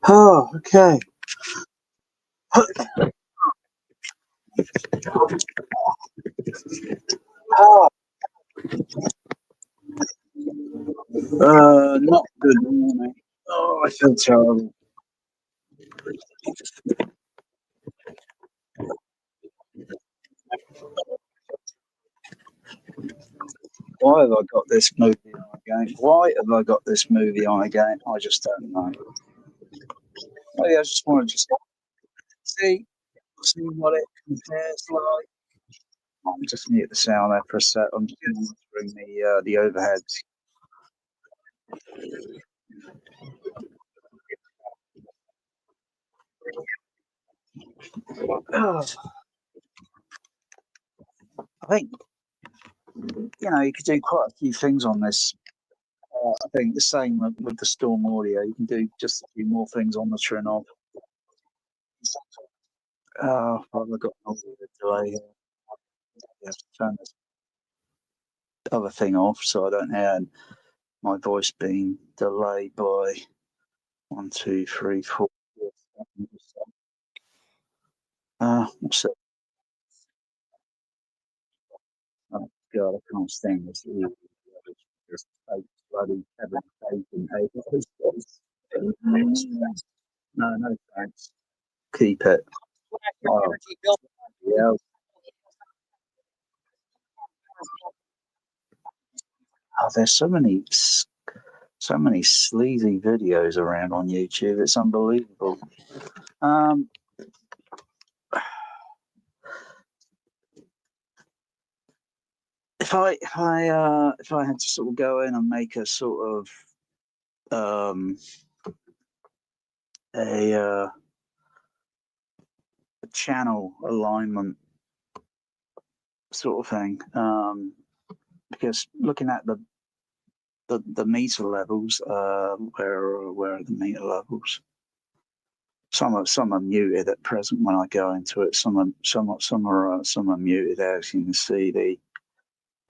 Oh, okay. Not good morning. Oh, I feel terrible. Why have I got this movie on again? Why have I got this movie on again? I just don't know. Maybe I just want to just see what it compares like. I'll just mute the sound there for a sec. I'm just going to bring the overheads. Oh, I think you could do quite a few things on this. I think the same with the Storm Audio. You can do just a few more things on the trinnov. I've got an delay here. Yeah, turn this other thing off so I don't hear my voice being delayed by 1, 2, 3, 4. What's it? Oh God, I can't stand this. Just bloody Kevin Bacon. No thanks. Keep it. Oh, yeah. Oh, there's so many sleazy videos around on YouTube. It's unbelievable. If I had to sort of go in and make a sort of a channel alignment sort of thing, because looking at the meter levels, where are the meter levels? Some are muted at present when I go into it. Some are muted. As you can see, you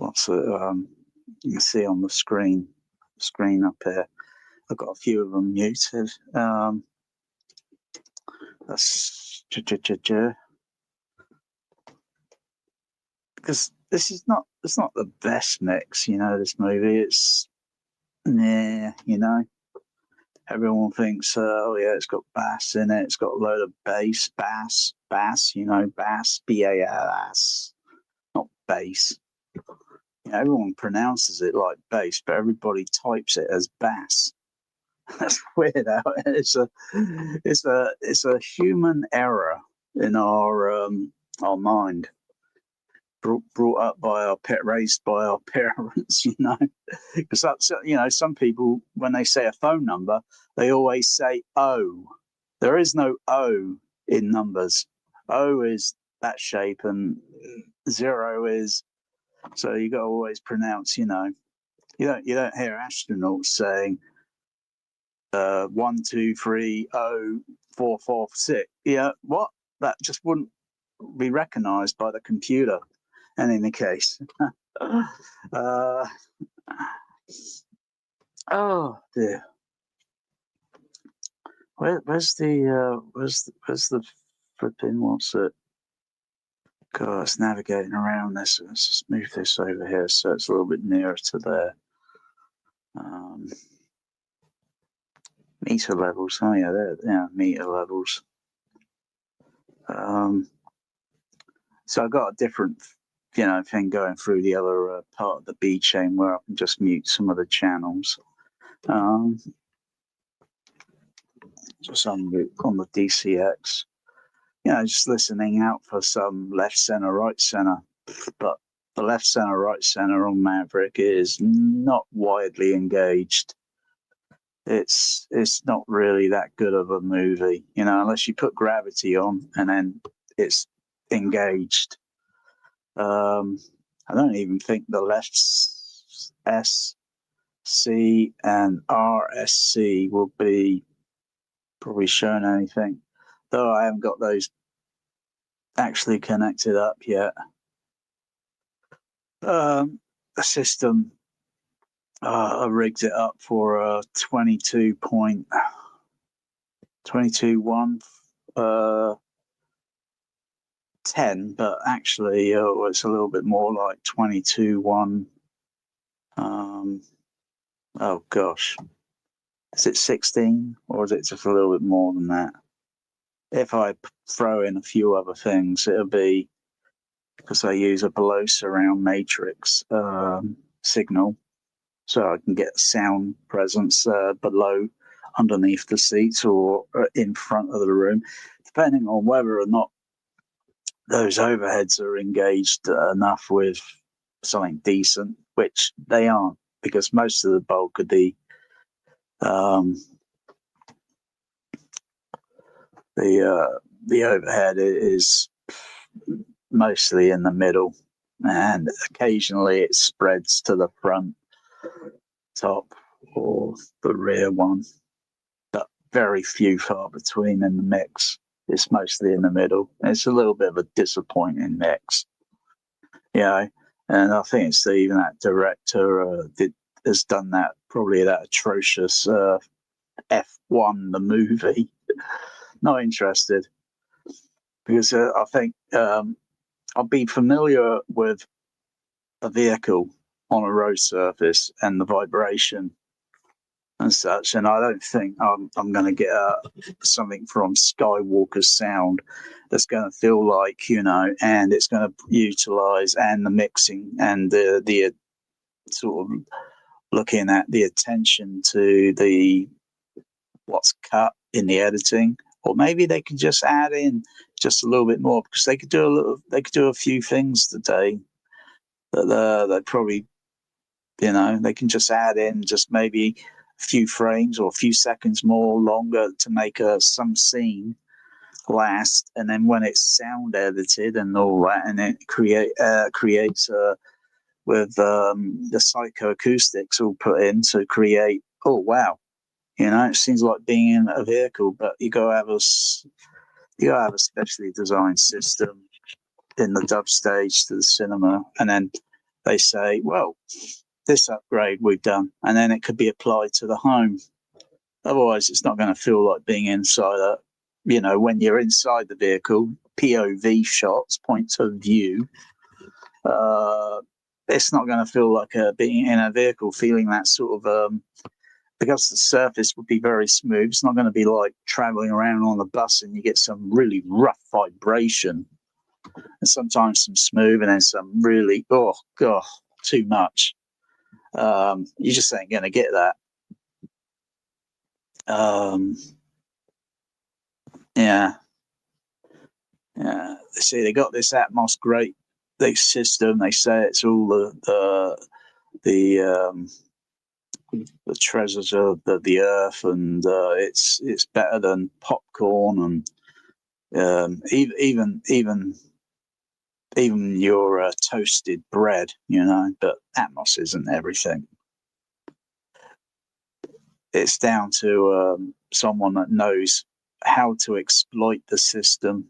can see on the screen up here. I've got a few of them muted. That's because it's not the best mix, this movie. It's everyone thinks, oh yeah, it's got bass in it. It's got a load of bass, bass, bass, BAS, not bass. Everyone pronounces it like bass, but everybody types it as bass. That's weird. It's a human error in our mind, brought up by raised by our parents, because that's some people, when they say a phone number, they always say O. There is no O in numbers. O is that shape, and 0 is, so you got to always pronounce. You don't hear astronauts saying 1, 2, 3, 0, 4, 4, 6. Yeah, what? That just wouldn't be recognised by the computer. And in the case, oh dear, where's the flipping, what's it? God, it's navigating around this. Let's just move this over here so it's a little bit nearer to there. Meter levels. Oh yeah, there. Meter levels. So I got a different, thing going through the other part of the B chain where I can just mute some of the channels. Just on the DCX, just listening out for some left center, right center. But the left center, right center on Maverick is not widely engaged. It's not really that good of a movie, unless you put gravity on and then it's engaged. I don't even think the left SC and RSC will be probably showing anything, though I haven't got those actually connected up yet. The system I rigged it up for a 22.1 10, but actually it's a little bit more like 22.1. Oh gosh, is it 16 or is it just a little bit more than that? If I throw in a few other things, it'll be, because I use a below surround matrix signal, so I can get sound presence below, underneath the seats, or in front of the room, depending on whether or not those overheads are engaged enough with something decent, which they aren't, because most of the bulk of um, the overhead is mostly in the middle, and occasionally it spreads to the front, top, or the rear one, but very few far between in the mix. It's mostly in the middle. It's a little bit of a disappointing mix, you know. And I think it's even that director has done that, probably that atrocious F1 the movie. Not interested, because I think I'll be familiar with a vehicle on a road surface and the vibration and such, and I don't think I'm going to get something from Skywalker Sound that's going to feel like, and it's going to utilize, and the mixing and the sort of looking at the attention to the what's cut in the editing. Or maybe they could just add in just a little bit more, because they could do a few things today that they probably, they can just add in just maybe a few frames or a few seconds more longer to make some scene last, and then when it's sound edited and all that, and it creates with the psychoacoustics all put in to create, oh wow, it seems like being in a vehicle, but you gotta have a specially designed system in the dub stage to the cinema, and then they say, well, this upgrade we've done, and then it could be applied to the home. Otherwise, it's not going to feel like being inside when you're inside the vehicle, POV shots, points of view. It's not going to feel like being in a vehicle, feeling that sort of, because the surface would be very smooth. It's not going to be like traveling around on a bus and you get some really rough vibration, and sometimes some smooth, and then some really, oh god, too much. You just ain't going to get that. Yeah. See, they got this Atmos great system. They say it's all the treasures of the earth, and it's better than popcorn, and even your toasted bread, But Atmos isn't everything. It's down to someone that knows how to exploit the system,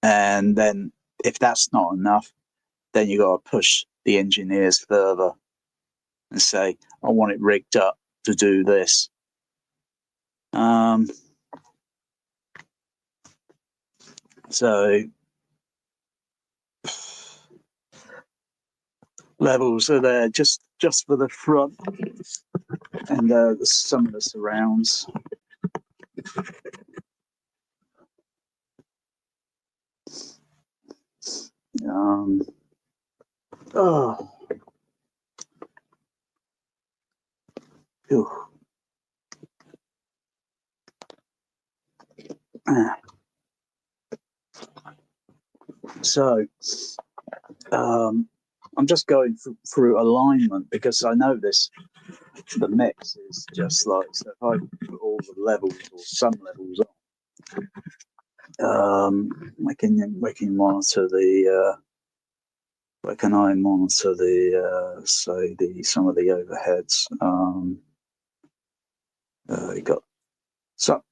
and then if that's not enough, then you got to push the engineers further and say, I want it rigged up to do this. So levels are there just for the front, and some of the surrounds. Oh. Ew. So I'm just going through alignment, because I know the mix is just like, so if I put all the levels or some levels on, we can monitor the where can I monitor the say some of the overheads. You got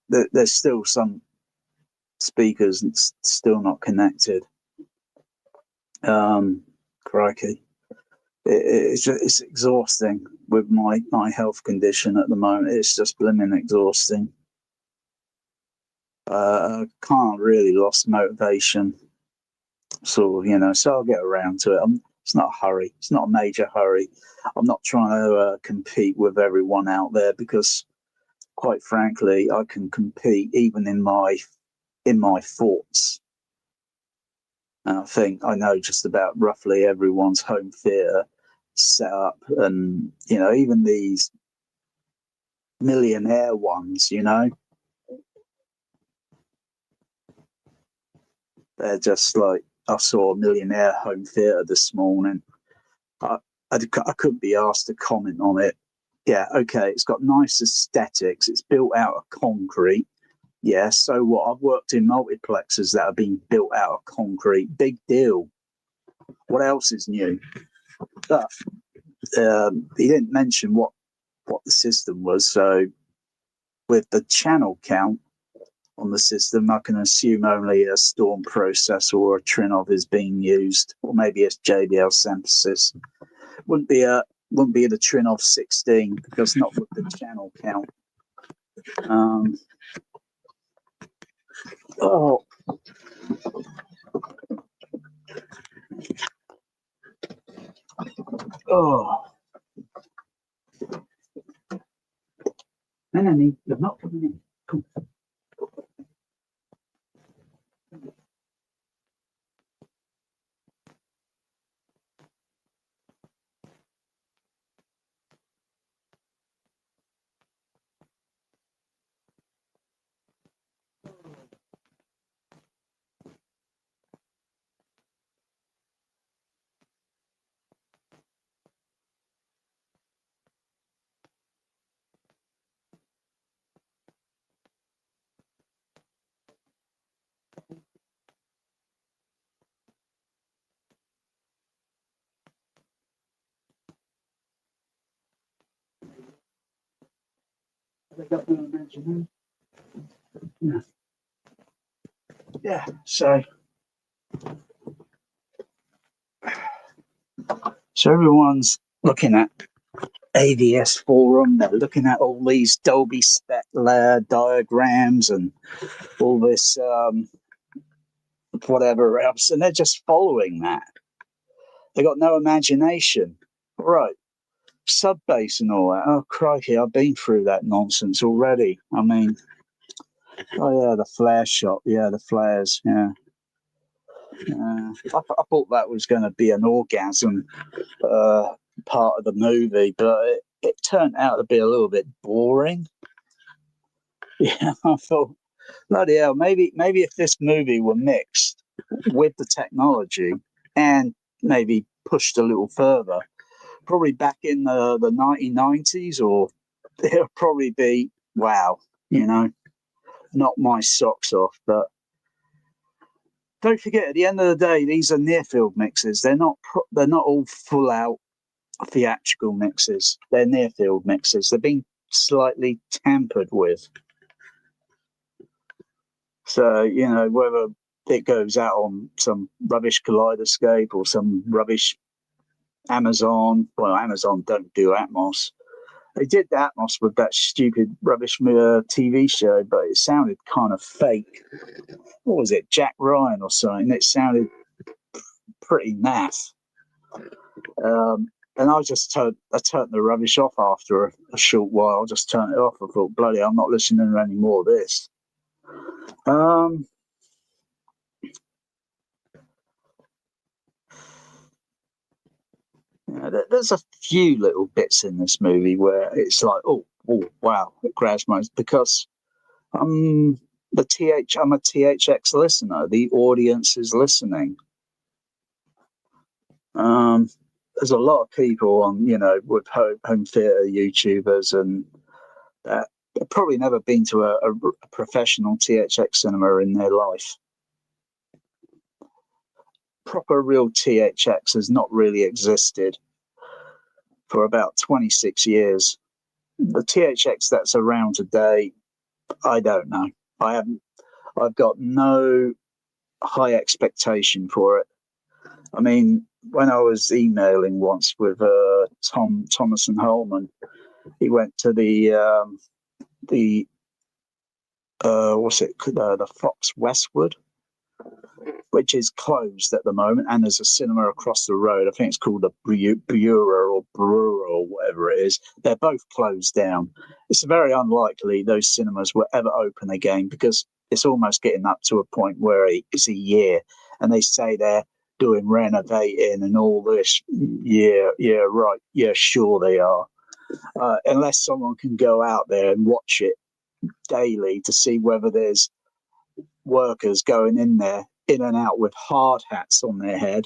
there's still some speakers still not connected. Crikey. It's exhausting with my health condition at the moment. It's just blimmin' exhausting. I can't really lost motivation, sort of, so I'll get around to it. It's not a hurry. It's not a major hurry. I'm not trying to compete with everyone out there because, quite frankly, I can compete even in my thoughts. And I think I know just about roughly everyone's home theatre set up, and even these millionaire ones, they're just like, I saw a millionaire home theatre this morning. I couldn't be asked to comment on it. Yeah, okay, it's got nice aesthetics. It's built out of concrete. Yeah, so what? I've worked in multiplexes that have been built out of concrete. Big deal. What else is new? But he didn't mention what the system was. So with the channel count on the system, I can assume only a Storm processor or a trinnov is being used, or maybe it's JBL synthesis. Wouldn't be the trinnov 16 because not with the channel count. Oh. Oh. Melanie, you're not coming in. Come. Yeah, so everyone's looking at AVS forum. They're looking at all these Dolby spec layer diagrams and all this whatever else, and they're just following that. They got no imagination, right? Sub bass and all that. Oh crikey, I've been through that nonsense already. I mean, oh yeah, the flare shot, yeah, the flares, yeah. I thought that was going to be an orgasm part of the movie, but it turned out to be a little bit boring. Yeah, I thought, bloody hell, maybe if this movie were mixed with the technology and maybe pushed a little further, probably back in the 1990s, or it'll probably be, wow, knock my socks off. But don't forget, at the end of the day, these are near field mixes. They're not all full out theatrical mixes. They're near field mixes. They've been slightly tampered with. So, whether it goes out on some rubbish kaleidoscope or some rubbish Amazon. Well, Amazon don't do Atmos. They did the Atmos with that stupid rubbish TV show, but it sounded kind of fake. What was it, Jack Ryan or something? It sounded pretty naff. And I turned the rubbish off after a short while. I just turned it off. I thought, bloody, I'm not listening to any more of this. There's a few little bits in this movie where it's like, oh wow, it grabs my, because I'm a THX listener. The audience is listening. There's a lot of people on, with home theatre YouTubers and that have probably never been to a professional THX cinema in their life. Proper real THX has not really existed for about 26 years. The THX that's around today, I don't know. I've got no high expectation for it. I mean, when I was emailing once with Thomas and Holman, he went to the the Fox Westwood, which is closed at the moment, and there's a cinema across the road. I think it's called the Brewer or whatever it is. They're both closed down. It's very unlikely those cinemas will ever open again, because it's almost getting up to a point where it's a year, and they say they're doing renovating and all this. Yeah, right. Yeah, sure they are. Unless someone can go out there and watch it daily to see whether there's workers going in there, in and out with hard hats on their head.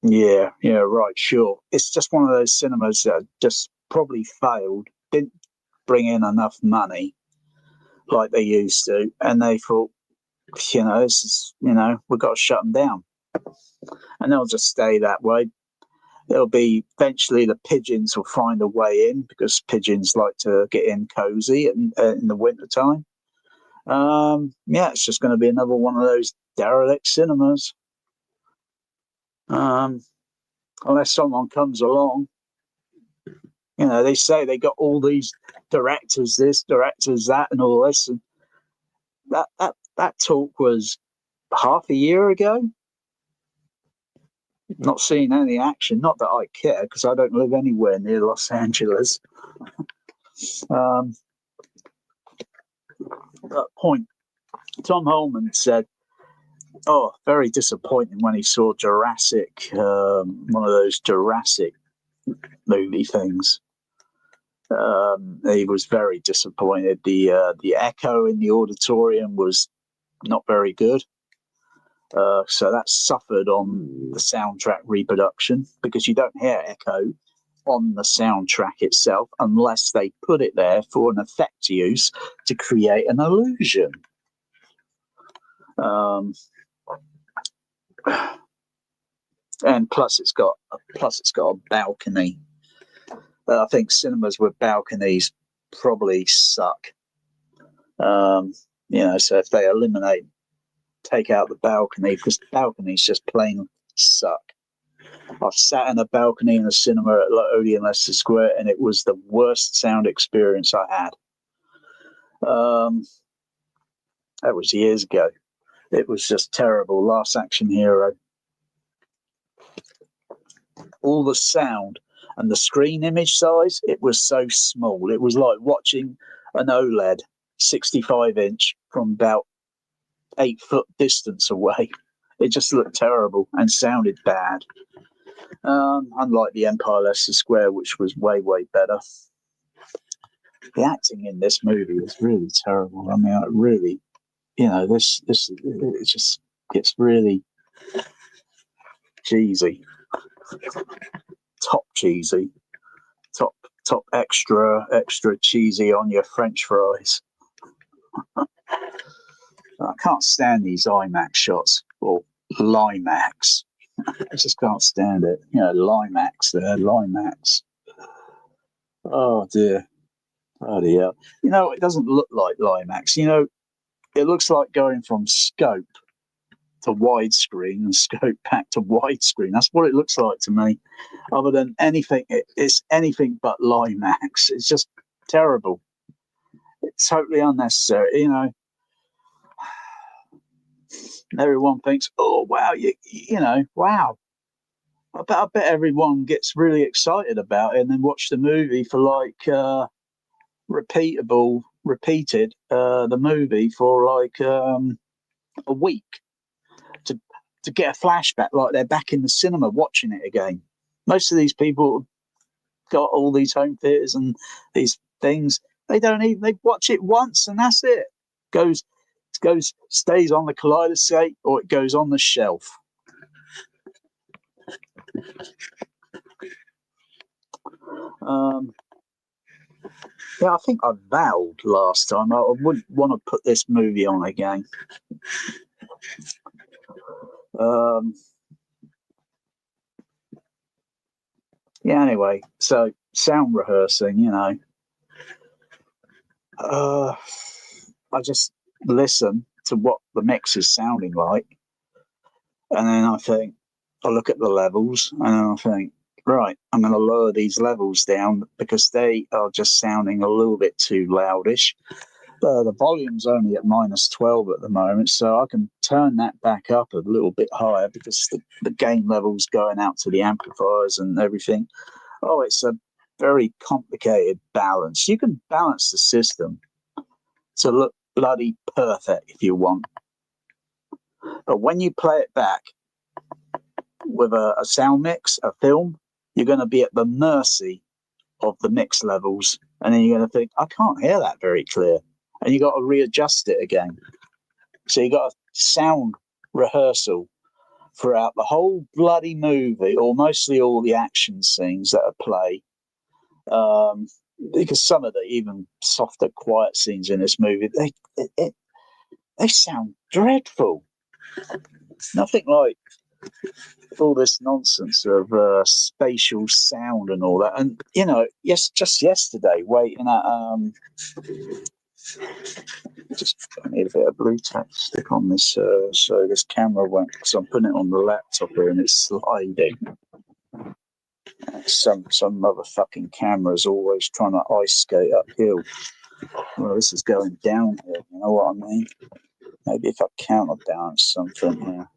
Yeah, right, sure. It's just one of those cinemas that just probably failed, didn't bring in enough money like they used to, and they thought, this is, we've got to shut them down. And they'll just stay that way. There'll be eventually the pigeons will find a way in, because pigeons like to get in cozy in the winter time. It's just going to be another one of those derelict cinemas. Unless someone comes along, they say they got all these directors, this, directors that, and all this, and that talk was half a year ago. Not seeing any action. Not that I care, because I don't live anywhere near Los Angeles. That point, Tom Holman said, "Oh, very disappointing when he saw Jurassic, one of those Jurassic movie things. He was very disappointed. The echo in the auditorium was not very good. So that suffered on the soundtrack reproduction, because you don't hear echo on the soundtrack itself unless they put it there for an effect use to create an illusion." And plus it's got a balcony. I think cinemas with balconies probably suck. So if they take out the balcony, because the balconies just plain suck. I've sat in a balcony in a cinema at Odeon Leicester Square, and it was the worst sound experience I had. That was years ago. It was just terrible. Last Action Hero. All the sound and the screen image size, it was so small. It was like watching an OLED 65-inch from about 8 foot distance away. It just looked terrible and sounded bad. Unlike the Empire Leicester Square, which was way, way better. The acting in this movie was really terrible. I mean, really, this it just gets really cheesy, top cheesy, top extra cheesy on your French fries. I can't stand these IMAX shots, or Limax. I just can't stand it. Limax there, Limax. Oh dear. Oh dear. It doesn't look like Limax. It looks like going from scope to widescreen and scope back to widescreen. That's what it looks like to me. Other than anything, it's anything but Limax. It's just terrible. It's totally unnecessary. Everyone thinks, "Oh wow, wow." I bet everyone gets really excited about it and then watch the movie for repeated the movie for a week to get a flashback, like they're back in the cinema watching it again. Most of these people got all these home theaters and these things. They watch it once and that's it. Stays on the kaleidoscope, or it goes on the shelf. I think I vowed last time I wouldn't want to put this movie on again. Anyway, so sound rehearsing, I just listen to what the mix is sounding like, and then I think, I look at the levels and I think, right, I'm going to lower these levels down because they are just sounding a little bit too loudish. The volume's only at -12 at the moment, so I can turn that back up a little bit higher because the gain level's going out to the amplifiers and everything. Oh, it's a very complicated balance. You can balance the system to look bloody perfect if you want. But when you play it back with a sound mix, a film, you're going to be at the mercy of the mix levels. And then you're going to think, I can't hear that very clear. And you got to readjust it again. So you got a sound rehearsal throughout the whole bloody movie, or mostly all the action scenes that are played. Because some of the even softer, quiet scenes in this movie, they sound dreadful. Nothing like all this nonsense of spatial sound and all that. And you know, just yesterday, waiting at just I need a bit of blue tack to stick on this so this camera won't. Because I'm putting it on the laptop here and it's sliding. Some motherfucking camera's always trying to ice skate uphill. Well, this is going downhill. You know what I mean? Maybe if I counterbalance something here.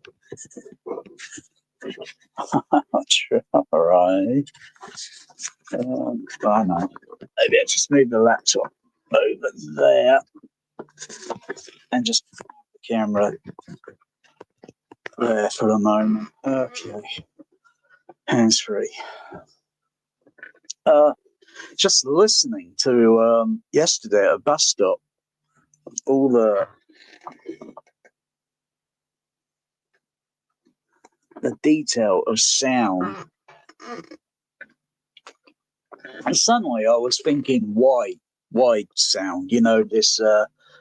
I'll try. I know. Maybe I just move the laptop over there and just put the camera there for a moment. Okay. Hands free. Just listening to yesterday at a bus stop, all the detail of sound. And suddenly I was thinking wide sound, you know, this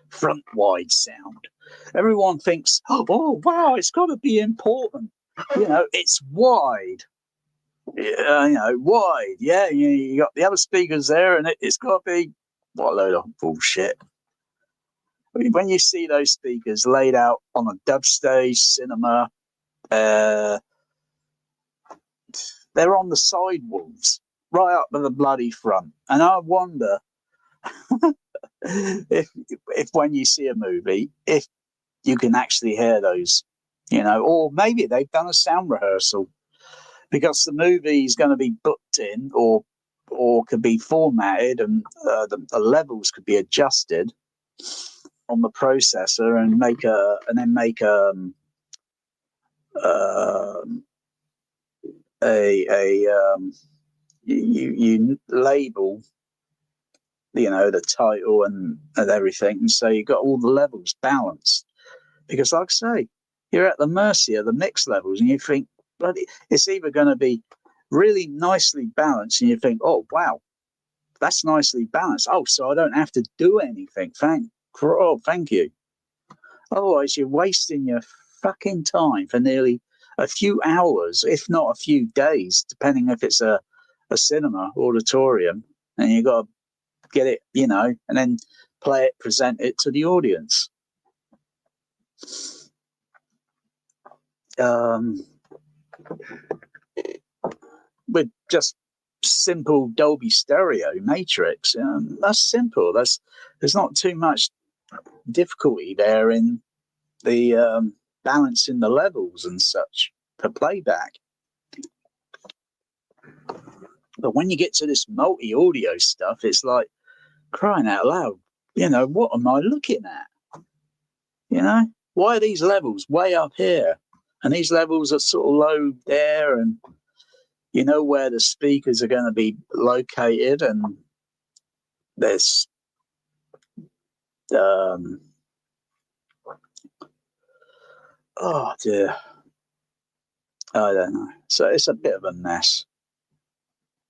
front wide sound. Everyone thinks, oh wow, it's got to be important. You know, it's wide. You know, wide. Yeah, you got the other speakers there, and it's got to be what a load of bullshit. I mean, when you see those speakers laid out on a dub stage, cinema, they're on the sidewalls, right up to the bloody front. And I wonder if when you see a movie, if you can actually hear those, you know, or maybe they've done a sound rehearsal because the movie is going to be booked in, or could be formatted, and the levels could be adjusted on the processor and make you label, you know, the title and everything, and so you got all the levels balanced. Because, like I say, you're at the mercy of the mix levels, and you think, but it's either going to be really nicely balanced, and you think, oh wow, that's nicely balanced. Oh, so I don't have to do anything. Thank you. Otherwise, you're wasting your fucking time for nearly a few hours, if not a few days, depending if it's a cinema auditorium, and you got to get it, you know, and then play it, present it to the audience. With just simple Dolby Stereo matrix, that's simple. There's not too much difficulty there in the balancing the levels and such for playback. But when you get to this multi-audio stuff, it's like crying out loud. You know, what am I looking at? You know, why are these levels way up here and these levels are sort of low there, and you know where the speakers are going to be located, and there's oh dear, I don't know. So it's a bit of a mess.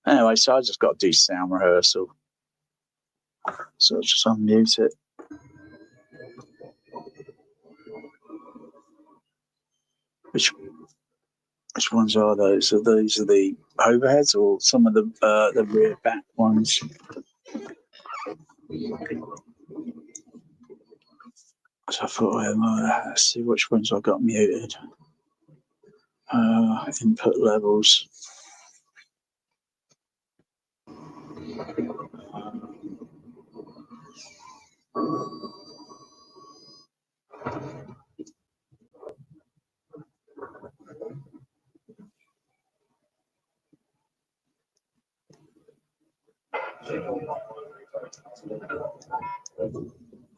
Anyway, so I just got to do sound rehearsal. So I'll just unmute it. Which ones are those? Are those the overheads or some of the rear back ones? So I thought, let's see which ones I got muted. Input levels.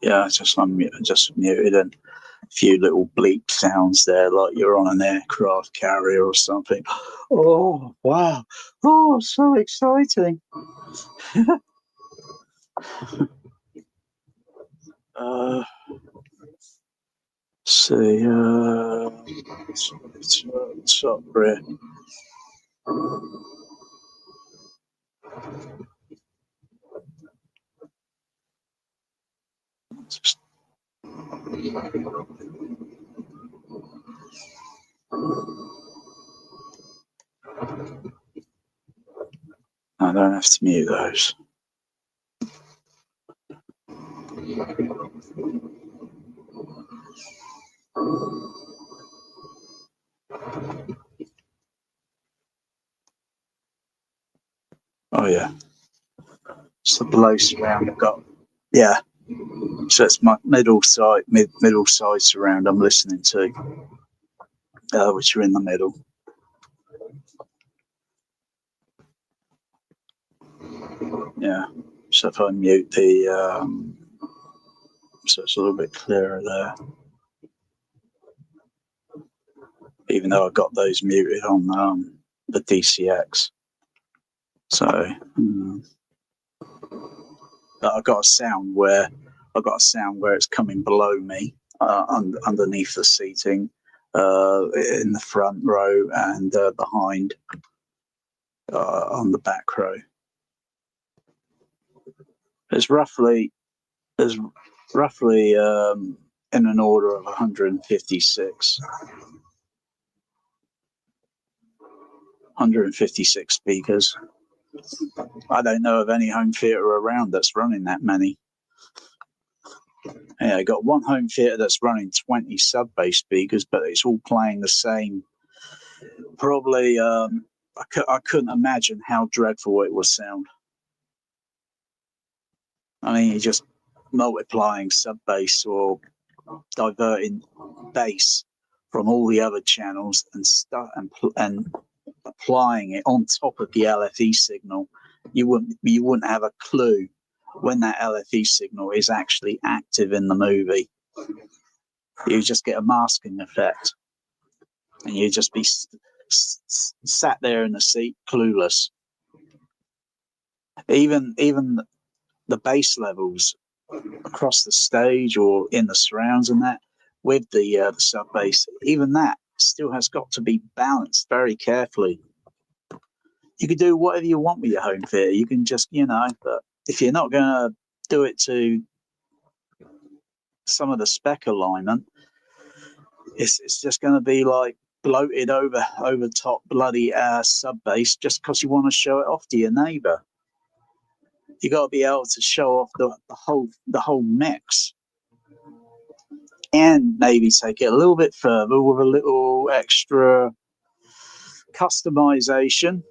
Yeah, just muted and a few little bleep sounds there, like you're on an aircraft carrier or something. Oh wow! Oh, so exciting! See, top rear. I don't have to mute those. Oh yeah, it's the below surround I've got. Yeah, so it's my middle side surround I'm listening to, which are in the middle. Yeah, so if I mute the, so it's a little bit clearer there. Even though I got those muted on the THX. So but I got a sound where it's coming below me, underneath the seating, in the front row and behind, on the back row. There's roughly in an order of 156 speakers. I don't know of any home theater around that's running that many. Yeah, I got one home theater that's running 20 sub bass speakers, but it's all playing the same. Probably, I couldn't imagine how dreadful it would sound. I mean, you're just multiplying sub bass or diverting bass from all the other channels and applying it on top of the LFE signal. You wouldn't have a clue when that LFE signal is actually active in the movie. You just get a masking effect, and you just be sat there in the seat, clueless. Even the bass levels across the stage or in the surrounds and that, with the sub bass, even that still has got to be balanced very carefully. You can do whatever you want with your home theater. You can just, but if you're not going to do it to some of the spec alignment, it's just going to be like bloated over top bloody sub bass just because you want to show it off to your neighbor. You got to be able to show off the whole mix, and maybe take it a little bit further with a little extra customization.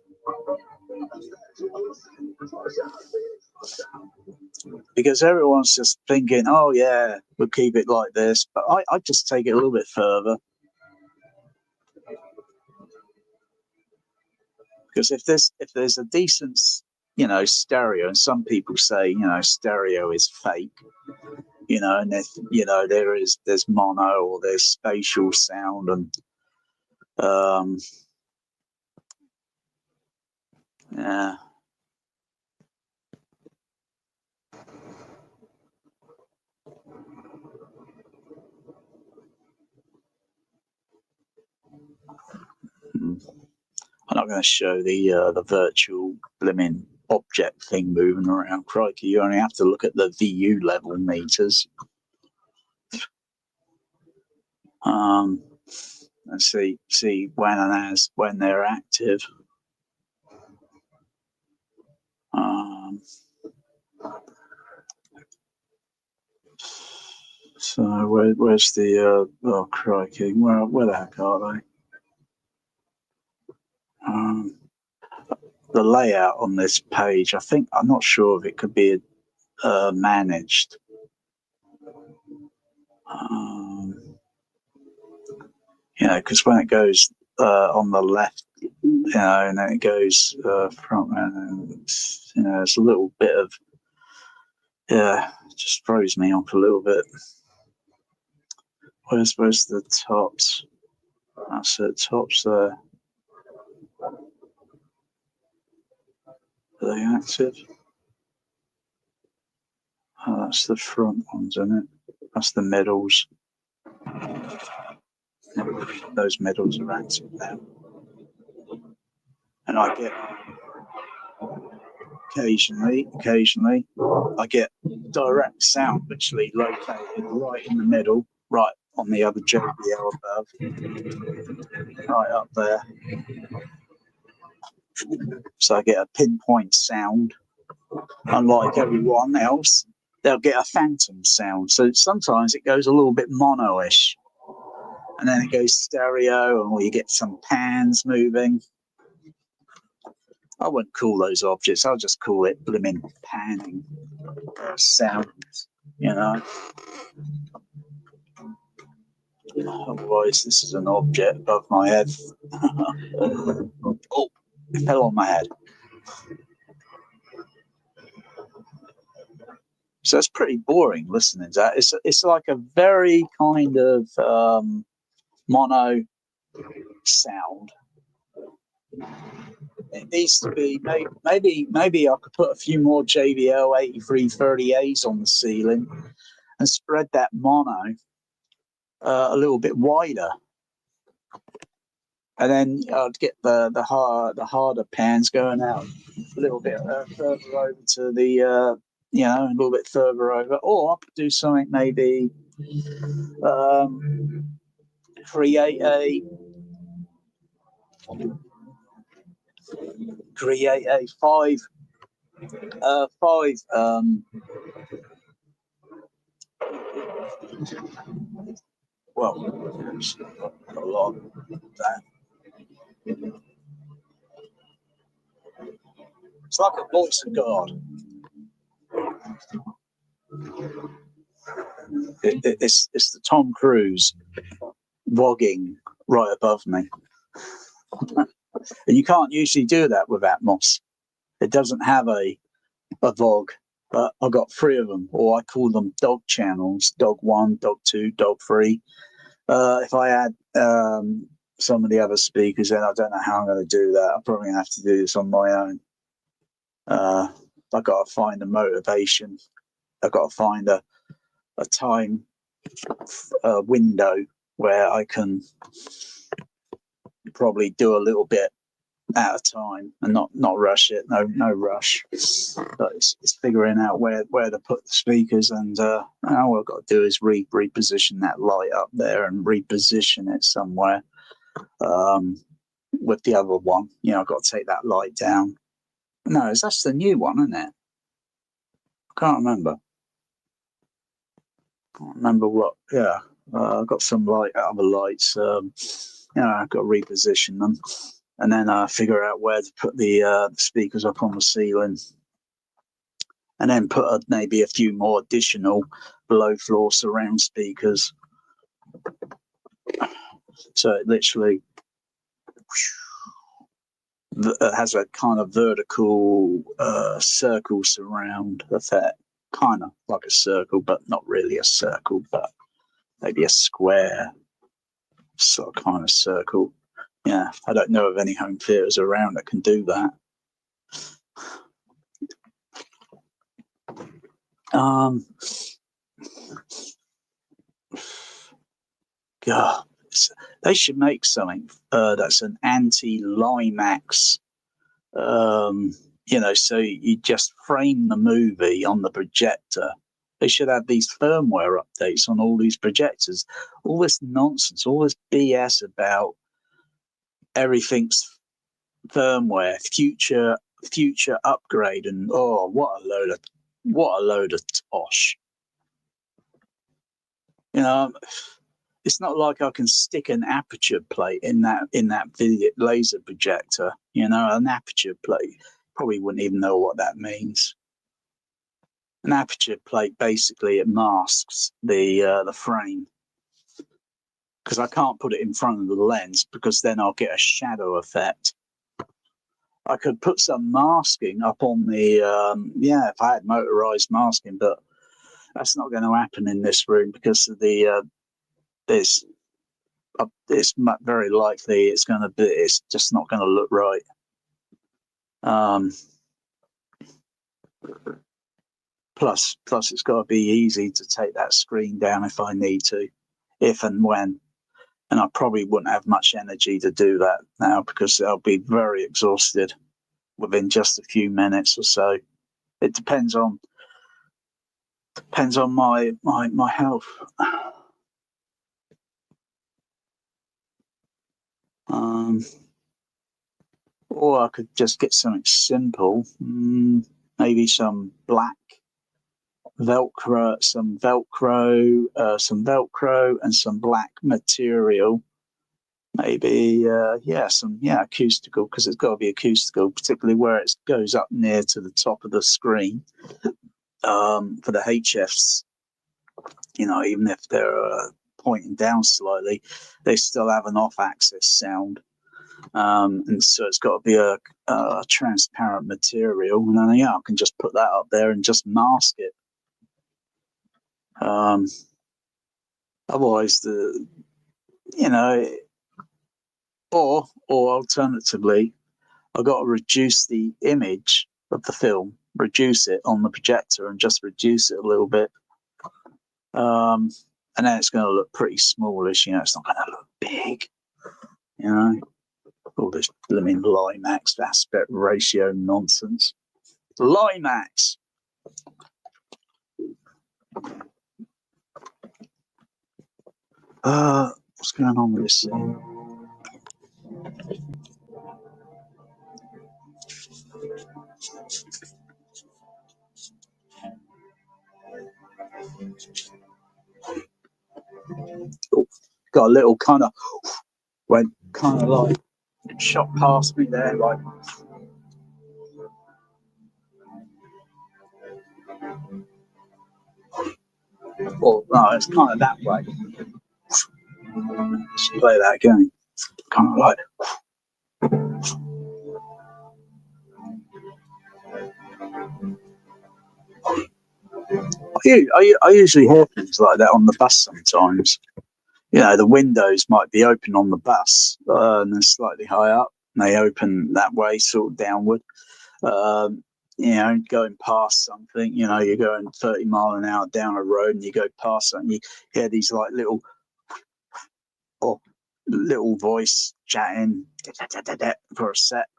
Because everyone's just thinking, oh yeah, we'll keep it like this, but I just take it a little bit further. Because if there's a decent, stereo, and some people say, stereo is fake, and if there's mono or there's spatial sound, and yeah. I'm not going to show the virtual blimmin' object thing moving around. Crikey, you only have to look at the VU level meters. And see when they're active. So where's the oh crikey, where the heck are they? the layout on this page, I'm not sure if it could be managed. Because when it goes on the left, and then it goes front, and it's a little bit of, it just throws me off a little bit. Where's the tops? That's it, tops there. Are they active? Oh, that's the front ones, isn't it? That's the middles. Those middles are active now. And I get occasionally, I get direct sound literally located right in the middle, right on the other JBL above, right up there. So I get a pinpoint sound. Unlike everyone else, they'll get a phantom sound. So sometimes it goes a little bit mono-ish, and then it goes stereo, or you get some pans moving. I wouldn't call those objects. I'll just call it blimmin' panning sounds, Otherwise, this is an object above my head. Oh, it fell on my head. So it's pretty boring listening to that. It's like a very kind of mono sound. It needs to be maybe I could put a few more JBL 8330As on the ceiling and spread that mono a little bit wider, and then I'd get the harder pans going out a little bit further over to the a little bit further over, or I could do something maybe create a 5 well, a lot of that. It's like a voice of God. It's the Tom Cruise vogging right above me. And you can't usually do that with Atmos. It doesn't have a VOG, but I've got 3 of them, or I call them dog channels: dog 1, dog 2, dog 3. If I add some of the other speakers in, I don't know how I'm going to do that. I'm probably going to have to do this on my own. I've got to find a motivation. I've got to find a time window where I can probably do a little bit at a time and not rush it. No rush. But it's figuring out where to put the speakers, and all I've got to do is reposition that light up there and reposition it somewhere. With the other one, I've got to take that light down. No, that's the new one, isn't it? I can't remember. What. Yeah, I've got some other lights. I've got to reposition them, and then figure out where to put the speakers up on the ceiling, and then put maybe a few more additional below floor surround speakers. So it literally has a kind of vertical circle surround effect, kind of like a circle, but not really a circle, but maybe a square sort of kind of circle. Yeah, I don't know of any home theaters around that can do that. God, they should make something that's an anti-Limax. So you just frame the movie on the projector. They should have these firmware updates on all these projectors. All this nonsense, all this BS about everything's firmware, future upgrade, and what a load of tosh. it's not like I can stick an aperture plate in that video laser projector. You know, an aperture plate. Probably wouldn't even know what that means. An aperture plate, basically, it masks the frame, because I can't put it in front of the lens, because then I'll get a shadow effect. I could put some masking up on the if I had motorized masking, but that's not going to happen in this room because of the it's very likely it's just not going to look right. Plus it's got to be easy to take that screen down if I need to, if and when. And I probably wouldn't have much energy to do that now, because I'll be very exhausted within just a few minutes or so. It depends on my health. Or I could just get something simple, maybe some black Velcro, some Velcro, and some black material. Maybe, acoustical, because it's got to be acoustical, particularly where it goes up near to the top of the screen. For the HFs, you know, even if they're pointing down slightly, they still have an off-axis sound. And so it's got to be a transparent material, and then I can just put that up there and just mask it. Otherwise, or alternatively, I've got to reduce the image of the film, reduce it on the projector, and just reduce it a little bit. And then it's going to look pretty smallish. You know, it's not going to look big. You know. All this blooming Limax aspect ratio nonsense. Limax! What's going on with this thing? Oh, got a little kind of like shot past me there, like. Well, no, it's kind of that way. Let's play that again. Kind of like. I usually hear things like that on the bus sometimes. You know, the windows might be open on the bus, and they're slightly high up, and they open that way, sort of downward. You know, going past something, you know, you're going 30 mile an hour down a road, and you go past something, you hear these like little voice chatting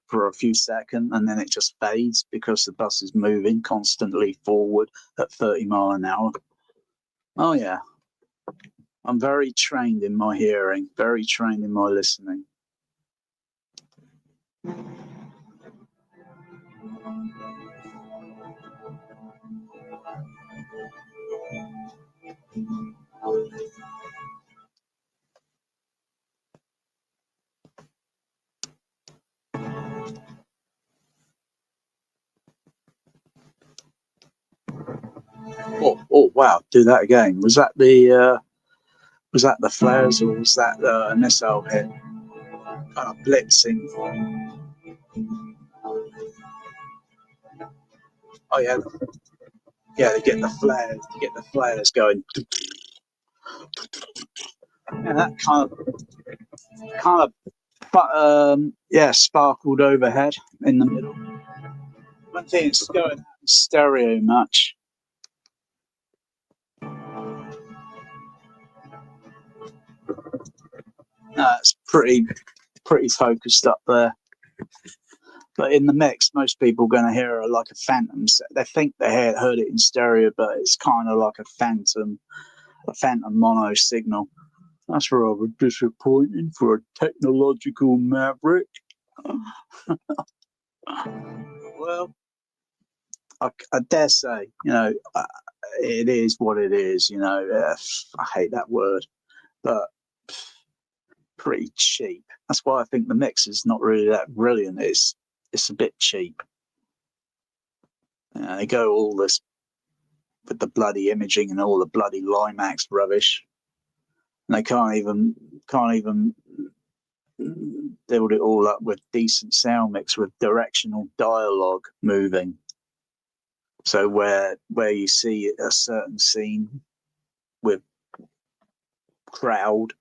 for a few seconds, and then it just fades because the bus is moving constantly forward at 30 mile an hour. Oh yeah, I'm very trained in my hearing, very trained in my listening. Oh wow, do that again. Was that the flares, or was that an SL hit? Blitzing. Oh yeah, to get the flares going. And that kind of sparkled overhead in the middle. I don't think it's going in stereo much. No, it's pretty focused up there. But in the mix, most people are going to hear like a phantom. They think they heard it in stereo, but it's kind of like a phantom mono signal. That's rather disappointing for a technological maverick. Well, I dare say, you know, it is what it is. You know, I hate that word, but pretty cheap. That's why I think the mix is not really that brilliant. It's a bit cheap. They go all this with the bloody imaging and all the bloody Limax rubbish. And they can't even build it all up with decent sound mix with directional dialogue moving. So where you see a certain scene with crowd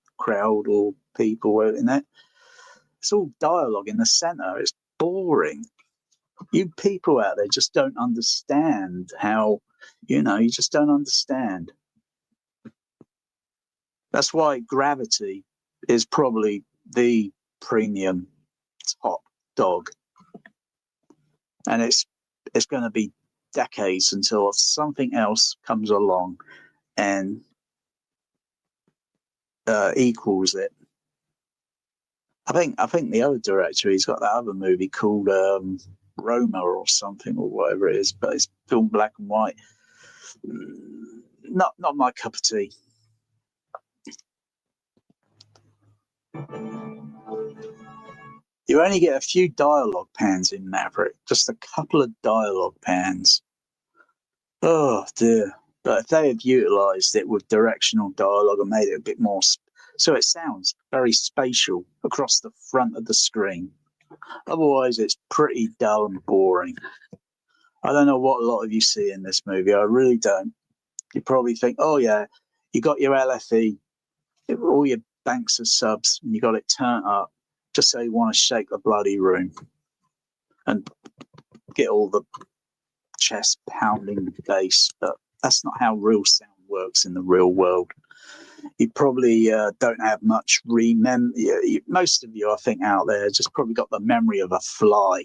or people in it, it's all dialogue in the center. It's boring. You people out there just don't understand how, you just don't understand. That's why Gravity is probably the premium top dog. And it's going to be decades until something else comes along and equals it. I think the other director, he's got that other movie called Roma or something or whatever it is, but it's filmed black and white. Not my cup of tea. You only get a few dialogue pans in Maverick, just a couple of dialogue pans. Oh dear. But if they had utilised it with directional dialogue and made it a bit more, so it sounds very spatial across the front of the screen. Otherwise, it's pretty dull and boring. I don't know what a lot of you see in this movie. I really don't. You probably think, oh yeah, you got your LFE, all your banks of subs, and you got it turned up just so you want to shake the bloody room and get all the chest pounding bass. But that's not how real sound works in the real world. You probably don't have much most of you, I think, out there just probably got the memory of a fly.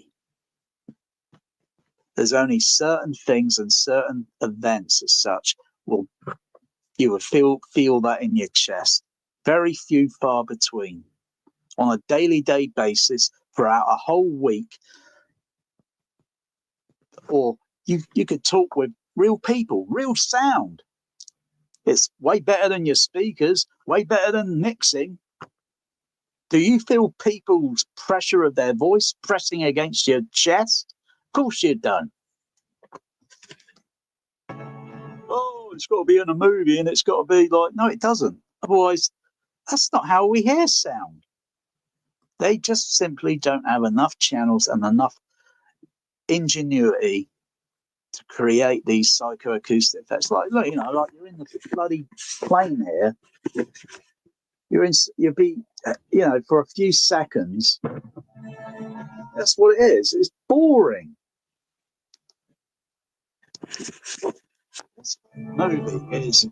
There's only certain things and certain events as such you would feel that in your chest. Very few far between. On a daily basis throughout a whole week, or you could talk with real people, real sound. It's way better than your speakers, way better than mixing. Do you feel people's pressure of their voice pressing against your chest? Of course you don't. Oh, it's got to be in a movie and it's got to be like, no, it doesn't. Otherwise, that's not how we hear sound. They just simply don't have enough channels and enough ingenuity to create these psychoacoustic effects. Like, look, like you're in the bloody plane here. You'll be, for a few seconds. That's what it is. It's boring. This movie is.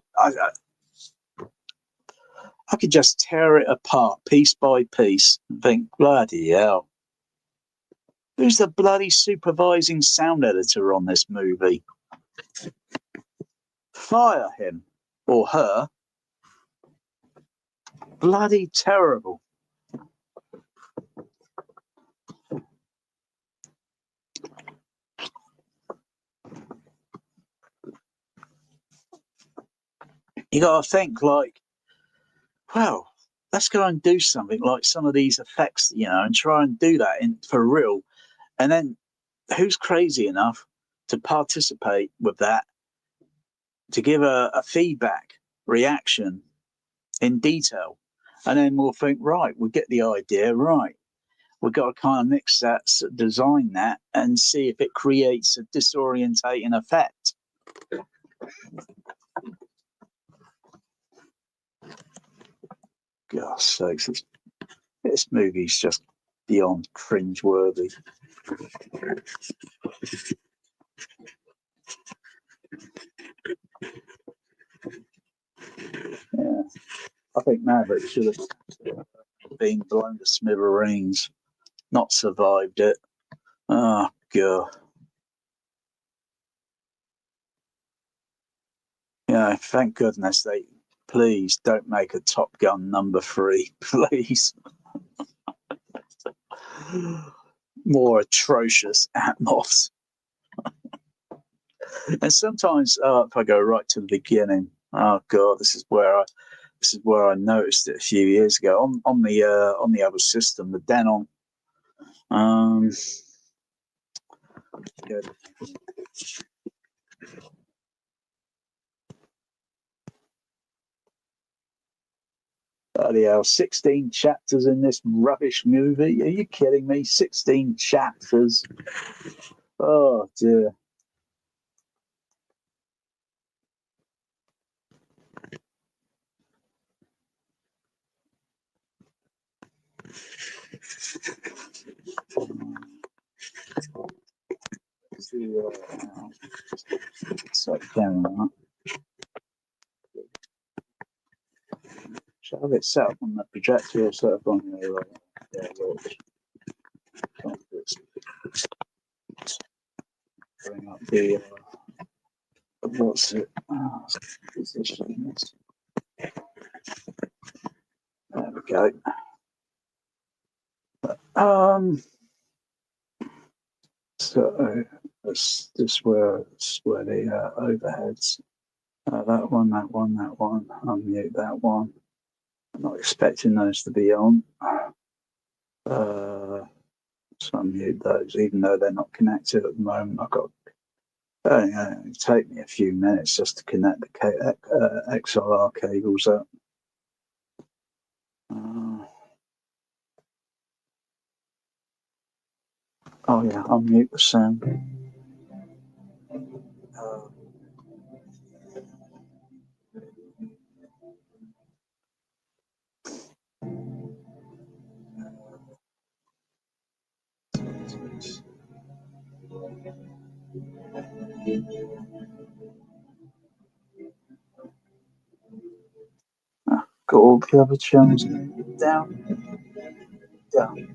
I could just tear it apart piece by piece and think, bloody hell. Who's the bloody supervising sound editor on this movie? Fire him or her. Bloody terrible. You got to think like, well, let's go and do something like some of these effects, and try and do that for real. And then who's crazy enough to participate with that, to give a feedback, reaction in detail? And then we'll think, right, we'll get the idea, right. We've got to kind of mix that, design that, and see if it creates a disorientating effect. God's sakes, this movie's just beyond cringeworthy. Yeah, I think Maverick should have been blown to smithereens, not survived it. Oh, God. Thank goodness they, please don't make a Top Gun #3, please. More atrocious atmos. And sometimes, if I go right to the beginning, oh God, this is where this is where I noticed it a few years ago on the other system, the Denon. Good. Bloody hell, 16 chapters in this rubbish movie. Are you kidding me? 16 chapters. Oh dear. So camera. Shall I have it set up on the projector or set up on your watch? Bring up the what's it? Position. There we go. So this where the overheads. That one. Unmute that one. I'm not expecting those to be on. So unmute those, even though they're not connected at the moment. I've got. It'll take me a few minutes just to connect the XLR cables up. Oh yeah, unmute the sound. Got all the other channels down. Okay.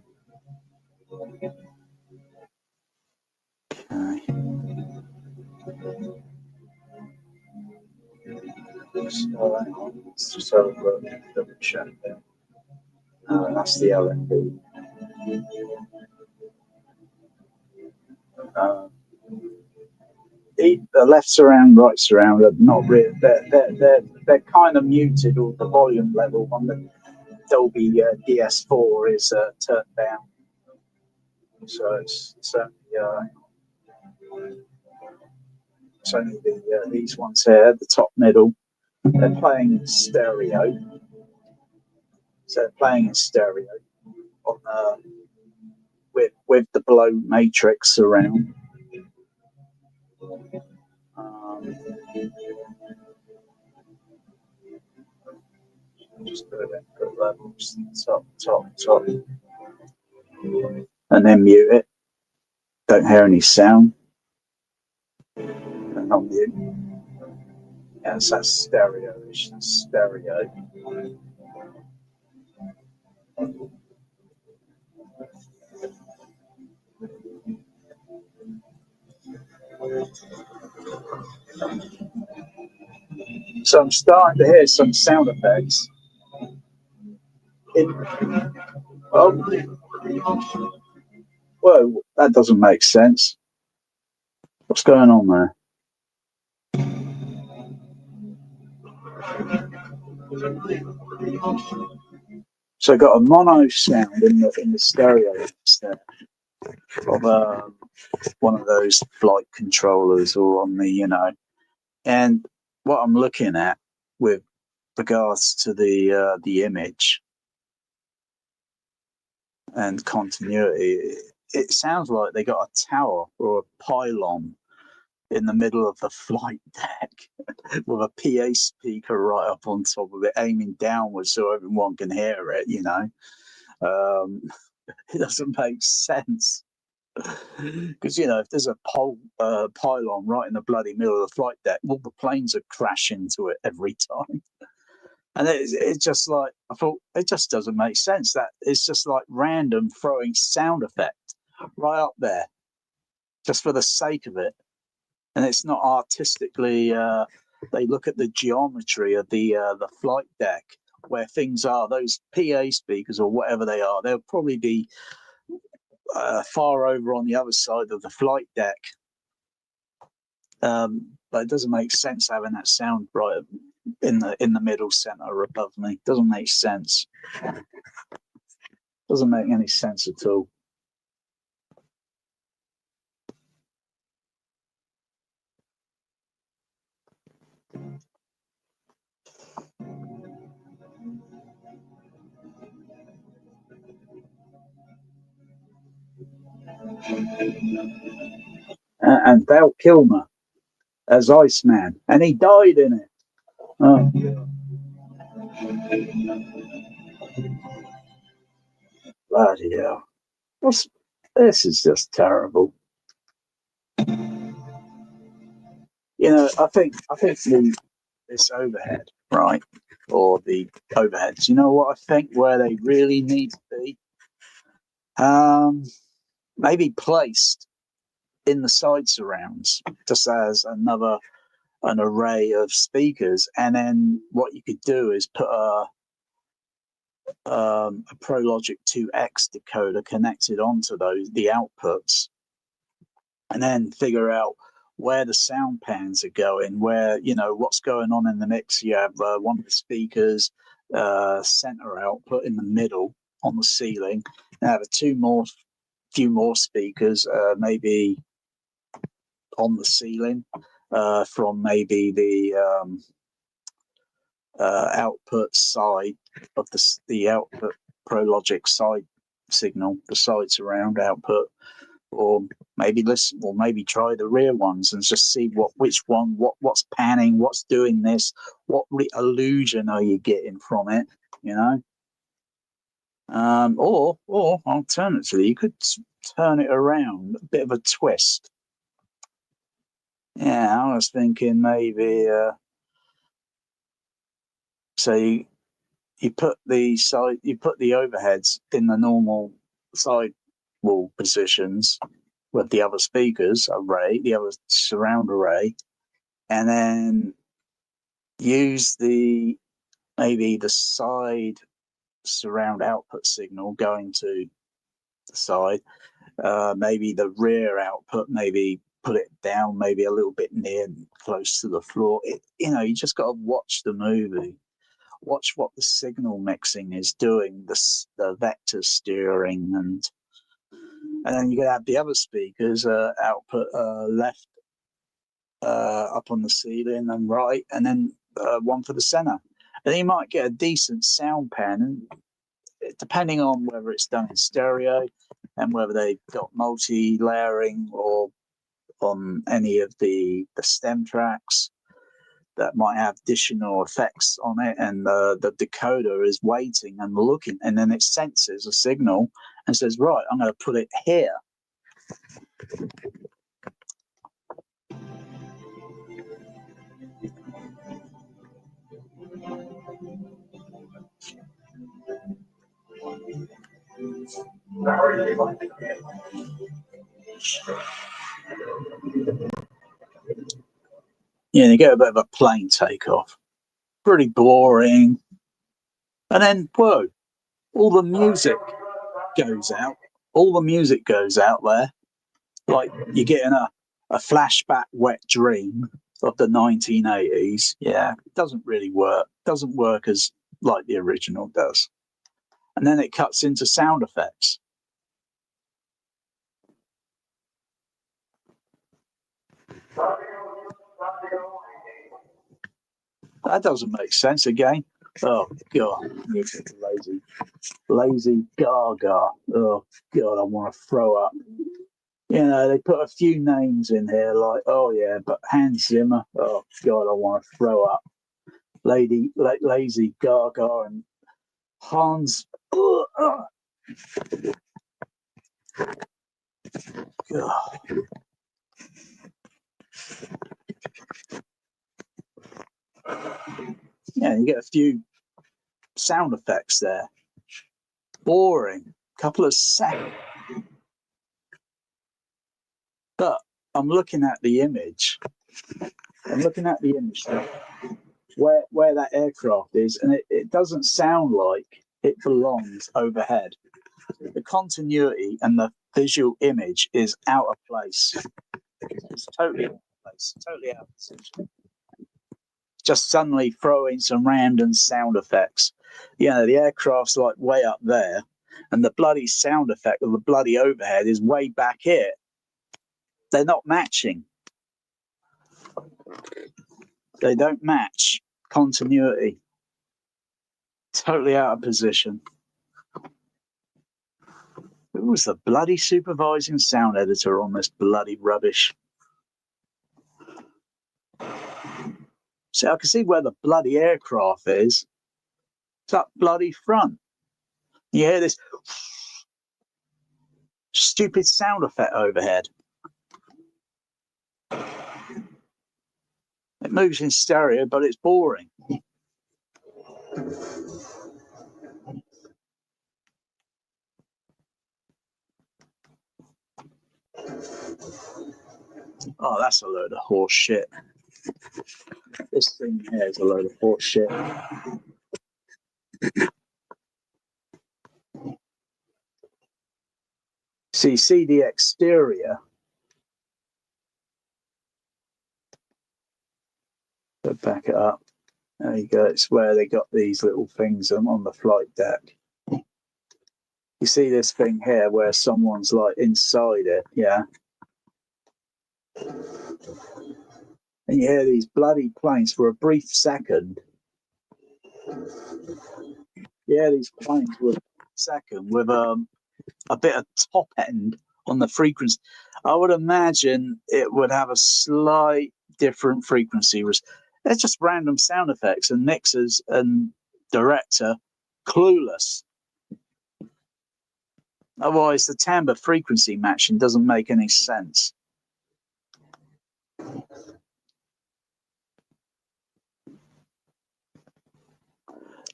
So hang on, let's just have a look at the check there. That's the LNB. The left surround, right surround are not really. They're kind of muted, or the volume level on the Dolby DS4 is turned down. So it's only these ones here at the top middle. They're playing in stereo. So they're playing in stereo on with the below matrix surround. Just put input levels, top, and then mute it. Don't hear any sound. And unmute. Yes, that's stereo-ish. That's stereo. So I'm starting to hear some sound effects. Whoa, that doesn't make sense. What's going on there? So I got a mono sound in the stereo there of one of those flight controllers or on the and what I'm looking at with regards to the image and continuity, it sounds like they got a tower or a pylon in the middle of the flight deck with a PA speaker right up on top of it, aiming downwards so everyone can hear it. It doesn't make sense because if there's a pylon right in the bloody middle of the flight deck, all the planes would crash into it every time. And it's just like, I thought, it just doesn't make sense. That it's just like random throwing sound effect right up there just for the sake of it. And it's not artistically, they look at the geometry of the flight deck where things are, those PA speakers or whatever they are, they'll probably be far over on the other side of the flight deck. But it doesn't make sense having that sound right in the middle center above me. Doesn't make sense. Doesn't make any sense at all. And Val Kilmer as Iceman, and he died in it. Oh, bloody hell! This is just terrible. You know, I think this overhead, right, or the overheads. You know what I think where they really need to be? Maybe placed in the side surrounds, just as an array of speakers, and then what you could do is put a ProLogic 2X decoder connected onto the outputs, and then figure out where the sound pans are going, where, you know, what's going on in the mix. You have one of the speakers center output in the middle on the ceiling, and have few more speakers maybe on the ceiling from maybe the output side of the output ProLogic side signal, the side surround output, or maybe listen, or maybe try the rear ones and just see which one, what's panning, what's doing this, what illusion are you getting from it, you know? Or alternatively, you could turn it around, a bit of a twist. Yeah, I was thinking maybe so you put the overheads in the normal side wall positions with the other speakers array, the other surround array, and then use maybe the side surround output signal going to the side, maybe the rear output, maybe put it down, maybe a little bit near close to the floor. You know, you just got to watch the movie. Watch what the signal mixing is doing, the vector steering, and then you can have the other speakers output left up on the ceiling and right, and then one for the center. And you might get a decent sound pan, and depending on whether it's done in stereo and whether they've got multi-layering or on any of the stem tracks that might have additional effects on it, and the decoder is waiting and looking, and then it senses a signal and says, right, I'm going to put it here. Yeah, you get a bit of a plane takeoff. Pretty boring. And then, whoa, all the music goes out. All the music goes out there. Like you're getting a flashback wet dream of the 1980s. Yeah, doesn't really work. Doesn't work as like the original does. And then it cuts into sound effects. That doesn't make sense again. Oh god, lazy gaga. Oh god, I want to throw up. You know, they put a few names in here like, oh yeah, but Hans Zimmer. Oh god, I want to throw up. Lazy Gaga and Hans. God. Yeah, you get a few sound effects there. Boring. Couple of seconds. But I'm looking at the image. Where that aircraft is, and it doesn't sound like it belongs overhead. The continuity and the visual image is out of place. It's totally out of place, totally out of position. just suddenly throw in some random sound effects. You know, the aircraft's like way up there, and the bloody sound effect of the bloody overhead is way back here. They're not matching. They don't match continuity. Totally out of position. Who was the bloody supervising sound editor on this bloody rubbish? So I can see where the bloody aircraft is. It's up bloody front. You hear this stupid sound effect overhead. It moves in stereo, but it's boring. Oh, that's a load of horse shit. This thing here is a load of horse shit. See the exterior. So back it up. There you go. It's where they got these little things on the flight deck. You see this thing here where someone's like inside it, yeah? And you hear these bloody planes for a brief second. Yeah, these planes for a second with a bit of top end on the frequency. I would imagine it would have a slight different frequency. They're just random sound effects, and mixers and director clueless. Otherwise, the timbre frequency matching doesn't make any sense.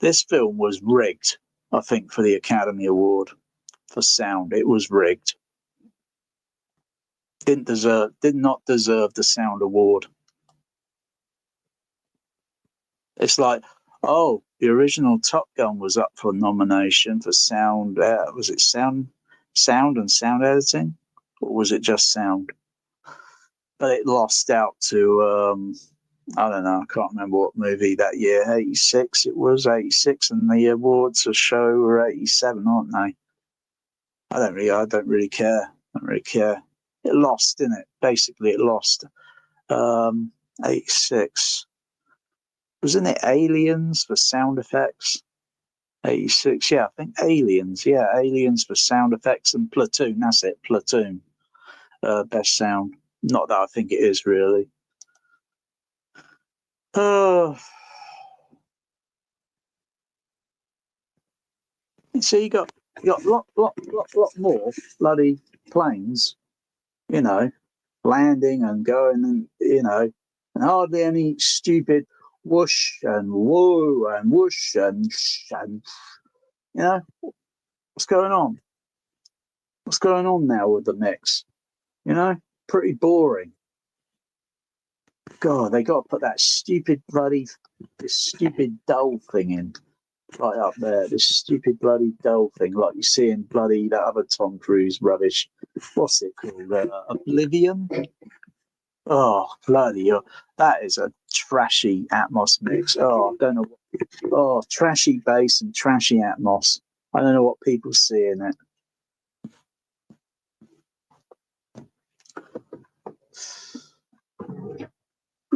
This film was rigged, I think, for the Academy Award for sound. It was rigged. Did not deserve the sound award. It's like, oh, the original Top Gun was up for nomination for sound. Was it sound and sound editing, or was it just sound? But it lost out to I don't know. I can't remember what movie that year. 86. It was 86, and the awards for show were 87, aren't they? I don't really care. I don't really care. It lost, didn't it? Basically, it lost. 86. Wasn't it Aliens for sound effects? 86. Yeah, I think Aliens. Yeah, Aliens for sound effects, and Platoon. That's it. Platoon. Best sound. Not that I think it is really. So you got lot more bloody planes, you know, landing and going, and and hardly any stupid whoosh and woo and whoosh and what's going on? What's going on now with the mix? Pretty boring. God, they got to put that stupid dull thing in. Right up there, this stupid bloody dull thing, like you see in bloody that other Tom Cruise rubbish. What's it called? Oblivion? Oh, bloody hell. That is a trashy Atmos mix. Oh, I don't know. Oh, trashy bass and trashy Atmos. I don't know what people see in it.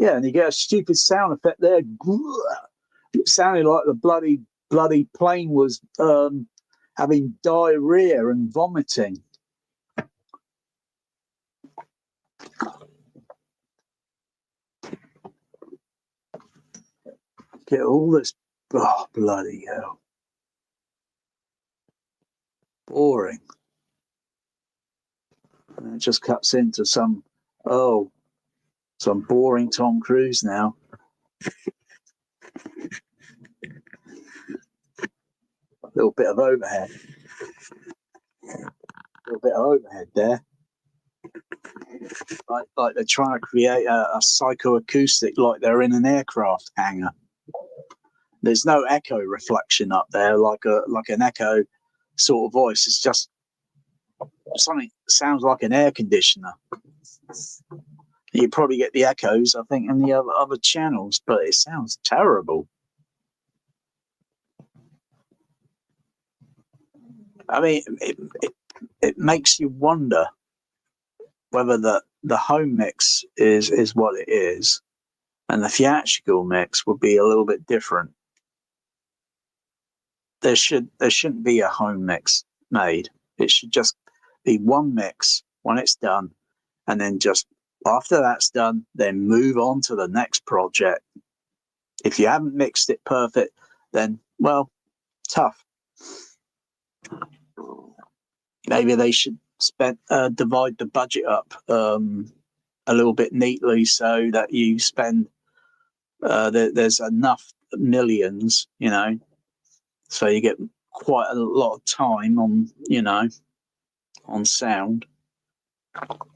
Yeah, and you get a stupid sound effect there. It sounded like the bloody plane was having diarrhea and vomiting. Get all this, oh, bloody hell. Boring. And it just cuts into some boring Tom Cruise now. A little bit of overhead. There. Like they're trying to create a psychoacoustic, like they're in an aircraft hangar. There's no echo reflection up there, like an echo sort of voice. It's just something that sounds like an air conditioner. You probably get the echoes, I think, in the other channels, but it sounds terrible. I mean, it makes you wonder whether the home mix is what it is, and the theatrical mix would be a little bit different. There shouldn't be a home mix made. It should just be one mix when it's done, and then just after that's done, then move on to the next project. If you haven't mixed it perfect, then well, tough. Maybe they should divide the budget up a little bit neatly so that you spend there's enough millions, you know, so you get quite a lot of time on, you know, on sound,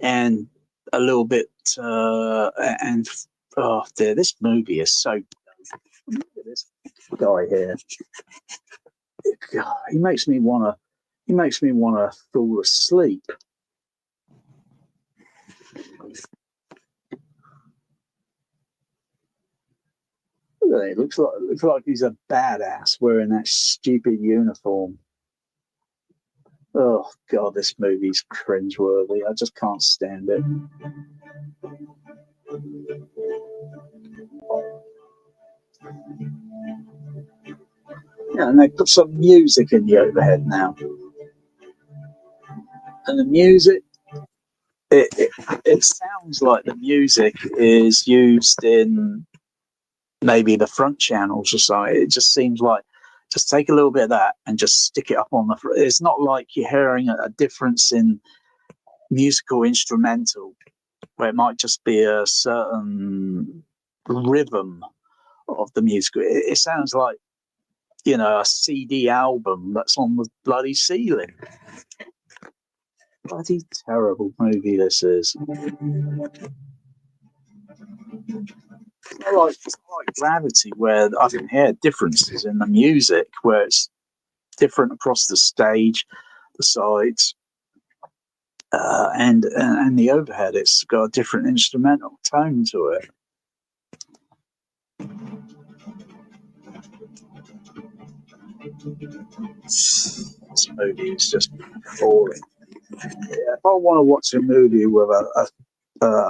and a little bit and oh dear, this movie is so. Look at this guy here. God, he makes me wanna fall asleep. Look at it. Looks like he's a badass wearing that stupid uniform. Oh God, this movie's cringeworthy. I just can't stand it. Yeah, and they put some music in the overhead now, and the music. It sounds like the music is used in maybe the front channels or something. It just seems like just take a little bit of that and just stick it up on the front. It's not like you're hearing a difference in musical instrumental where it might just be a certain rhythm of the music. It sounds like, you know, a CD album that's on the bloody ceiling. Bloody terrible movie this is. I like Gravity, where I can hear differences in the music, where it's different across the stage, the sides, and the overhead. It's got a different instrumental tone to it. This movie is just boring. Yeah, if I want to watch a movie with a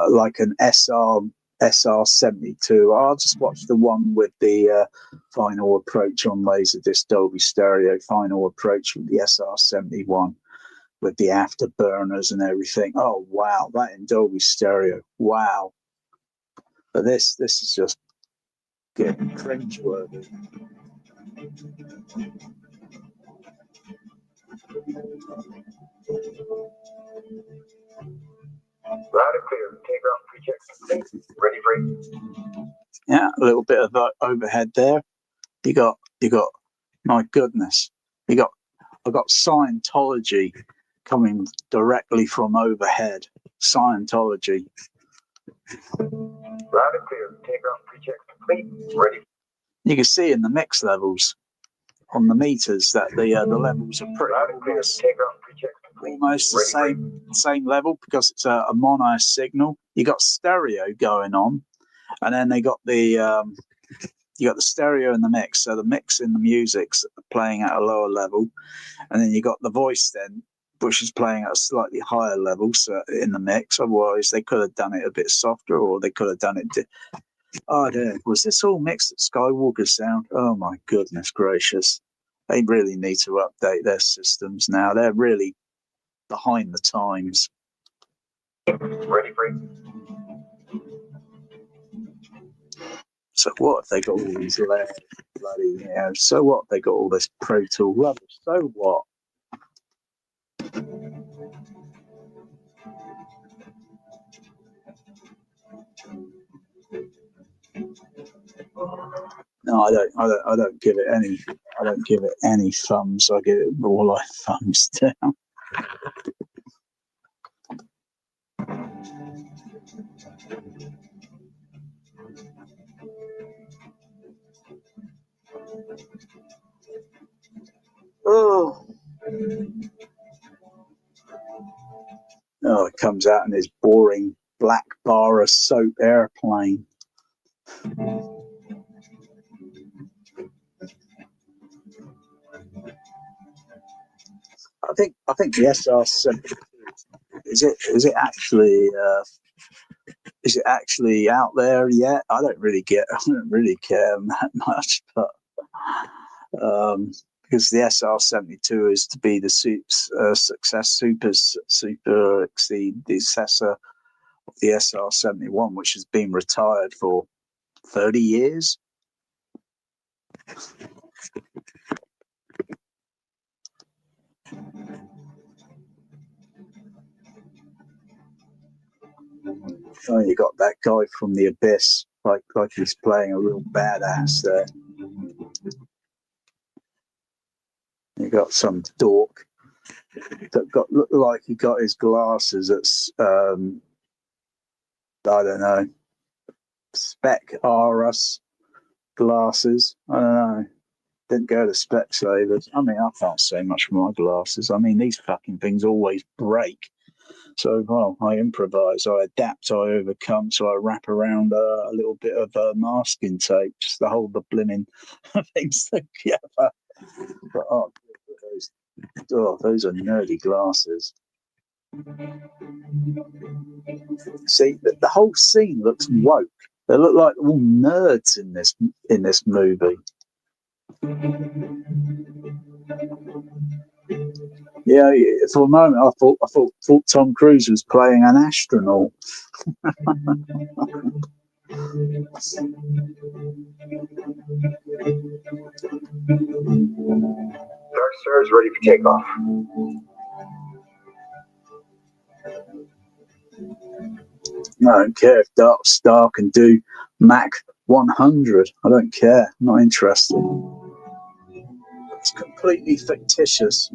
like an SR72, I'll just watch the one with the final approach on Laserdisc Dolby Stereo, final approach with the SR71 with the afterburners and everything. Oh wow, that in Dolby Stereo, wow! But this is just getting cringeworthy. Loud and clear. Take off pre-checks complete. Ready for it. Yeah, a little bit of overhead there. You got, my goodness, I got Scientology coming directly from overhead. Scientology. Loud and clear. Take off pre-checks complete. Ready. You can see in the mix levels on the meters that the levels are pretty almost the same level, because it's a mono signal. You got stereo going on, and then they got the you got the stereo in the mix, so the mix in the music's playing at a lower level, and then you got the voice then, which is playing at a slightly higher level, so in the mix. Otherwise, they could have done it a bit softer, or they could have done it. Oh, dear. Was this all mixed at Skywalker Sound? Oh my goodness gracious! They really need to update their systems now. They're really behind the times. Ready for it. So what if they got all these layers, bloody, you know, so what if they got all this Pro Tool rubbish? So what? No, I don't give it any thumbs. I give it more like thumbs down. Oh. Oh, it comes out in his boring black bar of soap airplane. I think the SR72 is it actually out there yet? I don't really care that much, but because the SR72 is to be the super exceed the successor of the SR71, which has been retired for 30 years. Oh, you got that guy from the Abyss, like he's playing a real badass there. You got some dork that looked like he got his glasses at I don't know, Spec Aras glasses. I don't know. Didn't go to Specsavers. I mean, I can't say much for my glasses. I mean, these fucking things always break. So, well, I improvise, I adapt, I overcome. So I wrap around a little bit of masking tape just to hold the blimmin' things together. But those are nerdy glasses. See, the whole scene looks woke. They look like all nerds in this movie. Yeah, for a moment I thought Tom Cruise was playing an astronaut. Dark Star is ready for takeoff. I don't care if Dark Star can do Mach 100. I don't care. I'm not interested. It's completely fictitious.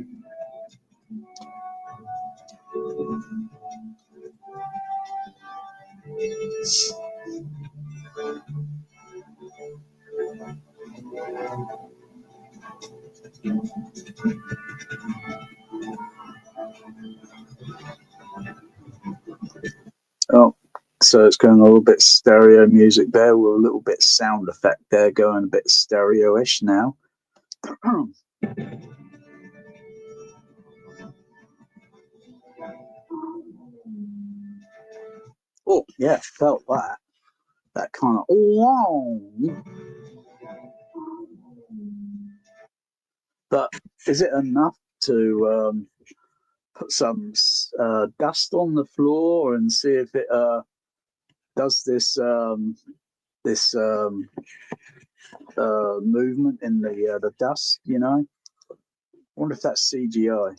Oh, so it's going a little bit stereo music there with a little bit sound effect there, going a bit stereo-ish now. Oh, yeah, felt that. That kind of long. But is it enough to put some dust on the floor and see if it does this movement in the dust? You know, I wonder if that's CGI.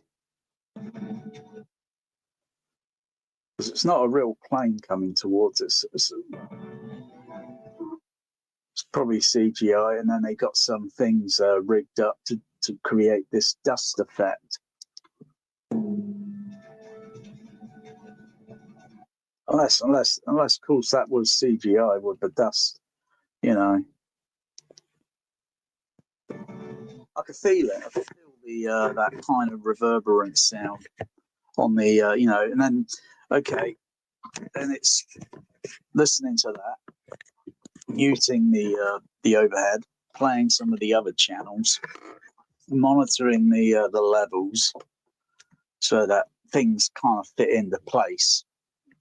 Because it's not a real plane coming towards it. It's probably CGI, and then they got some things rigged up to create this dust effect. Unless, of course, that was CGI with the dust. You know, I could feel it. I could feel the that kind of reverberant sound on the you know, and then okay, and it's listening to that, muting the overhead, playing some of the other channels, monitoring the levels so that things kind of fit into place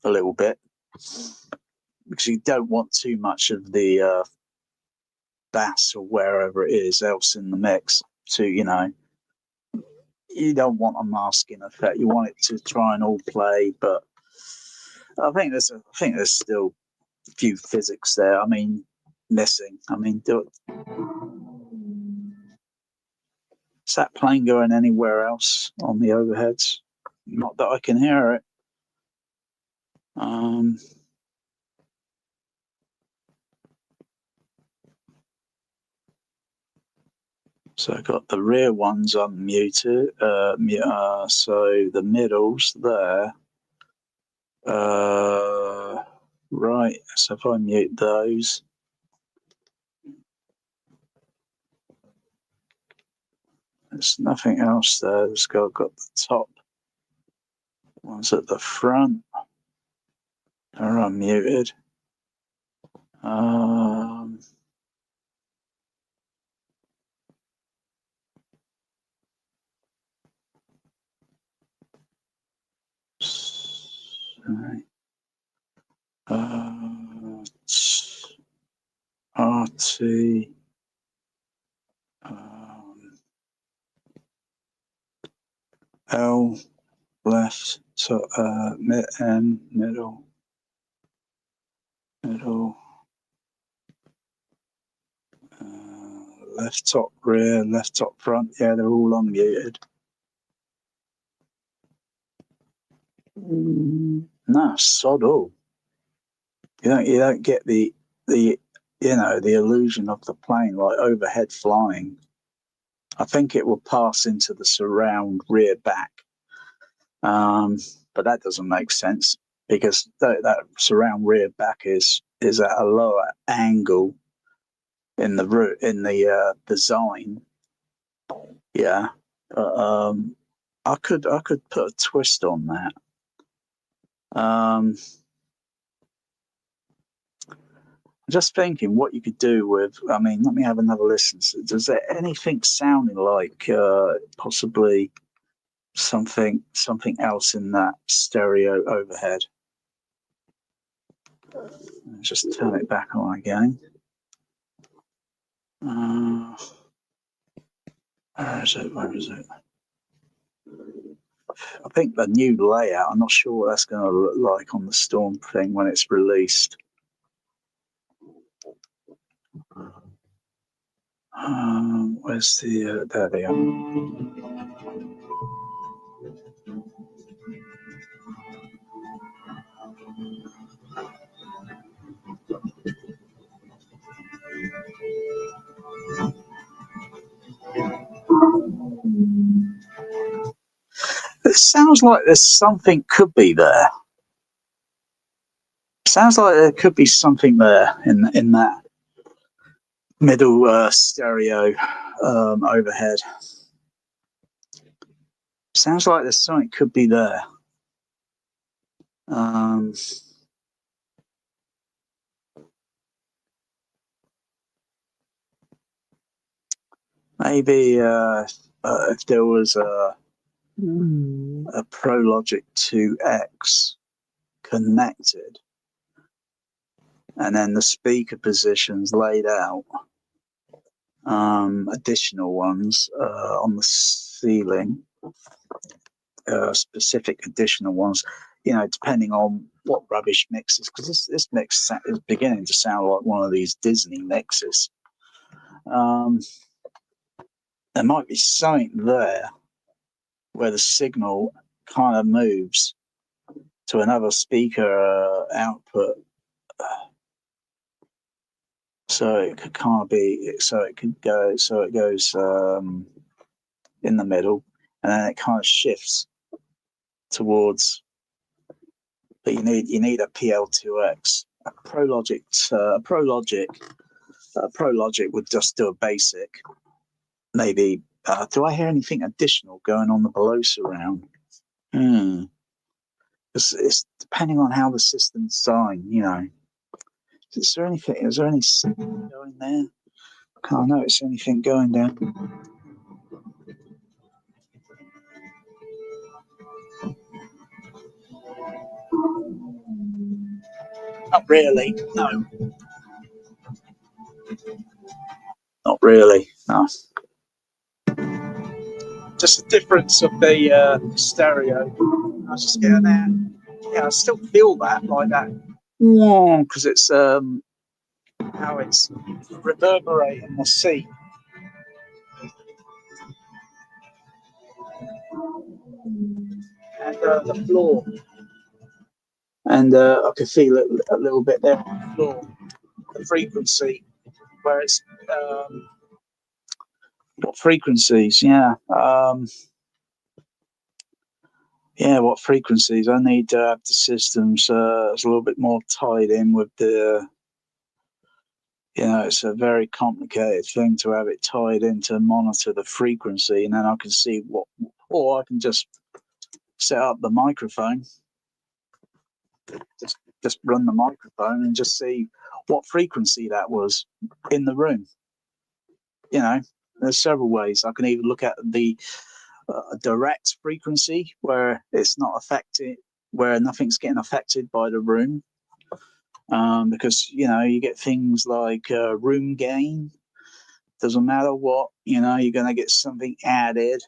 a little bit, because you don't want too much of the bass or wherever it is else in the mix to, you know, you don't want a masking effect. You want it to try and all play, but I think there's still a few physics there. I mean, missing. I mean, is that plane going anywhere else on the overheads? Not that I can hear it. So I got the rear ones unmuted. So the middles there. Right. So if I mute those. There's nothing else there. It's got the top ones at the front. Or unmuted. Sorry. RT. L left, so middle, left top rear, left top front. Yeah, they're all unmuted. No, sod all. You don't get the the illusion of the plane like overhead flying. I think it will pass into the surround rear back. But that doesn't make sense because that surround rear back is at a lower angle in the route in the design. Yeah, but I could put a twist on that. I'm just thinking what you could do with. I mean, let me have another listen. Does there anything sounding like possibly something else in that stereo overhead? Just turn it back on again. Where is it? I think the new layout, I'm not sure what that's going to look like on the Storm thing when it's released. Where's the, there they are. It sounds like there's something could be there. Sounds like there could be something there in that middle stereo overhead. Sounds like there's something could be there. Maybe if there was a ProLogic 2X connected, and then the speaker positions laid out, additional ones on the ceiling, specific additional ones, depending on what rubbish mixes, because this mix is beginning to sound like one of these Disney mixes. There might be something there where the signal kind of moves to another speaker output. So it could kind of be, it goes in the middle, and then it kind of shifts towards. But you need a PL2X. A ProLogic would just do a basic. Maybe. Do I hear anything additional going on the below surround? It's depending on how the system's designed, Is there any signal going there? Can't notice anything going down. Not really, no. Not really, no. Just the difference of the stereo. I was just getting there. Yeah, I still feel that, like that. Because it's how it's reverberating the seat. And the floor. And I could feel it a little bit there on the floor. The frequency, where it's what frequencies? Yeah, what frequencies? I need to have the systems it's a little bit more tied in with the. It's a very complicated thing to have it tied in to monitor the frequency, and then I can see or I can just set up the microphone. Just just run the microphone and just see what frequency that was in the room. You know, there's several ways. I can even look at the direct frequency where it's not affected, where nothing's getting affected by the room. Because, you know, you get things like room gain. Doesn't matter what, you know, you're going to get something added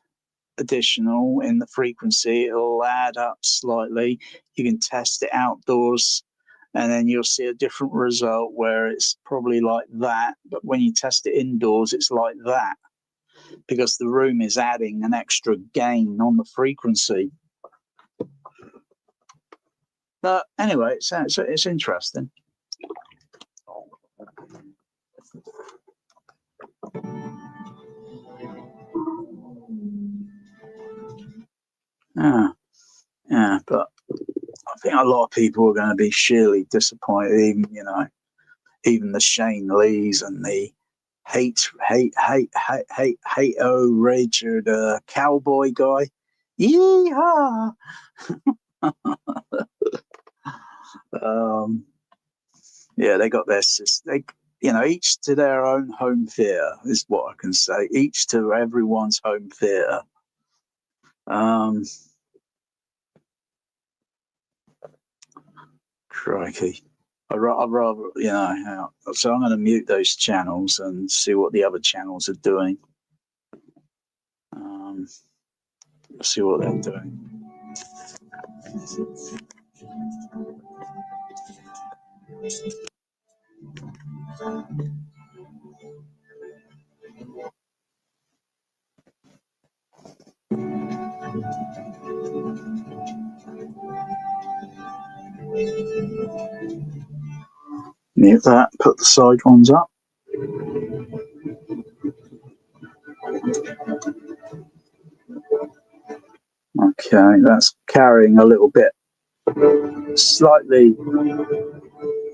additional in the frequency. It'll add up slightly. You can test it outdoors and then you'll see a different result where it's probably like that, but when you test it indoors it's like that, because the room is adding an extra gain on the frequency. But anyway, it's interesting. Yeah, but I think a lot of people are going to be sheerly disappointed. Even the Shane Lees and the hate Richard cowboy guy. Yeehaw! Yeah, they got their each to their own home theatre is what I can say. Each to everyone's home theatre. Crikey. I'd rather, so I'm going to mute those channels and see what the other channels are doing. See what they're doing. Mute that, put the side ones up. Okay, that's carrying a little bit, slightly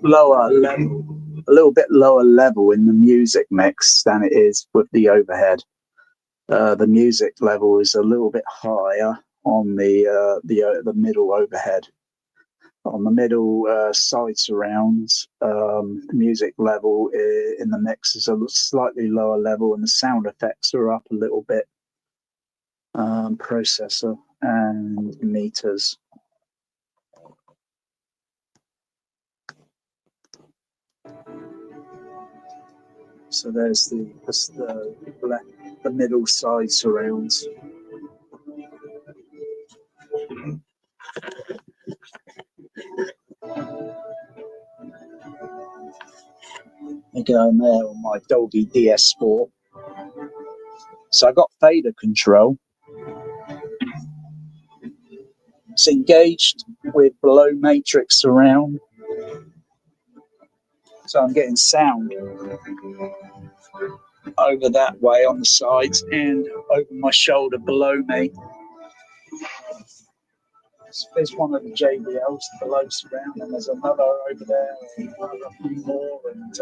lower level, a little bit lower level in the music mix than it is with the overhead. The music level is a little bit higher on the middle overhead. On the middle side surrounds, the music level in the mix is a slightly lower level, and the sound effects are up a little bit. Processor and meters. So there's the middle side surrounds. Again there on my Dolby DS4. So I got fader control. It's engaged with below matrix surround. So I'm getting sound over that way on the sides and over my shoulder below me. There's one of the JBLs below surround, and there's another over there, a few more, and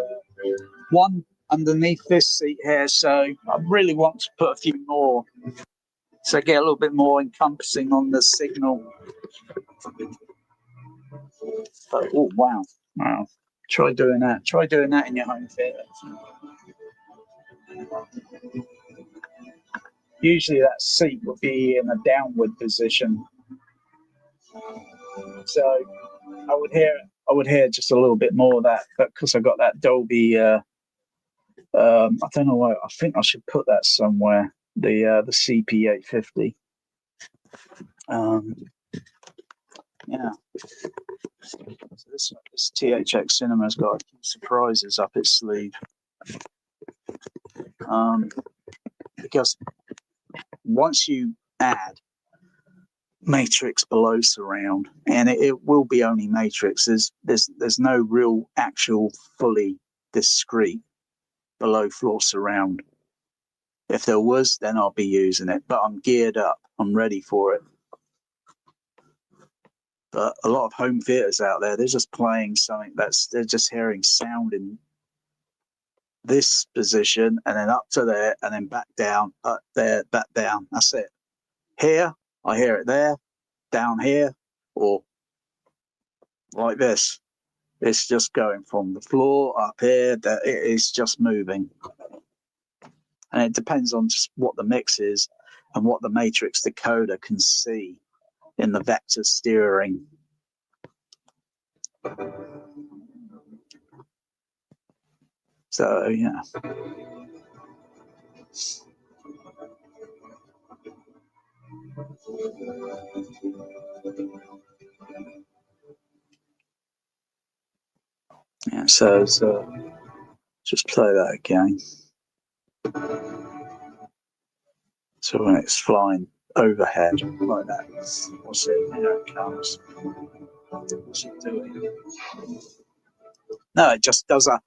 one underneath this seat here. So I really want to put a few more, so get a little bit more encompassing on the signal. But, oh wow! Try doing that. Try doing that in your home theatre. Usually that seat would be in a downward position. So I would hear just a little bit more of that, but because I got that Dolby, I don't know why. I think I should put that somewhere. The CP850. Yeah. So this THX Cinema's got a few surprises up its sleeve. Because once you add matrix below surround, and it will be only matrix, there's no real actual fully discrete below floor surround. If there was, then I'll be using it, but I'm geared up, I'm ready for it. But a lot of home theaters out there, they're just playing something they're just hearing sound in this position and then up to there and then back down, up there, back down. That's it. Here, I hear it there, down here, or like this. It's just going from the floor up here. That it is just moving, and it depends on just what the mix is and what the matrix decoder can see in the vector steering. So yeah. Yeah, so just play that again. So when it's flying overhead like that, what's it? Here it comes. What's it doing? No, it just does a.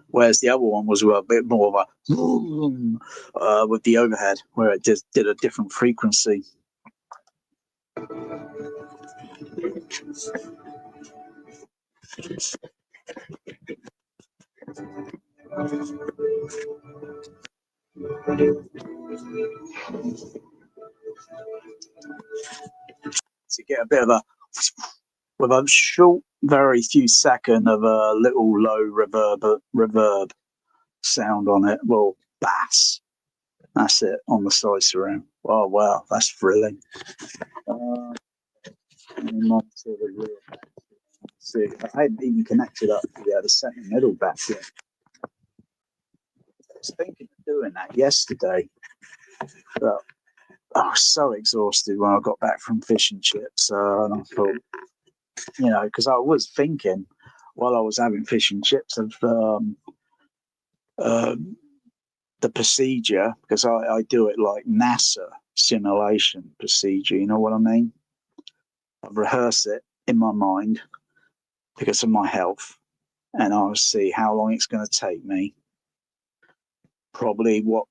Whereas the other one was a bit more of a with the overhead, where it just did a different frequency. To get a bit of a, with a short, very few second of a little low reverb sound on it. Well, bass. That's it on the side surround. Oh wow, that's thrilling. Monitor the rear back. See, I hadn't even connected up to the center middle back yet. I was thinking of doing that yesterday, but I was so exhausted when I got back from fish and chips. And I thought, you know, because I was thinking while I was having fish and chips of the procedure, because I do it like NASA simulation procedure. You know what I mean? I rehearse it in my mind because of my health, and I'll see how long it's going to take me. Probably what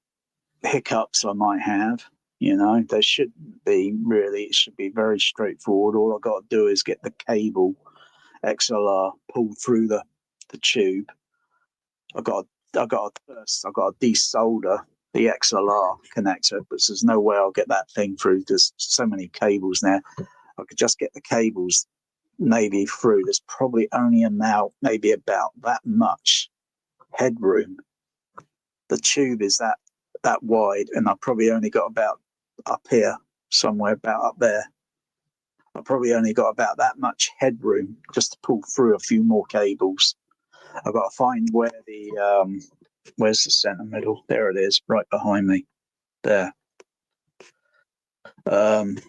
hiccups I might have. You know, there shouldn't be really. It should be very straightforward. All I got to do is get the cable XLR pulled through the tube. I got to desolder the XLR connector, but there's no way I'll get that thing through. There's so many cables now. I could just get the cables maybe through. There's probably only maybe about that much headroom. The tube is that wide, and I've probably only got about up here, somewhere about up there. I've probably only got about that much headroom just to pull through a few more cables. I've got to find where where's the center middle? There it is, right behind me. There. The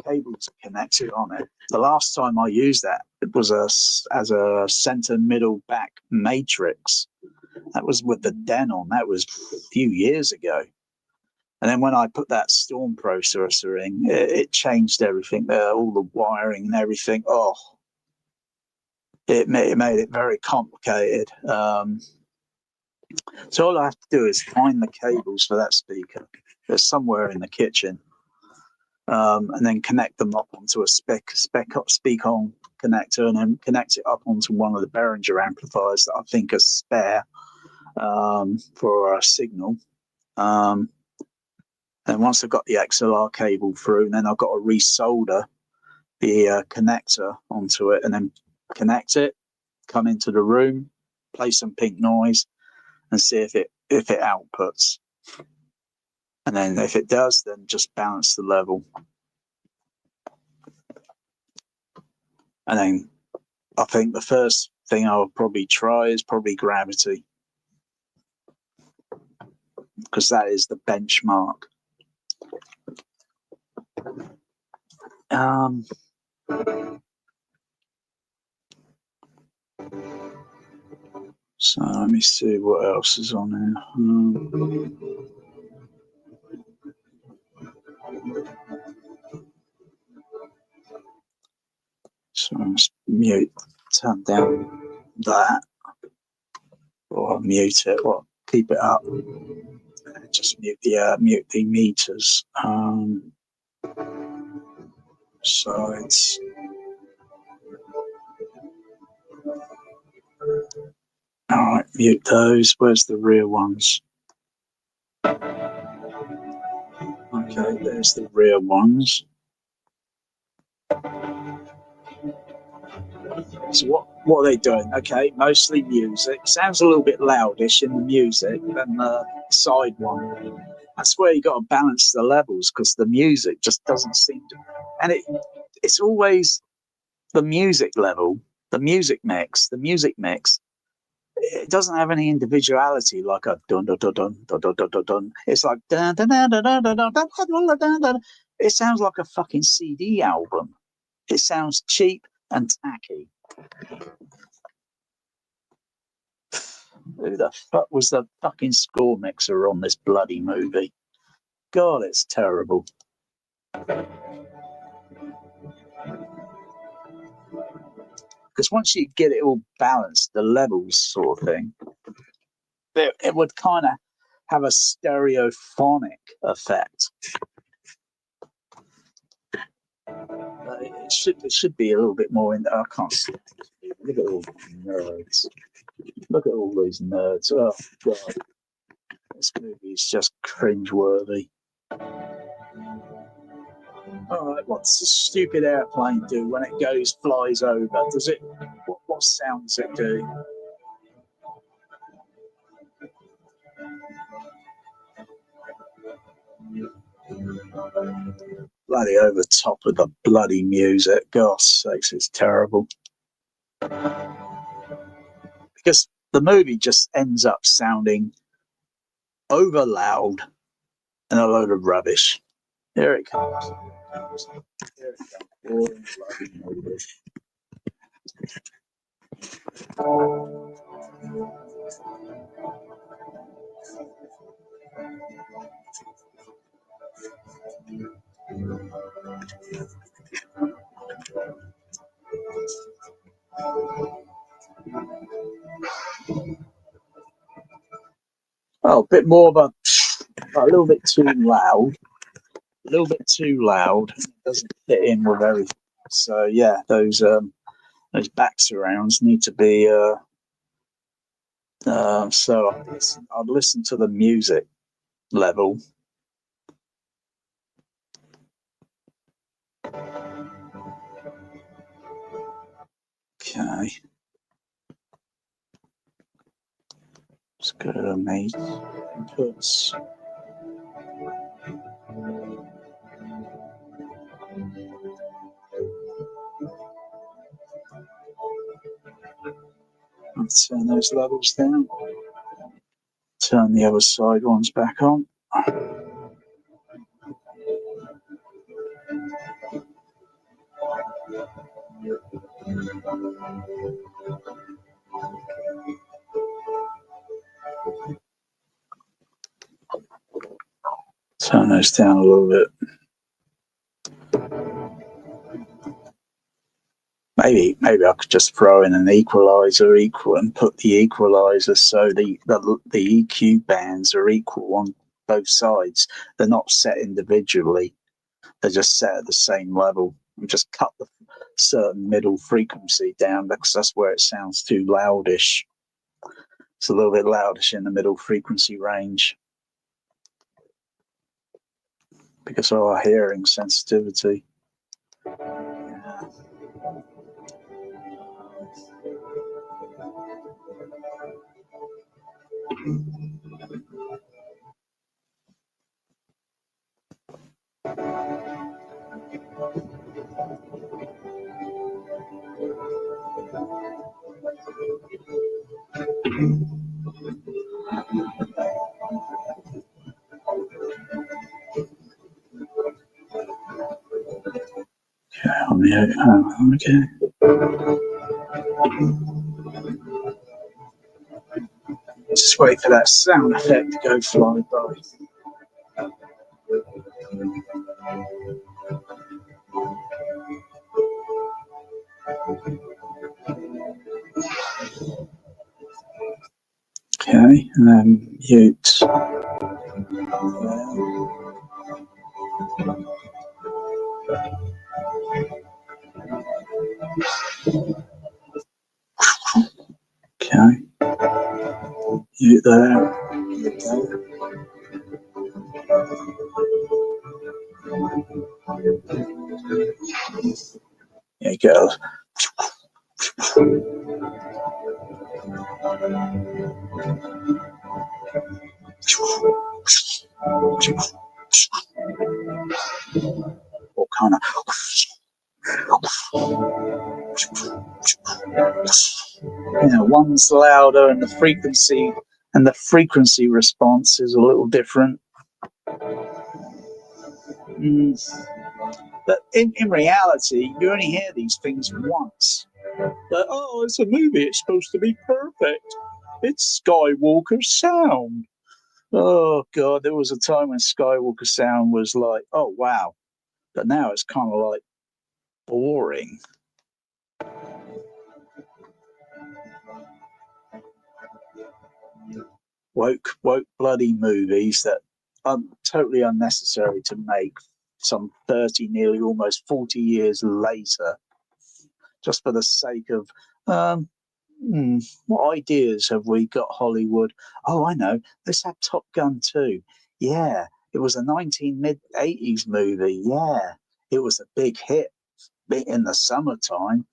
cables are connected on it. The last time I used that, it was as a center middle back matrix. That was with the Denon. That was a few years ago. And then when I put that Storm processor in, it changed everything there, all the wiring and everything. Oh, it made it very complicated. So all I have to do is find the cables for that speaker. They're somewhere in the kitchen, and then connect them up onto a speak-on connector, and then connect it up onto one of the Behringer amplifiers that I think are spare for a signal. And once I've got the XLR cable through, then I've got to resolder the connector onto it, and then connect it, come into the room, play some pink noise, and see if it outputs. And then if it does, then just balance the level. And then I think the first thing I'll probably try is probably gravity, because that is the benchmark. So let me see what else is on here. So let's turn down that, or mute it, or keep it up. Just mute the meters. Sides. All right, mute those. Where's the rear ones? Okay, there's the rear ones. So what are they doing? Okay, mostly music. Sounds a little bit loudish in the music than the side one. That's where you got to balance the levels, because the music just doesn't seem to. And it's always the music level, the music mix. It doesn't have any individuality, like a dun dun dun dun dun dun dun dun dun. It's like dun dun dun dun dun dun dun dun dun dun. It sounds like a fucking CD album. It sounds cheap and tacky. Who the fuck was the fucking score mixer on this bloody movie? God, it's terrible. Because once you get it all balanced, the levels sort of thing, it would kind of have a stereophonic effect. It should be a little bit more in. I can't see. Look at all these nerds. Look at all these nerds. Oh God, this movie is just cringeworthy. All right, what's the stupid airplane do when it flies over? Does it? What sound does it do? Bloody over top of the bloody music. Gosh sakes, it's terrible. Because the movie just ends up sounding over loud and a load of rubbish. Here it comes. Here it comes. Bloody movie. Oh, a bit more of a little bit too loud. A little bit too loud. It doesn't fit in with everything. So yeah, those back surrounds need to be. So I'd listen to the music level. Okay. Let's go to main inputs. Let's turn those levels down. Turn the other side ones back on. Turn those down a little bit. Maybe I could just throw in an equalizer and put the equalizer so the EQ bands are equal on both sides. They're not set individually. They're just set at the same level. And just cut the certain middle frequency down, because that's where it sounds too loudish. It's a little bit loudish in the middle frequency range because of our hearing sensitivity. Okay. Just wait for that sound effect to go fly by. Okay, and then mute. Okay, mute there. get a or kind of one's louder and the frequency response is a little different. But in reality, you only hear these things once. But, oh, it's a movie, it's supposed to be perfect. It's Skywalker sound. Oh, God, there was a time when Skywalker sound was like, oh, wow. But now it's kind of like boring. Woke bloody movies that are totally unnecessary to make some 30, nearly almost 40 years later, just for the sake of, what ideas have we got, Hollywood? Oh, I know, let's have Top Gun 2. Yeah, it was a mid-80s movie. Yeah, it was a big hit in the summertime.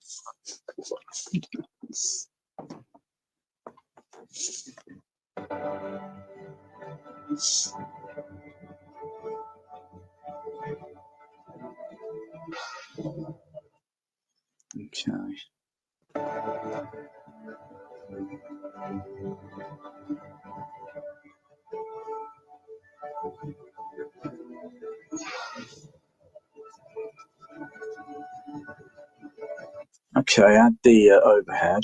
Okay. Okay, add the overhead.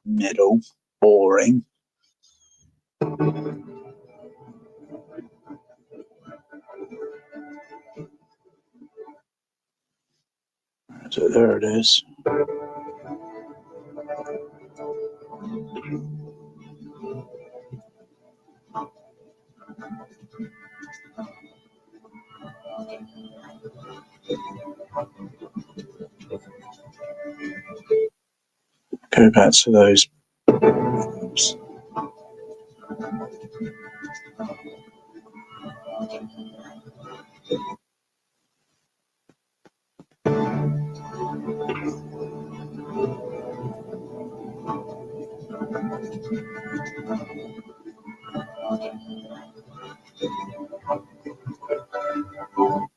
Middle, boring. So there it is. Go back to those. Oops.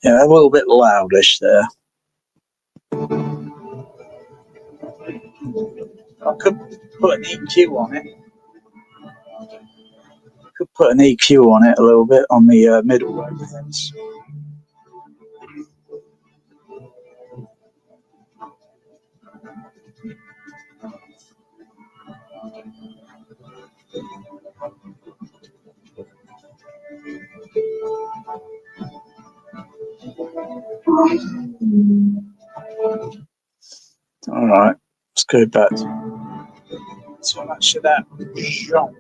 Yeah, a little bit loudish there. I could put an EQ on it. Could put an EQ on it a little bit on the middle overheads. All right, let's go back to so much of that jump.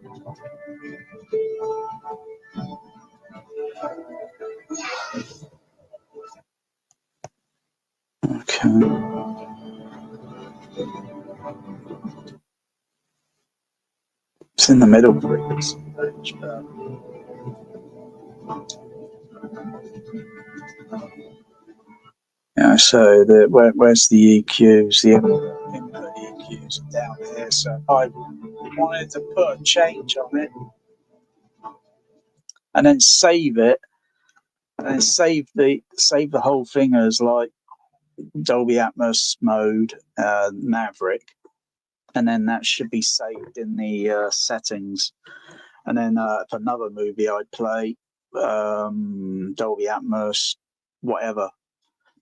Okay. It's in the middle frequency range, but yeah, so where's the EQs? The input EQs are down here. So if I wanted to put a change on it and then save it, and then save the whole thing as like Dolby Atmos mode, Maverick, and then that should be saved in the settings. And then if another movie I play, Dolby Atmos, whatever,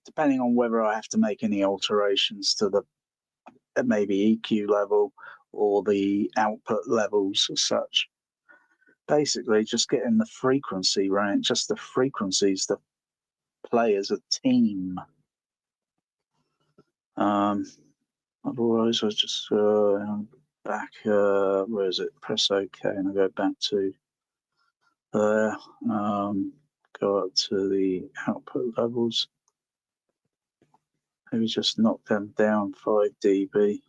depending on whether I have to make any alterations to the maybe EQ level or the output levels as such. Basically, just getting the frequency right, just the frequencies that play as a team. Otherwise, I just back. Where is it? Press OK, and I go back to there. Go up to the output levels. Maybe just knock them down 5 dB.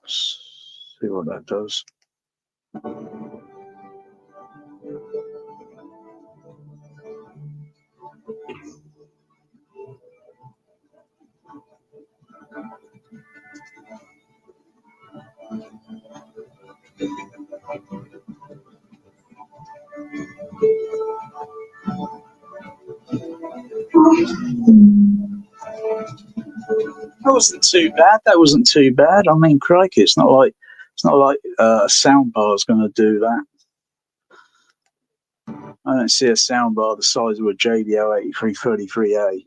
See what that does. That wasn't too bad. That wasn't too bad. I mean, crikey, it's not like a sound bar is going to do that. I don't see a sound bar the size of a JBL 8333A.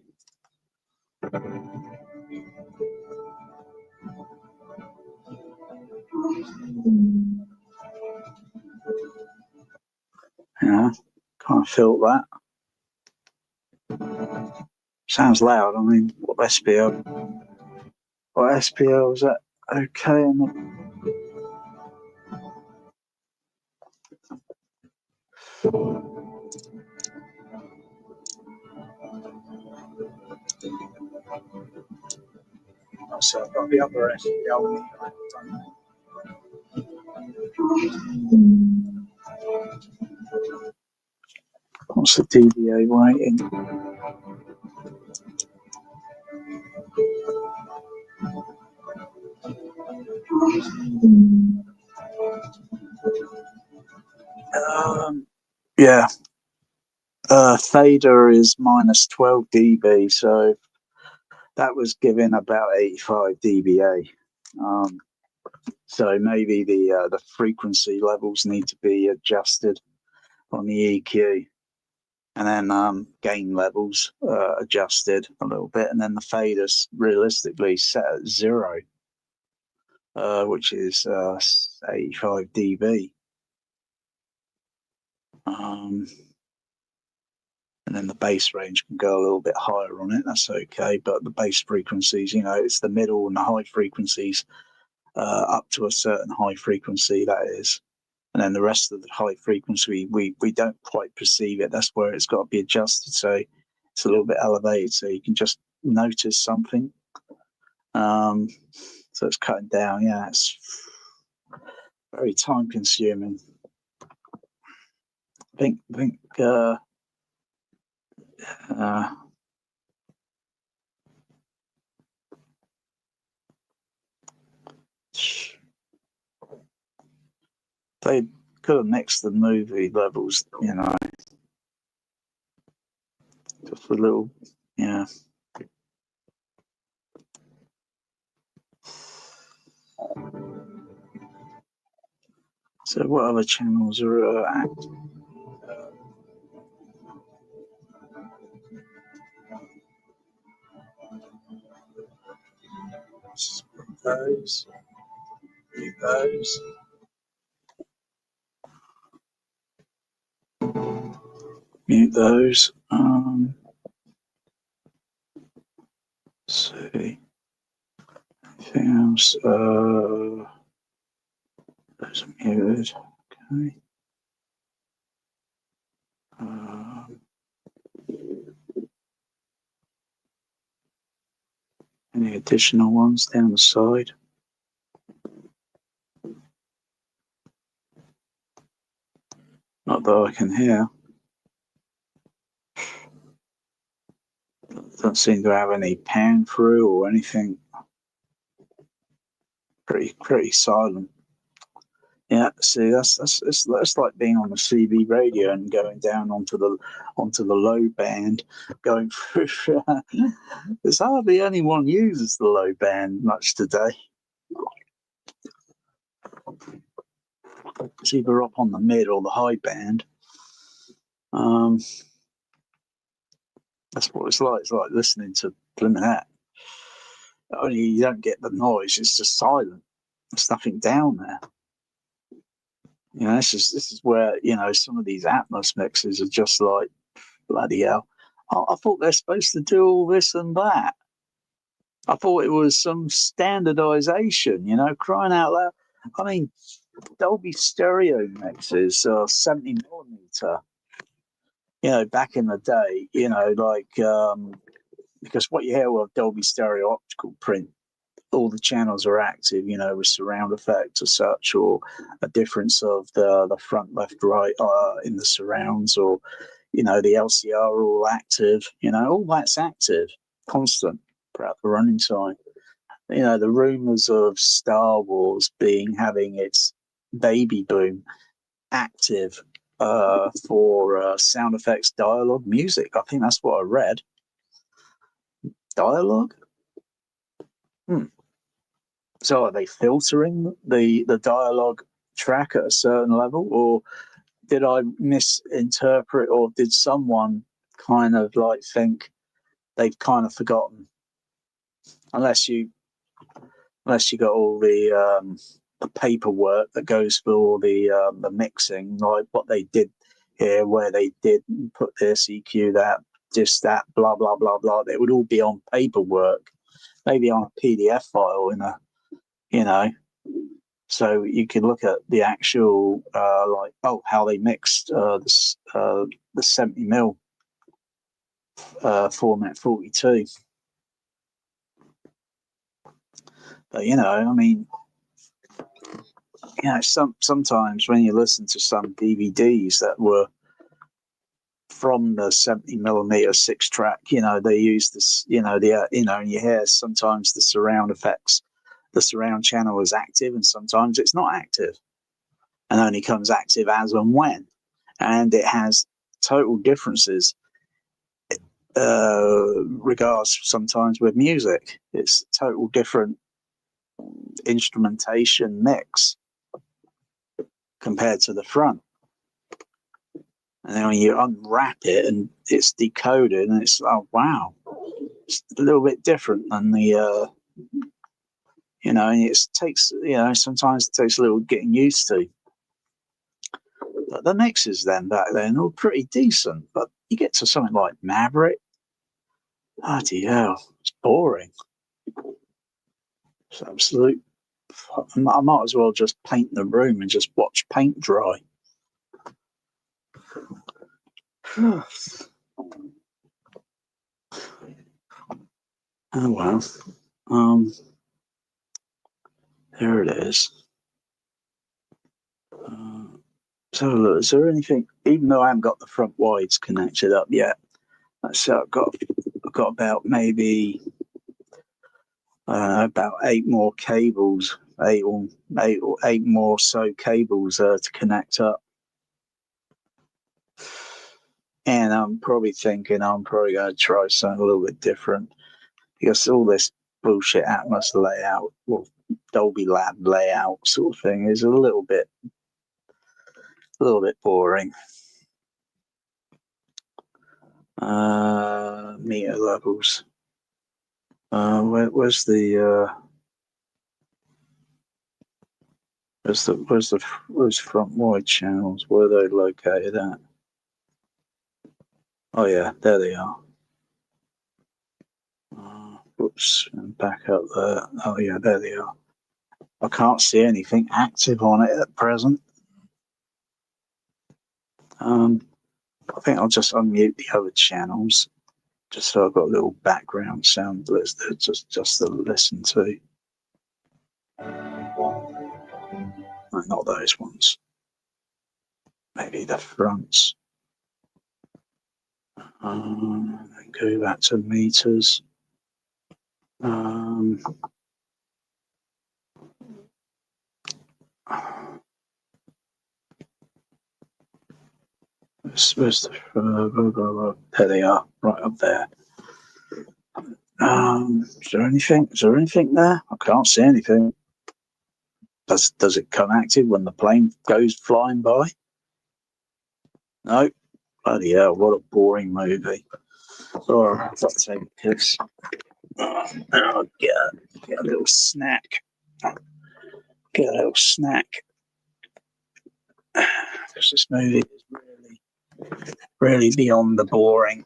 Yeah, can't feel that. Sounds loud. I mean, what SPL? What SPL is that? Okay. So I've got the other SPL. What's the DBA rating? Yeah. Fader is minus 12 dB, so that was giving about 85 dBA. So maybe the frequency levels need to be adjusted on the EQ, and then gain levels adjusted a little bit, and then the fader's realistically set at 0, which is 85 dB. And then the bass range can go a little bit higher on it. That's okay, but the bass frequencies, it's the middle and the high frequencies up to a certain high frequency, that is. And then the rest of the high frequency, we don't quite perceive it. That's where it's got to be adjusted. So it's a little bit elevated, so you can just notice something. So it's cutting down. Yeah, it's very time consuming. I think they could have mixed the movie levels, just a little, yeah. So what other channels are active? Those, those. Mute those. Let's see. Anything else? Those are muted. Okay. Any additional ones down the side? Not that I can hear. Don't seem to have any pan through or anything. Pretty silent. Yeah, see, that's like being on the CB radio and going down onto the low band, going through. There's hardly anyone uses the low band much today. It's either up on the mid or the high band. That's what it's like. It's like listening to blimmin' that. Only you don't get the noise. It's just silent. There's nothing down there. This is where some of these Atmos mixes are just like bloody hell. I thought they're supposed to do all this and that. I thought it was some standardization. Crying out loud. I mean, Dolby stereo mixes are 70 millimeter. Back in the day, because what you hear with Dolby stereo optical print, all the channels are active, with surround effect or such, or a difference of the front, left, right in the surrounds, or the LCR are all active. All that's active, constant throughout the running time. The rumors of Star Wars having its baby boom active for sound effects, dialogue, music. I think that's what I read. Dialogue? So are they filtering the dialogue track at a certain level, or did I misinterpret, or did someone kind of like think they've kind of forgotten? Unless you got all the paperwork that goes for all the mixing, like what they did here, where they did put this EQ, that, just that, blah blah blah blah. It would all be on paperwork, maybe on a PDF file in a, you know. So you can look at the actual like, oh, how they mixed the 70mm format 42. But you know, I mean, you know, sometimes when you listen to some DVDs that were from the 70mm 6-track, you know, they use this, you know, and you hear sometimes the surround effects, the surround channel is active, and sometimes it's not active, and only comes active as and when, and it has total differences. Regards sometimes with music, it's total different instrumentation mix compared to the front. And then when you unwrap it and it's decoded, and it's, oh wow, it's a little bit different than the you know, and it takes, you know, sometimes it takes a little getting used to. But the mixes then back then were pretty decent, but you get to something like Maverick, bloody hell, it's boring. It's absolute. I might as well just paint the room and just watch paint dry. Oh well. There it is. So look, is there anything? Even though I haven't got the front wides connected up yet, so I've got about maybe about 8 more cables, eight more so cables to connect up. And I'm probably thinking I'm probably going to try something a little bit different, because all this bullshit Atmos layout, or Dolby Lab layout sort of thing, is a little bit boring. Meter levels. Where's the front wide channels? Where are they located at? Oh yeah, there they are. Whoops, and back up there. Oh yeah, there they are. I can't see anything active on it at present. I think I'll just unmute the other channels, just so I've got a little background sound list just to listen to. No, not those ones. Maybe the fronts. Go back to meters. Where's the, there they are, right up there. Is there anything there? I can't see anything. Does it come active when the plane goes flying by? No. Bloody hell, what a boring movie. Oh, I've got to take a piss. I'll get a little snack. Get a little snack. Because this movie is really beyond the boring.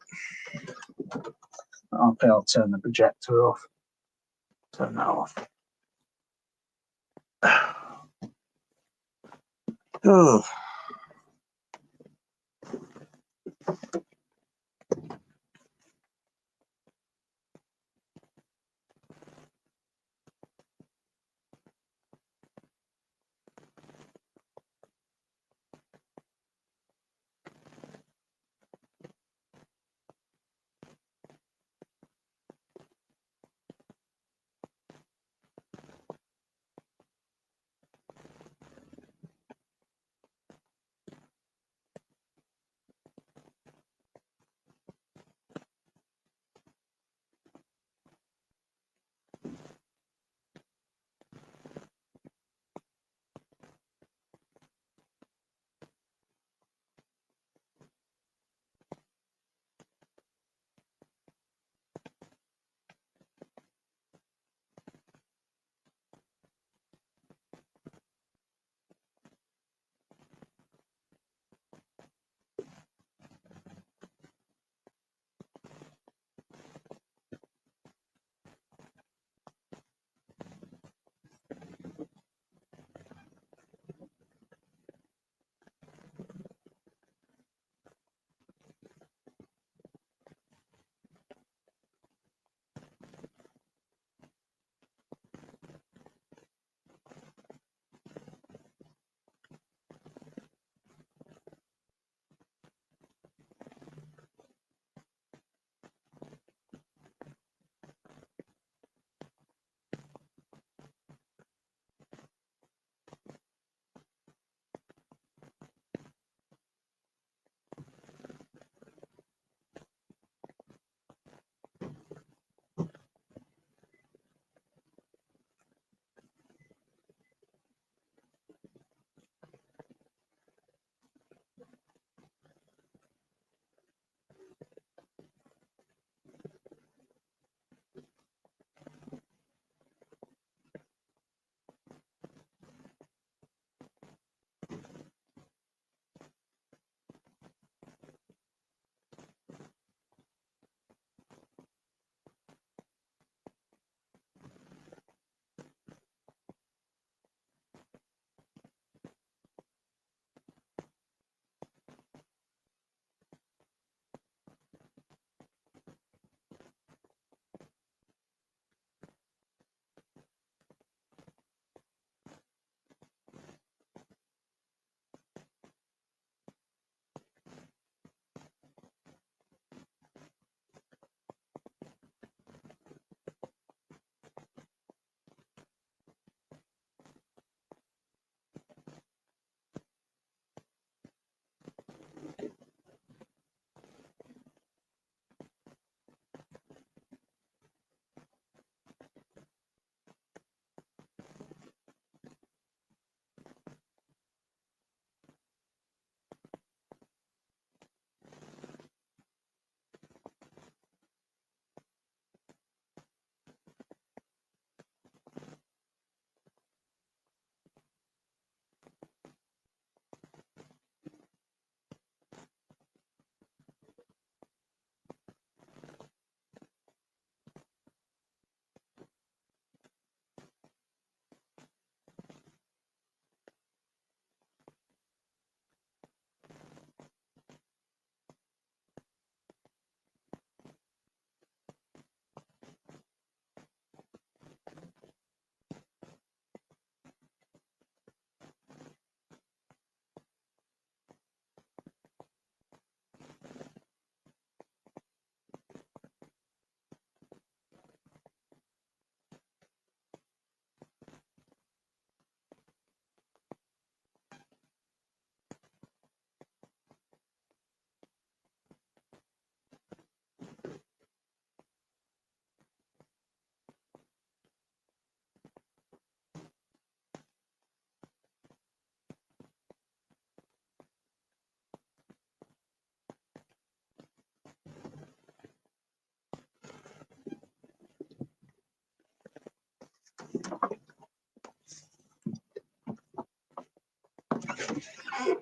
I think I'll turn the projector off. Turn that off. Oh.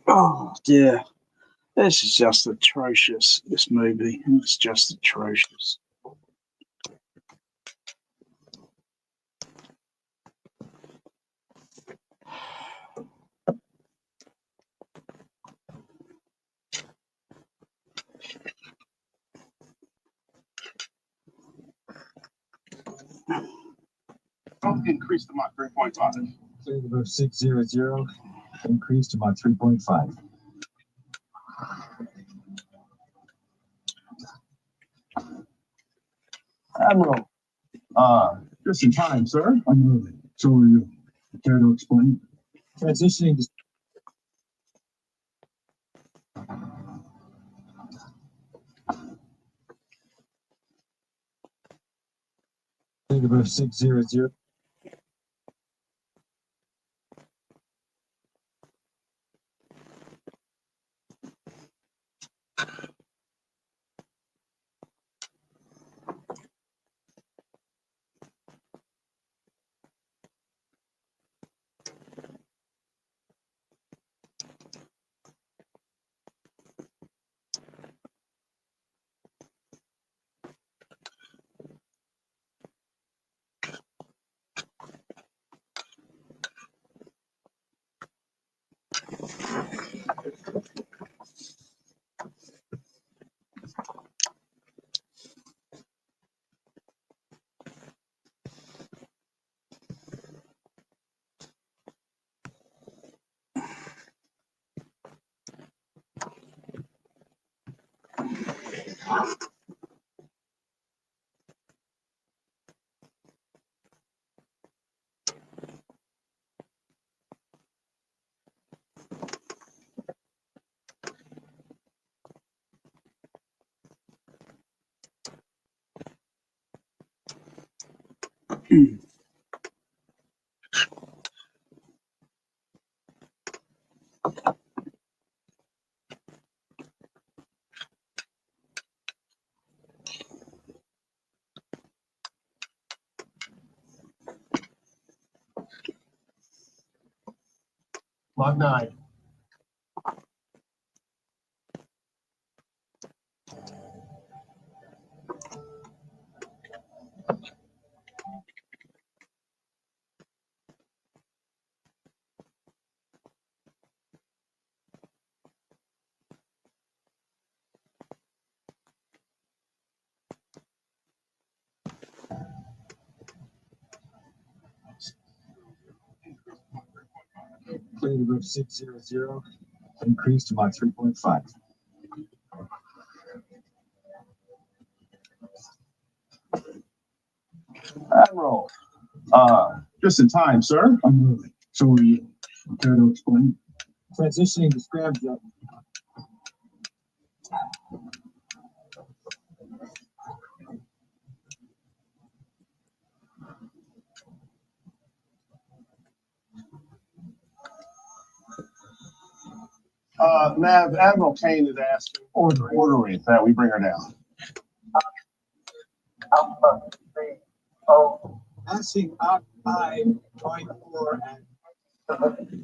Oh dear. This is just atrocious, this movie. It's just atrocious. Increase to my 3.5. Flavor 600, increase to my 3.5. Admiral, just in time, sir. I'm moving. So are you. Care to explain? Transitioning to Flavor 600. Log 9. Flavor 600, increase to my 3.5. Admiral, just in time, sir. I'm moving. So are you. Care to explain? Transitioning to scramjet. Mav, Admiral Kane is asking ordering that we bring her down. Alpha 3, O, Passing out 5.4 and 76.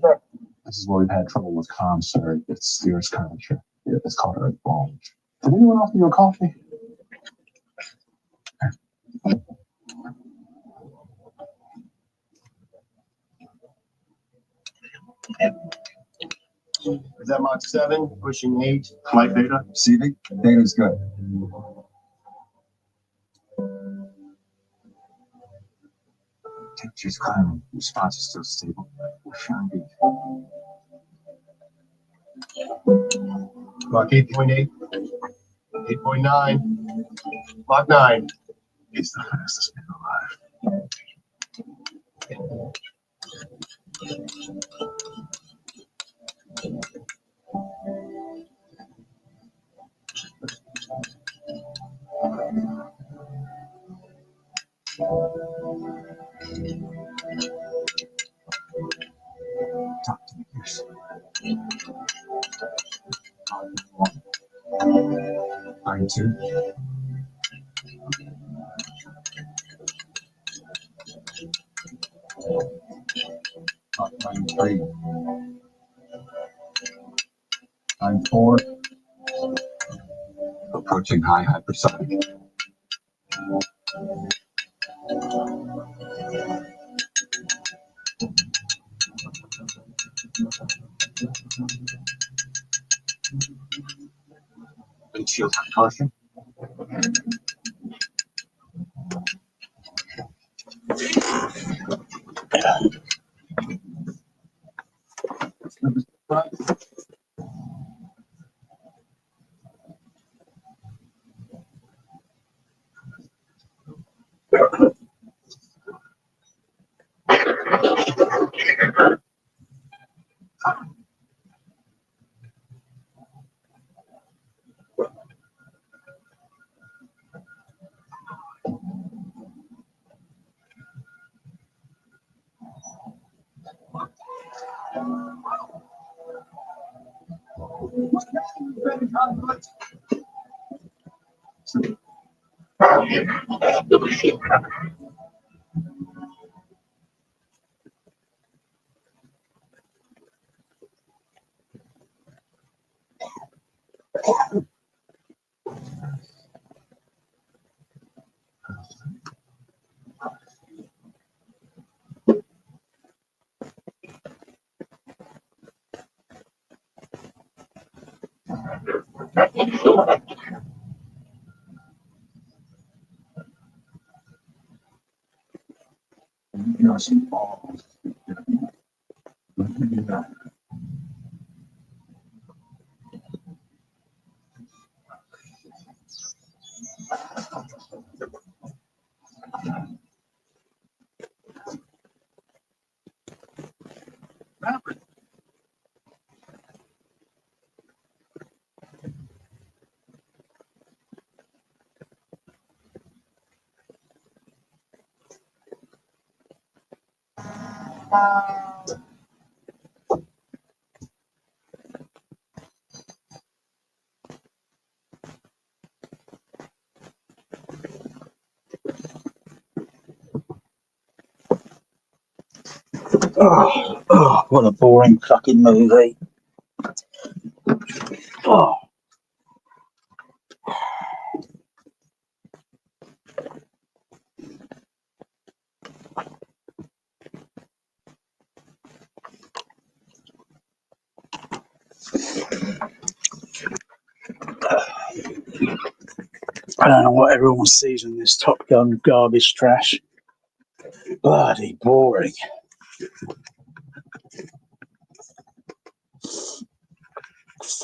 This is where we've had trouble with comms, sir. It's the Earth's curvature. It's called Earth bulge. Did anyone offer you a coffee? Is that Mach 7, pushing 8, flight data? receiving. Data's good. Temperature's climbing. Response is still stable. We're showing beat. Mach 8.8, 8.9, Mach 9. It's the fastest man alive. Talk to me, Pierce. 92. Mach 93. 4. Approaching high hypersonic. Windshield contortion. Some balls. Oh, what a boring fucking movie. Oh. I don't know what everyone sees in this Top Gun garbage trash. Bloody boring.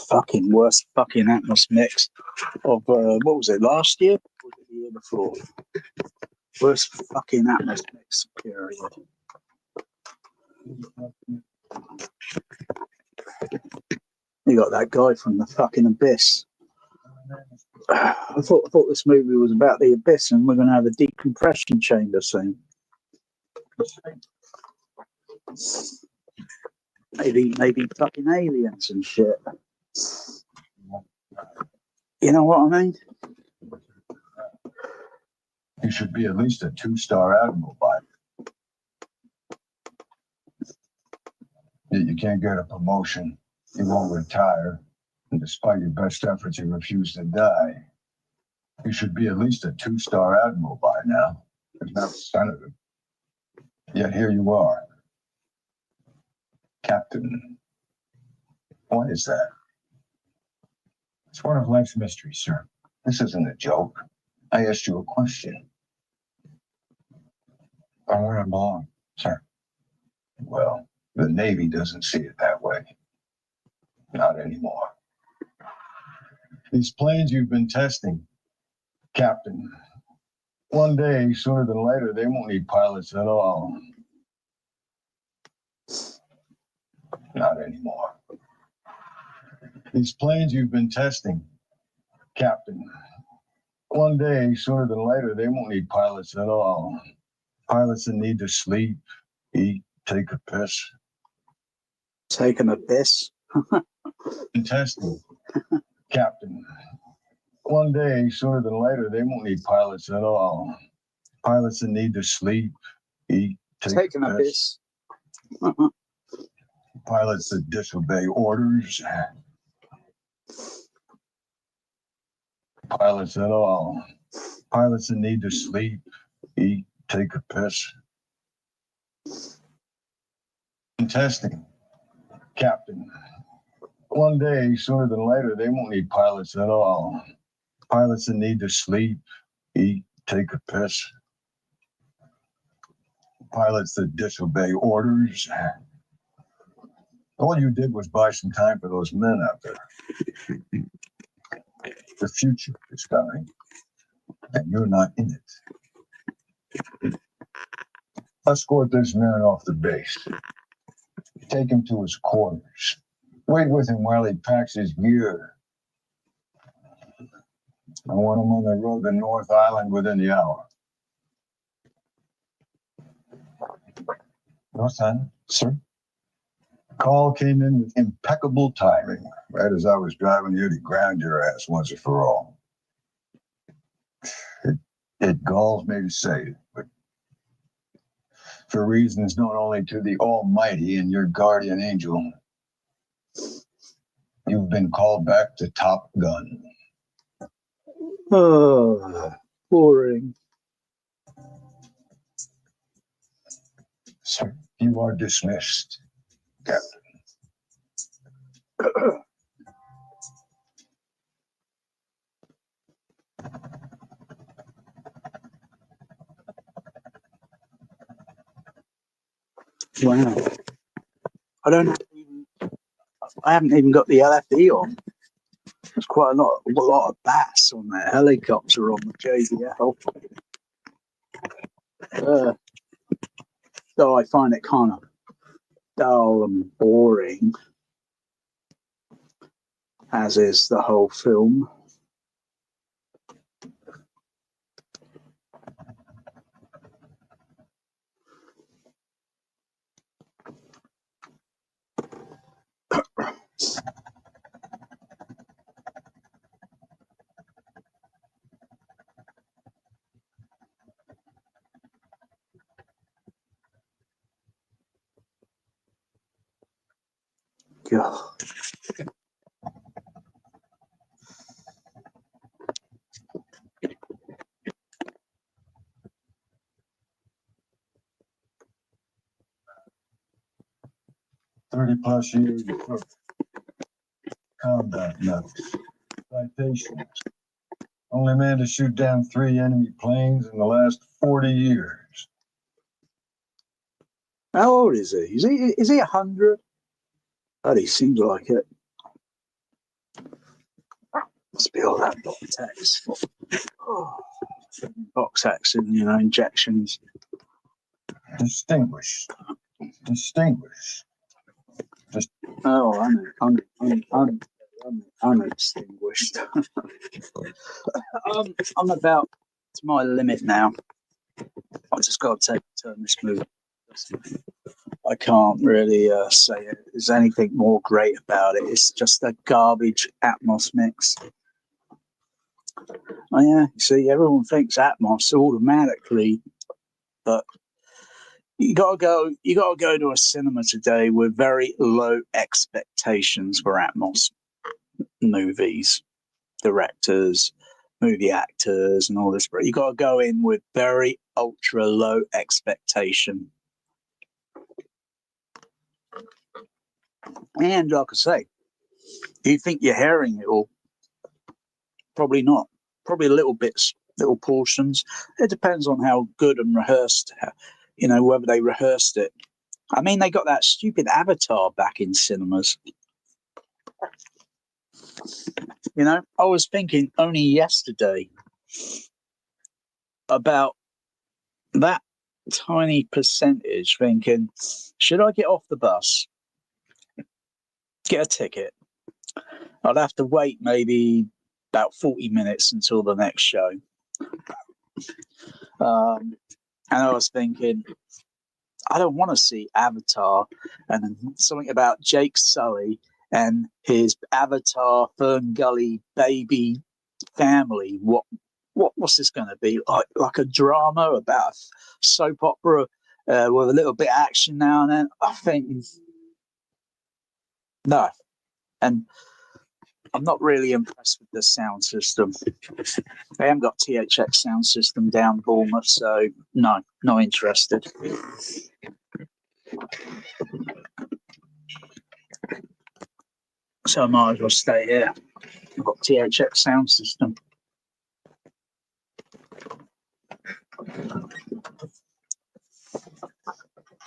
Fucking worst fucking Atmos mix of what was it, last year? Or was it the year before? Worst fucking Atmos mix period. You got that guy from the fucking Abyss. I thought this movie was about the Abyss, and we're going to have a decompression chamber soon. Maybe fucking aliens and shit. You know what I mean? You should be at least a 2-star admiral by now. You can't get a promotion. You won't retire. And despite your best efforts, you refuse to die. You should be at least a 2-star admiral by now, if not a senator. Yet here you are. Captain. What is that? It's one of life's mysteries, sir. This isn't a joke. I asked you a question. I'm where I belong, sir. Well, the Navy doesn't see it that way. Not anymore. These planes you've been testing, Captain, one day, sooner than later, they won't need pilots at all. Not anymore. These planes you've been testing, Captain, one day, sooner than later, they won't need pilots at all. Pilots that need to sleep, eat, take a piss. Taking a piss? Testing, Captain. One day, sooner than later, they won't need pilots at all. Pilots that need to sleep, eat, Taking a piss. Pilots that disobey orders. Pilots at all. Pilots that need to sleep, eat, take a piss. And testing. Captain. One day, sooner than later, they won't need pilots at all. Pilots that need to sleep, eat, take a piss. Pilots that disobey orders. All you did was buy some time for those men out there. The future is coming, and you're not in it. Escort this man off the base. Take him to his quarters. Wait with him while he packs his gear. I want him on the road to North Island within the hour. North Island, sir? Call came in with impeccable timing, right as I was driving you to ground your ass once and for all. It galls me to say it, but for reasons known only to the Almighty and your guardian angel, you've been called back to Top Gun. Oh, boring. Sir, you are dismissed, Captain. Wow. I haven't even got the LFE on. There's quite a lot of bass on that helicopter on the JBL. So I find it kind of dull and boring, as is the whole film. God. 30+ years of combat medals, citations. Only man to shoot down 3 enemy planes in the last 40 years. How old is he? Is he 100? Oh, he seems like it. Must be all that box X and injections. Distinguished. Oh, I'm extinguished. I'm about to my limit now. I just got to turn this movie. I can't really say there's anything more great about it. It's just a garbage Atmos mix. Oh yeah, you see, everyone thinks Atmos automatically, but you gotta go to a cinema today with very low expectations for Atmos movies, directors, movie actors, and all this. But you gotta go in with very ultra low expectation. And like I say, do you think you're hearing it all? Probably not. Probably little bits, little portions. It depends on how good and rehearsed, whether they rehearsed it. I mean, they got that stupid Avatar back in cinemas. I was thinking only yesterday about that tiny percentage, thinking, should I get off the bus, get a ticket? I'd have to wait maybe about 40 minutes until the next show. And I was thinking, I don't want to see Avatar and something about Jake Sully and his Avatar Fern Gully baby family. What's this going to be? Like a drama about a soap opera with a little bit of action now and then? I think no. And I'm not really impressed with the sound system. They haven't got THX sound system down Bournemouth, so no, not interested. So I might as well stay here. I've got THX sound system.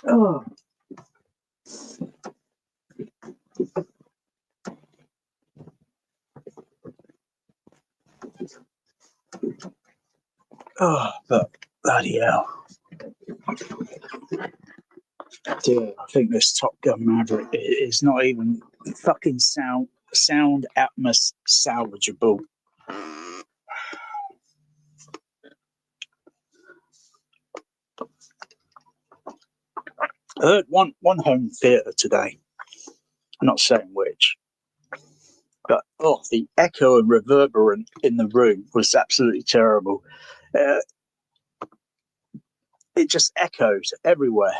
Oh. Oh, but bloody hell. Dude, I think this Top Gun Maverick is not even fucking sound atmos salvageable. I heard one home theatre today. I'm not saying which, but the echo and reverberant in the room was absolutely terrible. It just echoed everywhere.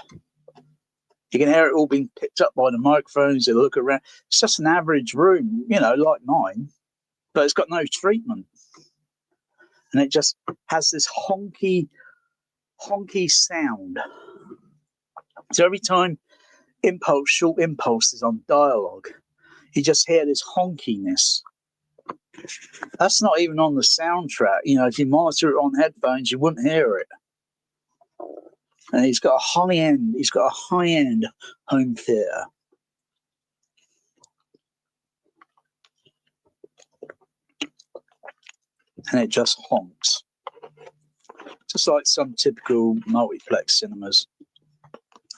You can hear it all being picked up by the microphones. They look around. It's just an average room, like mine, but it's got no treatment, and it just has this honky sound. So every time short impulse is on dialogue, you just hear this honkiness. That's not even on the soundtrack. If you monitor it on headphones, you wouldn't hear it. And he's got a high end home theatre. And it just honks. Just like some typical multiplex cinemas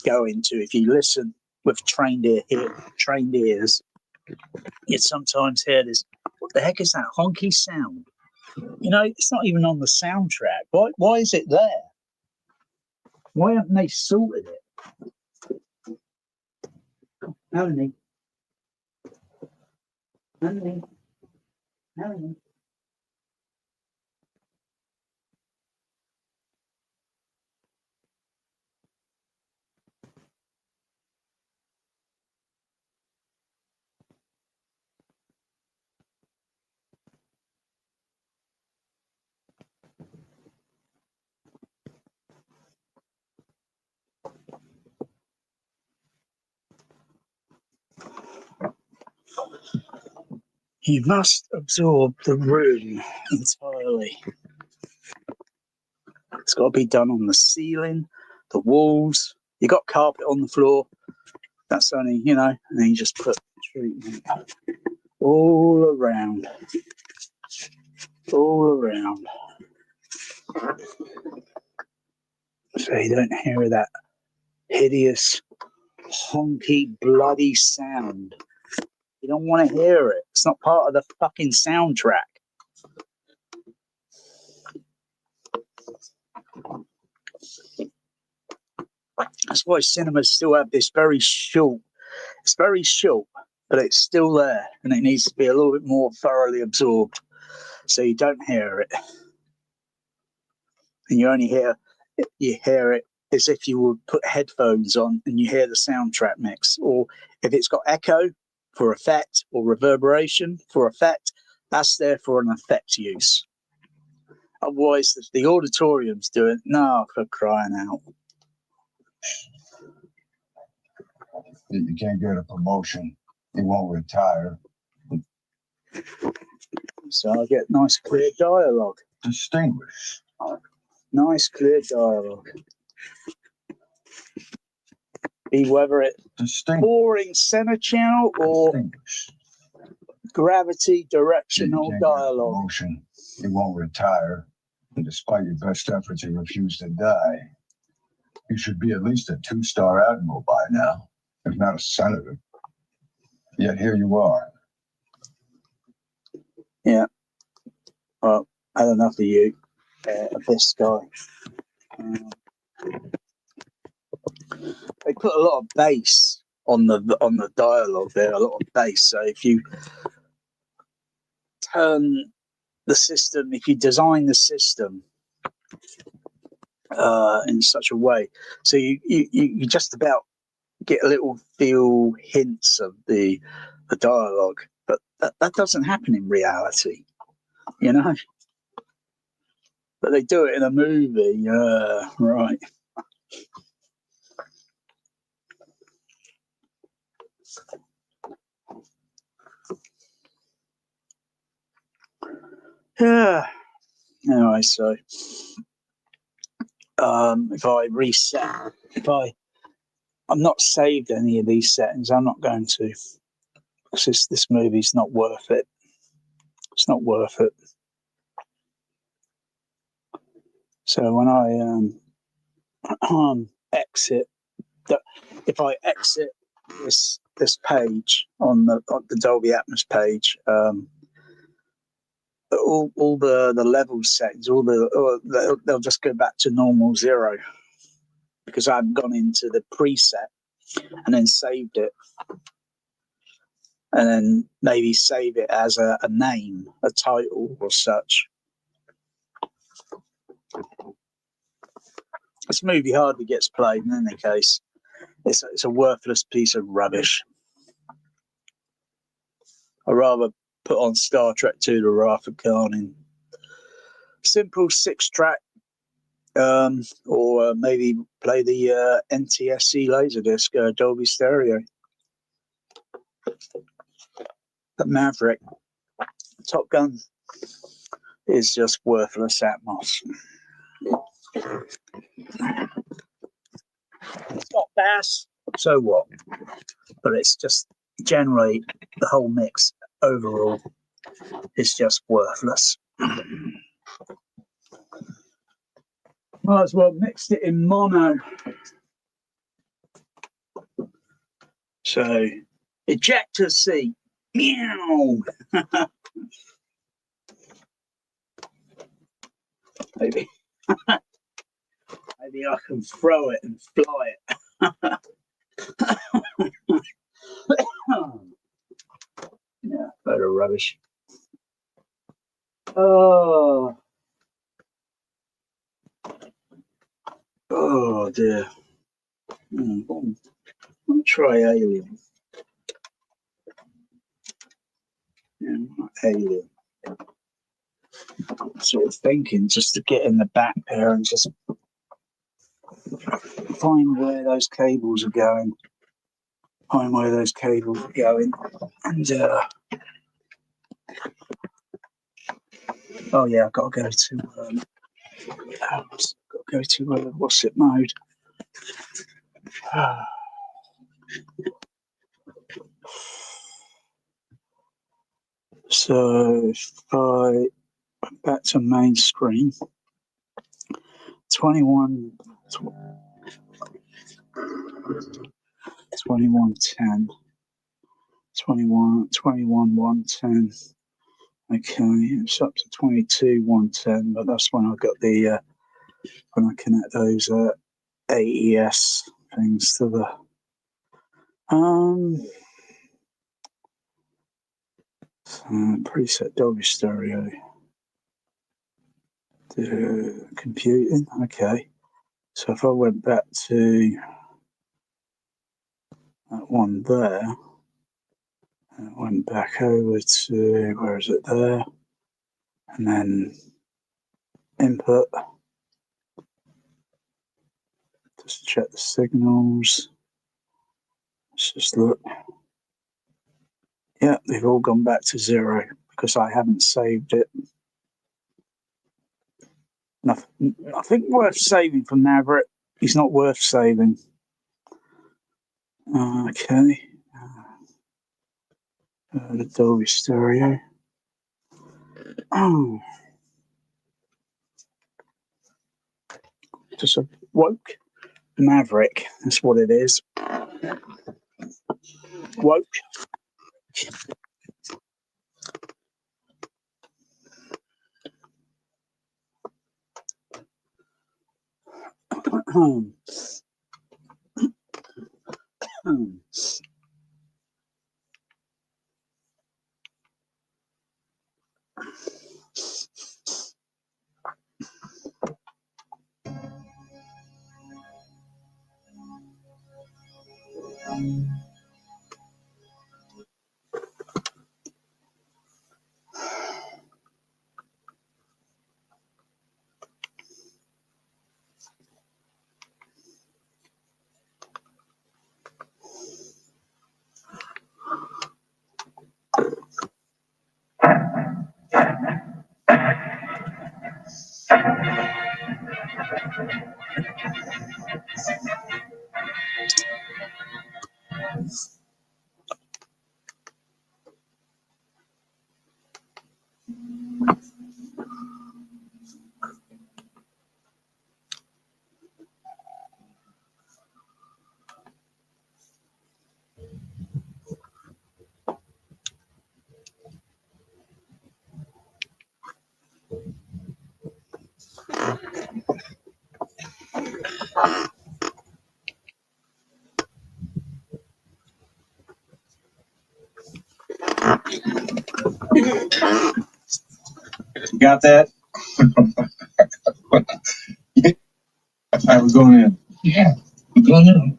go into. If you listen with trained ears, you sometimes hear this, what the heck is that honky sound? It's not even on the soundtrack. Why is it there? Why haven't they sorted it? Melanie. You must absorb the room entirely. It's got to be done on the ceiling, the walls. You got carpet on the floor. That's only, and then you just put treatment all around. So you don't hear that hideous, honky, bloody sound. You don't want to hear it. It's not part of the fucking soundtrack. That's why cinemas still have this very short. It's very short, but it's still there, and it needs to be a little bit more thoroughly absorbed, so you don't hear it, and you hear it as if you would put headphones on and you hear the soundtrack mix, or if it's got echo for effect or reverberation for effect, that's there for an effect use. Otherwise, the auditorium's doing for crying out. You can't get a promotion. You won't retire. So I get nice, clear dialogue. Distinguish. Nice, clear dialogue. Be whether it boring center channel or gravity directional dialogue. Promotion. You won't retire. And despite your best efforts, you refuse to die. You should be at least a 2-star admiral by now, if not a senator. Yet here you are. Yeah. Well, I had enough of you, of this guy. They put a lot of bass on the dialogue there, a lot of bass. So if you turn the system, if you design the system in such a way, so you just about get a little feel hints of the dialogue, but that doesn't happen in reality, you know. But they do it in a movie, right? Yeah. Anyway, so if I reset, I'm not saved any of these settings, I'm not going to, because this movie's not worth it. It's not worth it. So when I exit, if I exit this page on the Dolby Atmos page, all the level settings, they'll just go back to normal 0 because I haven't gone into the preset and then saved it, and then maybe save it as a name, a title or such. This movie hardly gets played in any case. It's a worthless piece of rubbish. I'd rather put on Star Trek 2 The Wrath of Khan in simple 6-track, or maybe play the NTSC Laserdisc Dolby Stereo. The Maverick Top Gun is just worthless Atmos. It's got bass, so what? But it's just generally the whole mix overall is just worthless. Might as well mixed it in mono. So, ejector seat. Meow. Maybe. Maybe I can throw it and fly it. Yeah, load of rubbish. Oh dear. I'll try Alien. Yeah, Alien. Sort of thinking just to get in the back there and just find where those cables are going. And oh yeah, I've got to go to what's it mode? So if I went back to main screen, 2110, 21 110. Okay, it's up to 22 110, but that's when I got the when I connect those AES things to the preset Dolby Stereo. The computing, okay. So if I went back to that one there, and went back over to, where is it there? And then input, just check the signals. Let's just look. Yeah, they've all gone back to 0 because I haven't saved it. Nothing worth saving for Maverick. He's not worth saving. Okay. The Dolby Stereo. Oh. Just a woke Maverick. That's what it is. Woke. Got that? All right, we're going in. Yeah, we're going in.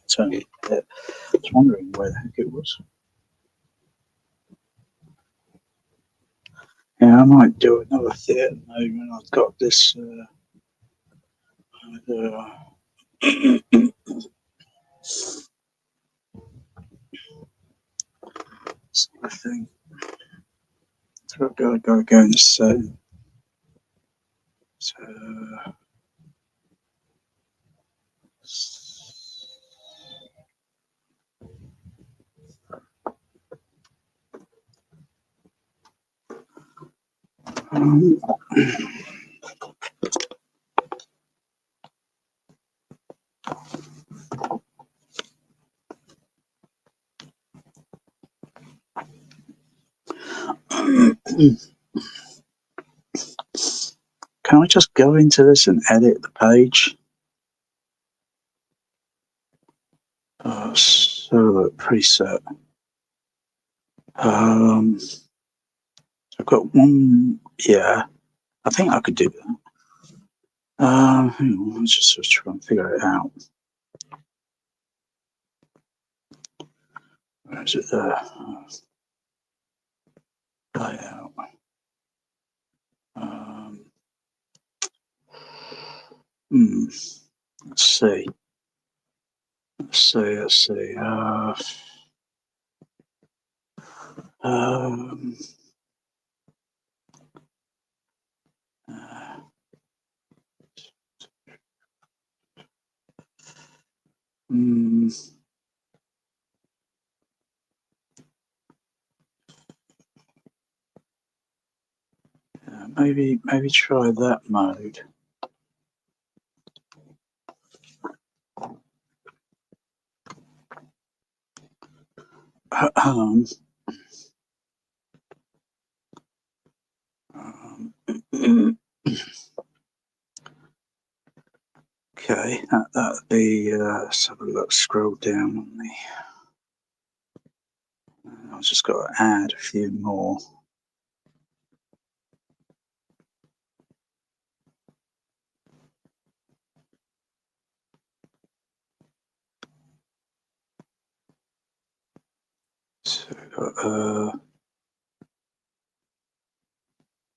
So, I was wondering where the heck it was. Yeah, I might do another theatre maybe when I've got this sort of thing. So I've got to go and set. So, um, can I just go into this and edit the page? So preset. I've got one. Yeah, I think I could do that. Hang on, let's just try and figure it out. Where is it there? Layout. Let's see. Let's see. Maybe try that mode. Okay, that'd be. Let's have a look. Scroll down on the. I've just got to add a few more. So,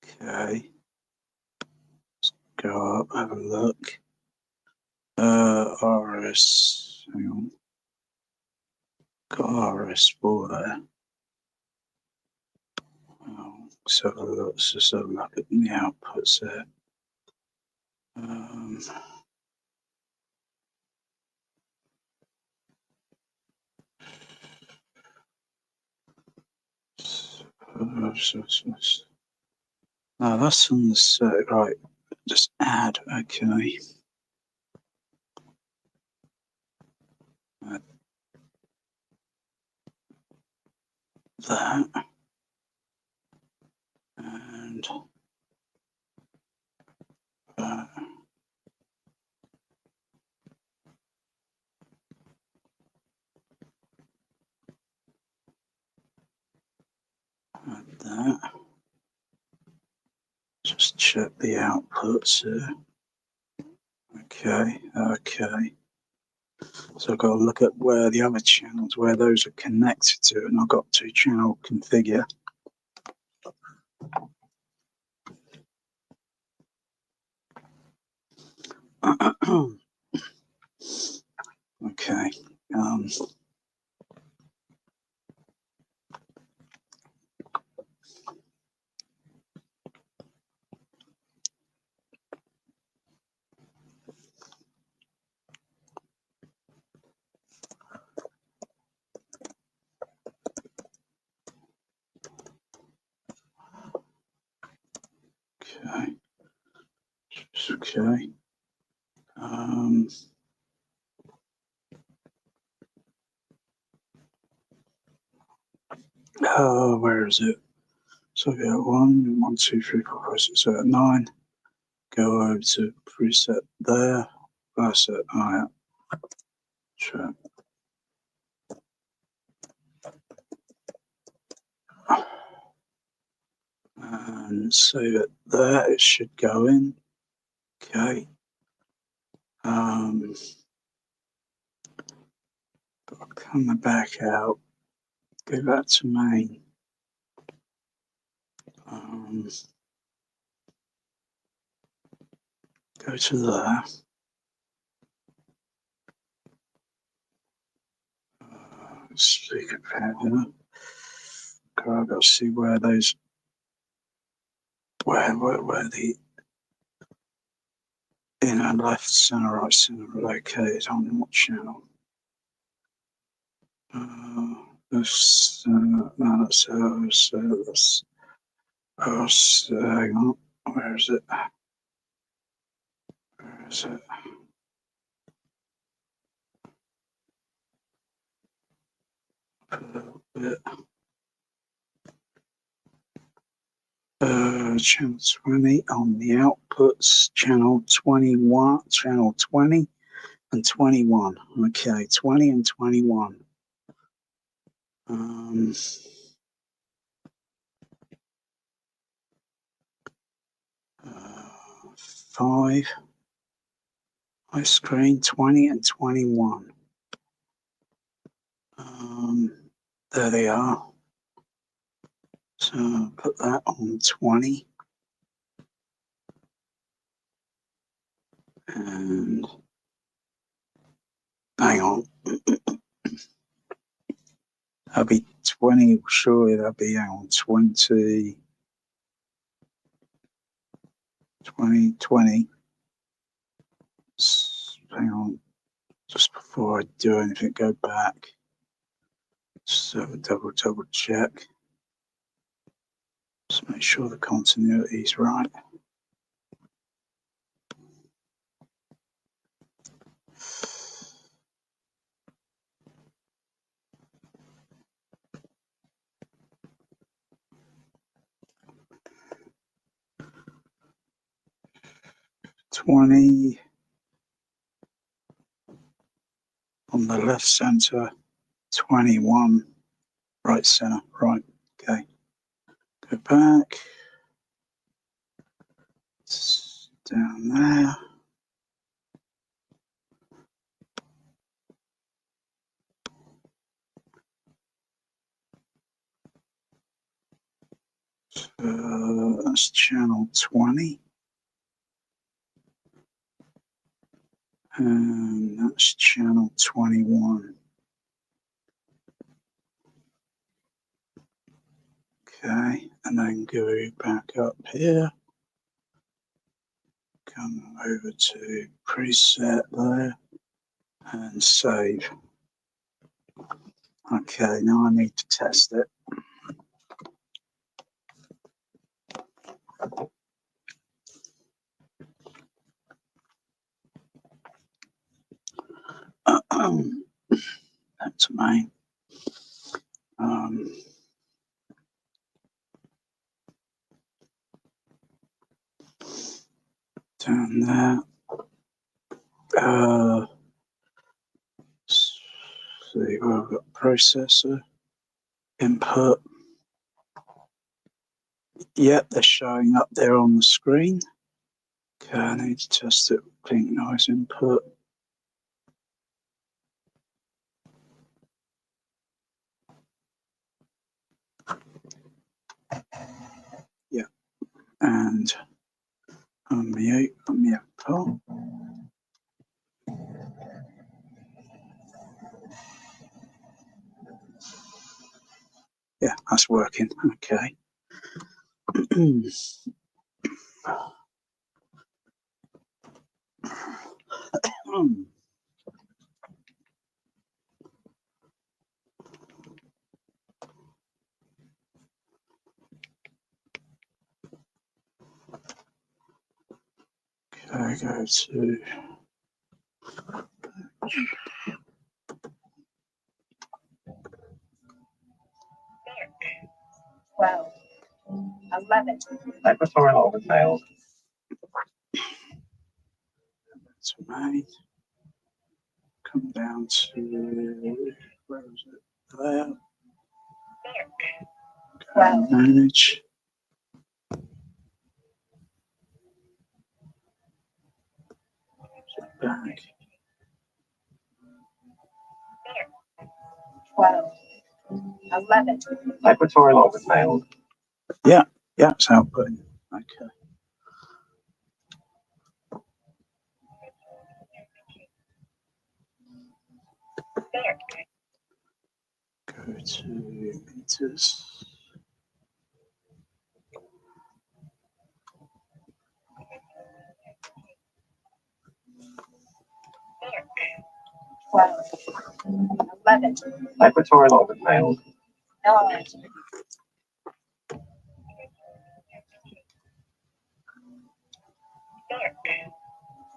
okay. Let's go up, have a look. RS. Hang on. Got RS4 there. So let's just have a look at the outputs there. No, that's on the set, right? Just add, okay. Add that. And that. Add that. Just check the outputs here. Okay, okay. So I've got to look at where the other channels, where those are connected to, and I've got to channel configure. Okay. Okay. Where is it? So I got 1, 2, 3, 4, 5, 6, 7, 9. Go over to preset there. That's it. Oh, yeah. Sure. And save it there. It should go in. Okay. Come back out. Go back to main. Go to there. Speaker panel. I've got to see where those, where the inner left, center, right, center located on what channel. This, no, that's hang on, where is it? Where is it? Channel 20 on the outputs, channel 21, channel 20 and 21. Okay, 20 and 21. 5. My screen 20 and 21. There they are. So put that on 20. And hang on. That'll be 20, surely that'll be on 20. 20. Hang on. Just before I do anything, go back. Just have a double check. Just make sure the continuity is right. $20 on the left center, 21 right center, right. Okay. Go back. It's down there. That's channel 20. And that's channel 21. Okay, and then go back up here. Come over to preset there and save. Okay, now I need to test it. That's main. Down there. See where I've got processor input. Yep, they're showing up there on the screen. Okay, I need to test it. Pink noise input. Yeah, and unmute output. Yeah, that's working. Okay. Okay, go to 12, 11. Equatorial over failed. that's made. Come down to where is it? There. Wow. Manage. Back. 12, 11. Equatorial over failed. Yeah, it's outputting. Okay. Go to meters. 12, 11. Equatorial over failed. 9.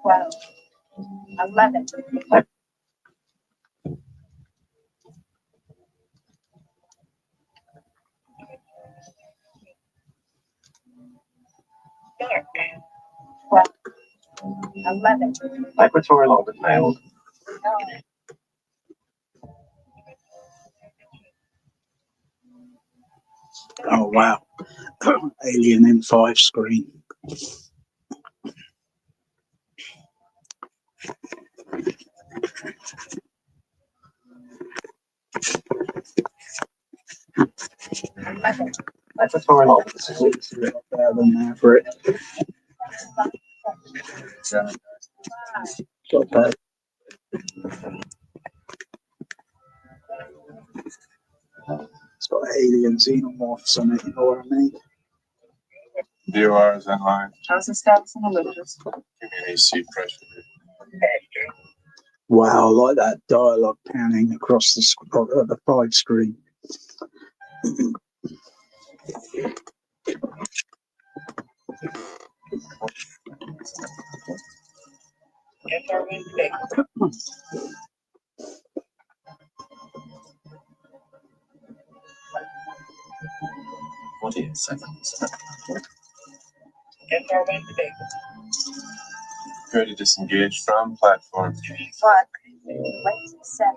12, 11. 12, 11. Equatorial over failed. 9. Oh wow. Alien M5 screen. Equatorial over failed. Better than Maverick. Got that. It's got alien xenomorphs on it, you know what I mean? DOR is that high. How's the status on the lifters? Community seat pressure. Wow, I like that dialogue panning across the 5 screen. Ready to disengage from platform. 1, 27,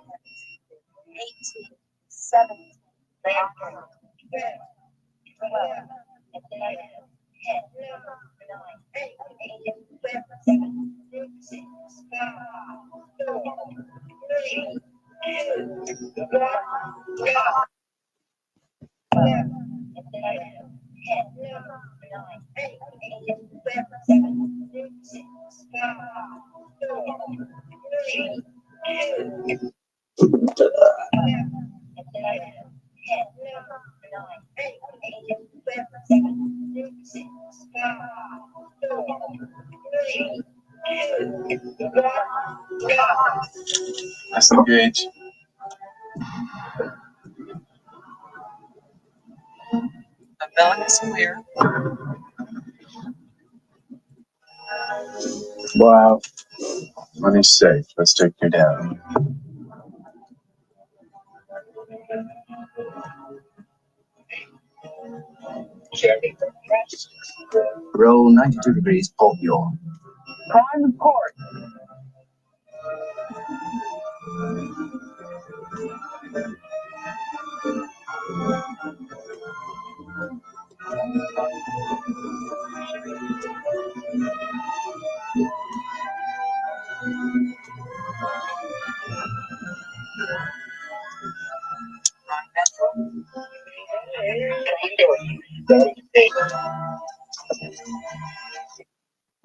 18, 17, 12, Disengage. The billing is clear. Wow. Money's safe. Let's take you down. Roll 92 degrees, port yaw. Prime port.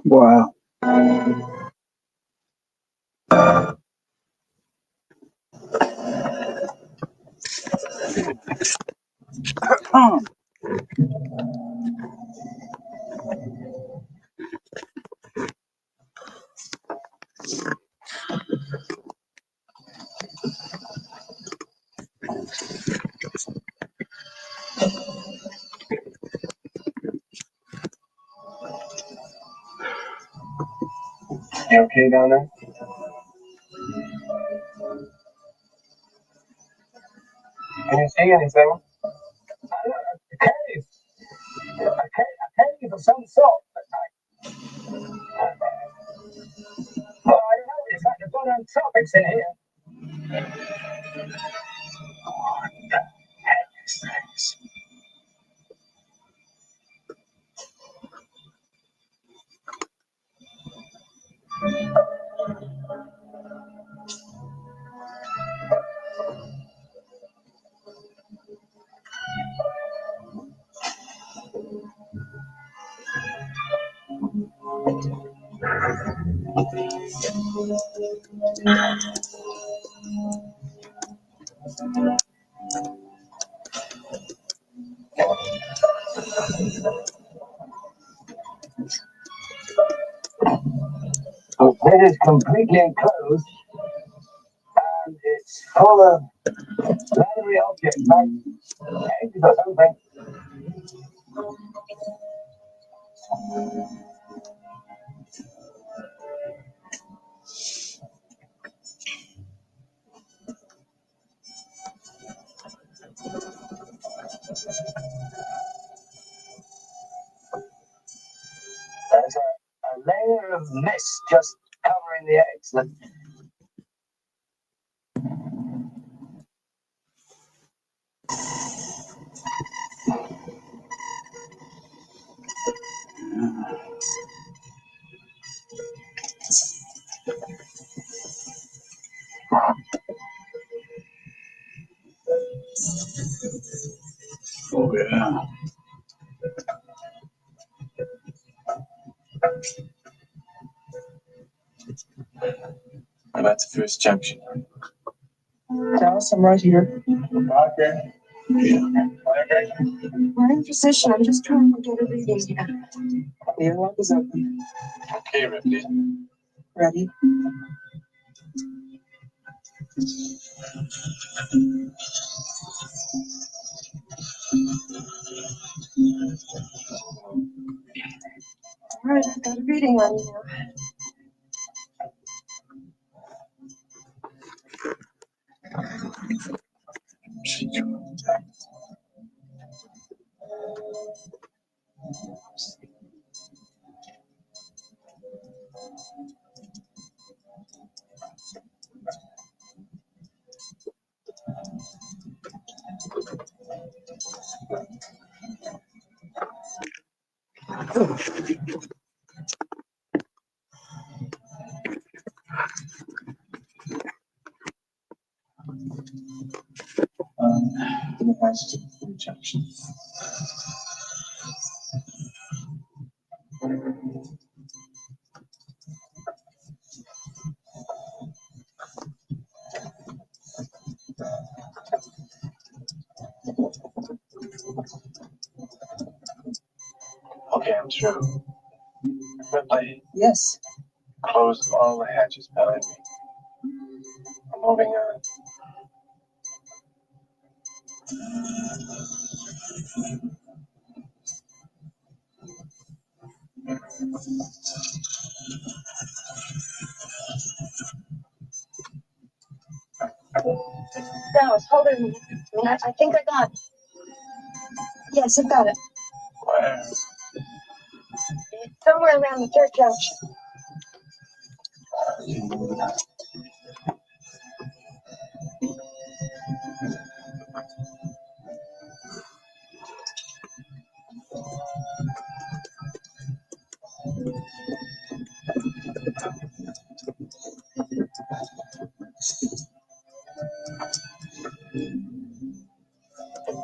Wow. You okay down there? Can you see anything? A cave. A cave of some sort. Oh, I don't know. It's like the bottom tropics in here. The pit is completely enclosed and it's full of leathery objects like eggs or something. There's a layer of mist just covering the eggs. Oh, yeah. Well, that's the first junction. Dallas, I'm right here. Okay. We're in position. I'm just trying to get a reading here. The airlock is open. Okay, Ripley. Ready? All right, I've got a reading on you now. The last two junctions. Okay, I'm through. Ripley, Yes. close all the hatches behind me. I'm moving on. Dallas, hold it a minute. I think I got it. Yes, I got it. Where? It's somewhere around the third junction.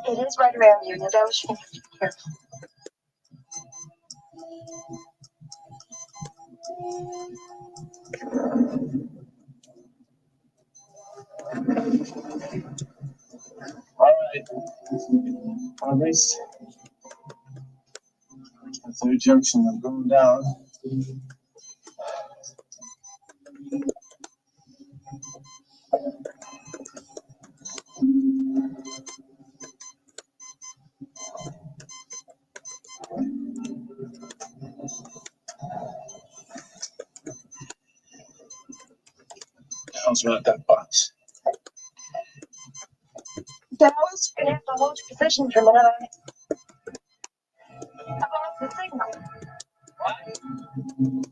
It is right around here. Now, Dallas, you have to be careful. All right. On this, the third junction, I'm going down. How's around that box? Dallas, you're gonna have to hold your position for a minute. I lost the signal.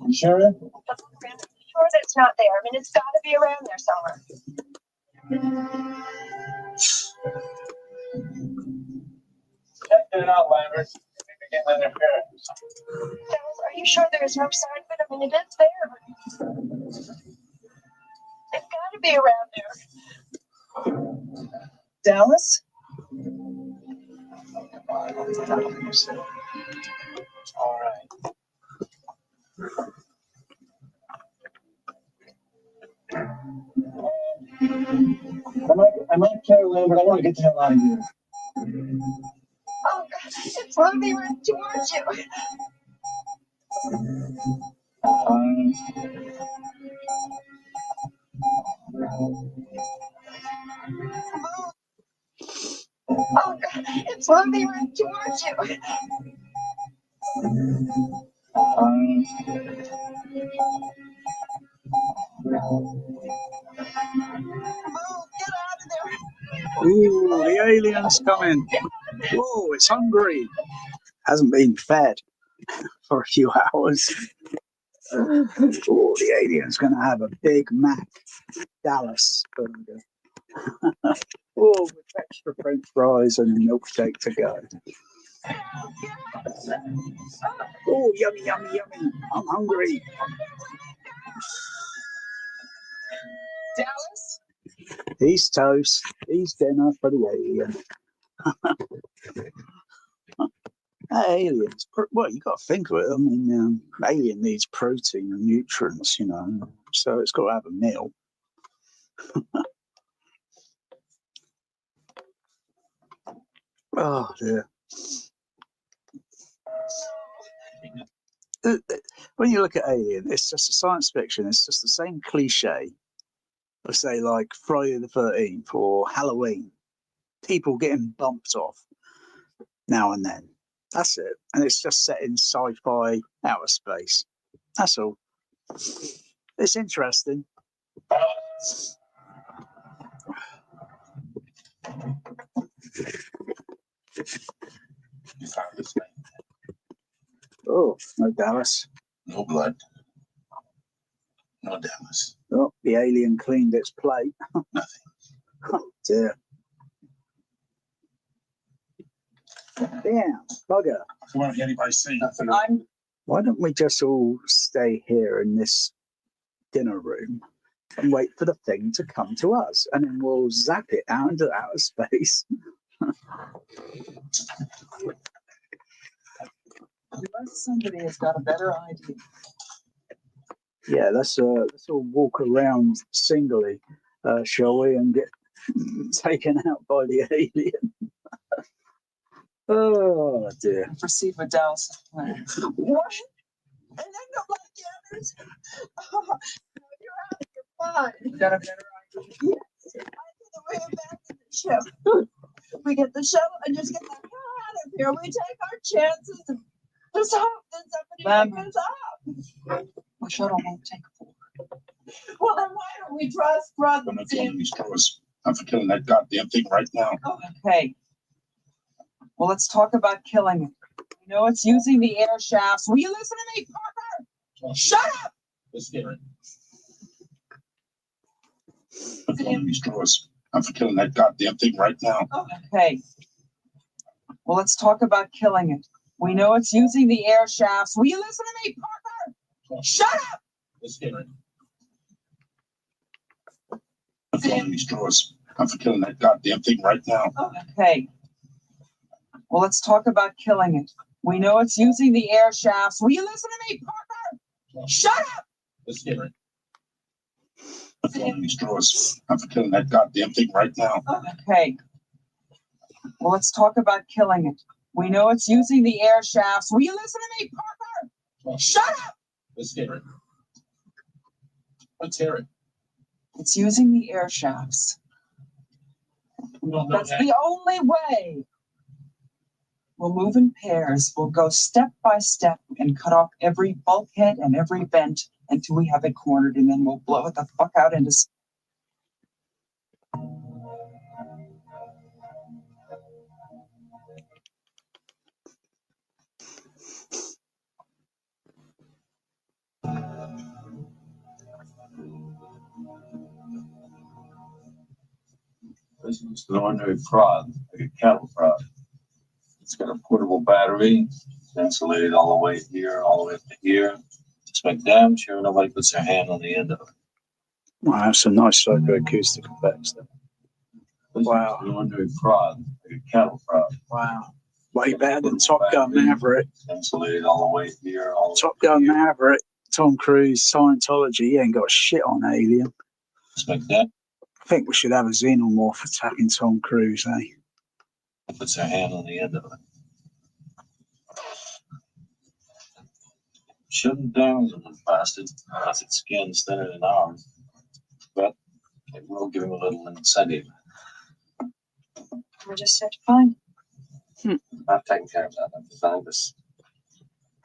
You sure? I'm sure that it's not there. I mean, it's got to be around there somewhere. Check it out, Lambert. Maybe get interference. Dallas, are you sure there's no sign of it? I mean, it is there. It's got to be around there. Dallas? All right. I might carry Lambert. I want to get the hell out of here. Oh, God, it's moving right towards you. Oh, God, it's moving right towards you. Get out of there. Ooh, the alien's coming. Whoa, it's hungry. Hasn't been fed for a few hours. Oh, the alien's going to have a Big Mac Dallas burger. Oh, with extra French fries and a milkshake to go. Oh, yummy, yummy, yummy. I'm hungry. Dallas? He's toast. He's dinner for the alien. Aliens. Well, you got to think of it. I mean, alien needs protein and nutrients, you know, so it's got to have a meal. Oh dear. When you look at Alien, it's just a science fiction. It's just the same cliche. Let's say like Friday the 13th or Halloween. People getting bumped off now and then. That's it. And it's just set in sci-fi outer space. That's all. It's interesting. You found this thing. Oh, no Dallas. No blood. No Dallas. Oh, the alien cleaned its plate. Nothing. Oh dear. Damn, bugger. You won't get anybody see nothing. Why don't we just all stay here in this dinner room and wait for the thing to come to us, and then we'll zap it out into outer space. Unless somebody has got a better idea. Yeah, let's all walk around singly, shall we, and get taken out by the alien. Oh dear. Proceed with Dallas' plan. What? And then go like the others. Oh, no, you're out of your mind. You got a better idea? Yes. I do the way back in the ship. We get the shuttle and just get the hell out of here. We take our chances and just hope that somebody picks us up. The shuttle won't take 4. Well, then why don't we trust brothers? I'm not killing these drawers. I'm for killing that goddamn thing right now. Okay. Well, let's talk about killing it. We know it's using the air shafts. Will you listen to me, Parker? Shut up! Let's hear it. I'm killing these drawers. I'm for killing that goddamn thing right now. Okay. Well, let's talk about killing it. We know it's using the air shafts. Will you listen to me, Parker? Shut up! Let's hear it. I'm killing these drawers. I'm for killing that goddamn thing right now. Okay. Well, let's talk about killing it. We know it's using the air shafts. Will you listen to me, Parker? Shut up! Let's hear it. I'm killing these drawers. I'm for killing that goddamn thing right now. Okay. Well, let's talk about killing it. We know it's using the air shafts. Will you listen to me, Parker? Shut up! Let's hear it. Let's hear it. It's using the air shafts. That's the only way. We'll move in pairs. We'll go step by step and cut off every bulkhead and every vent until we have it cornered, and then we'll blow it the fuck out into space. This is just an ordinary prod, like a cattle prod. It's got a portable battery, it's insulated all the way here, all the way up to here. Just make damn sure nobody puts their hand on the end of it. Wow, that's a nice psychoacoustic effects there. This Wow. is an ordinary prod, like a cattle prod. Wow. Way better than Top Gun Maverick. It's insulated all the way here, all the Top way up Gun to here. Maverick, Tom Cruise, Scientology, he ain't got shit on Alien. Just make that. I think we should have a xenomorph attacking Tom Cruise, eh? Puts their hand on the end of it. Shouldn't damage them, bastard, unless its skin's thinner than ours. But it will give him a little incentive. We just have to find. I've taken care of that. I've designed this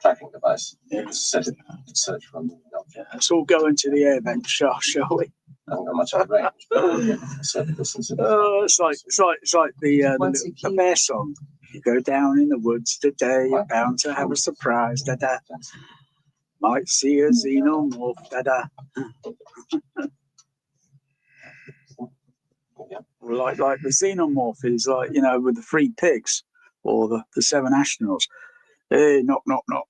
tracking device. It's set it to search from the object. Let's all go into the air vent, shall we? I haven't got much of a range. A certain distance. Oh, it's like the bear song. You go down in the woods today, you're bound to have a surprise. Da da. Might see a xenomorph. Da da. Like the xenomorph is like, you know, with the 3 pigs or the 7 astronauts. Hey, knock, knock, knock.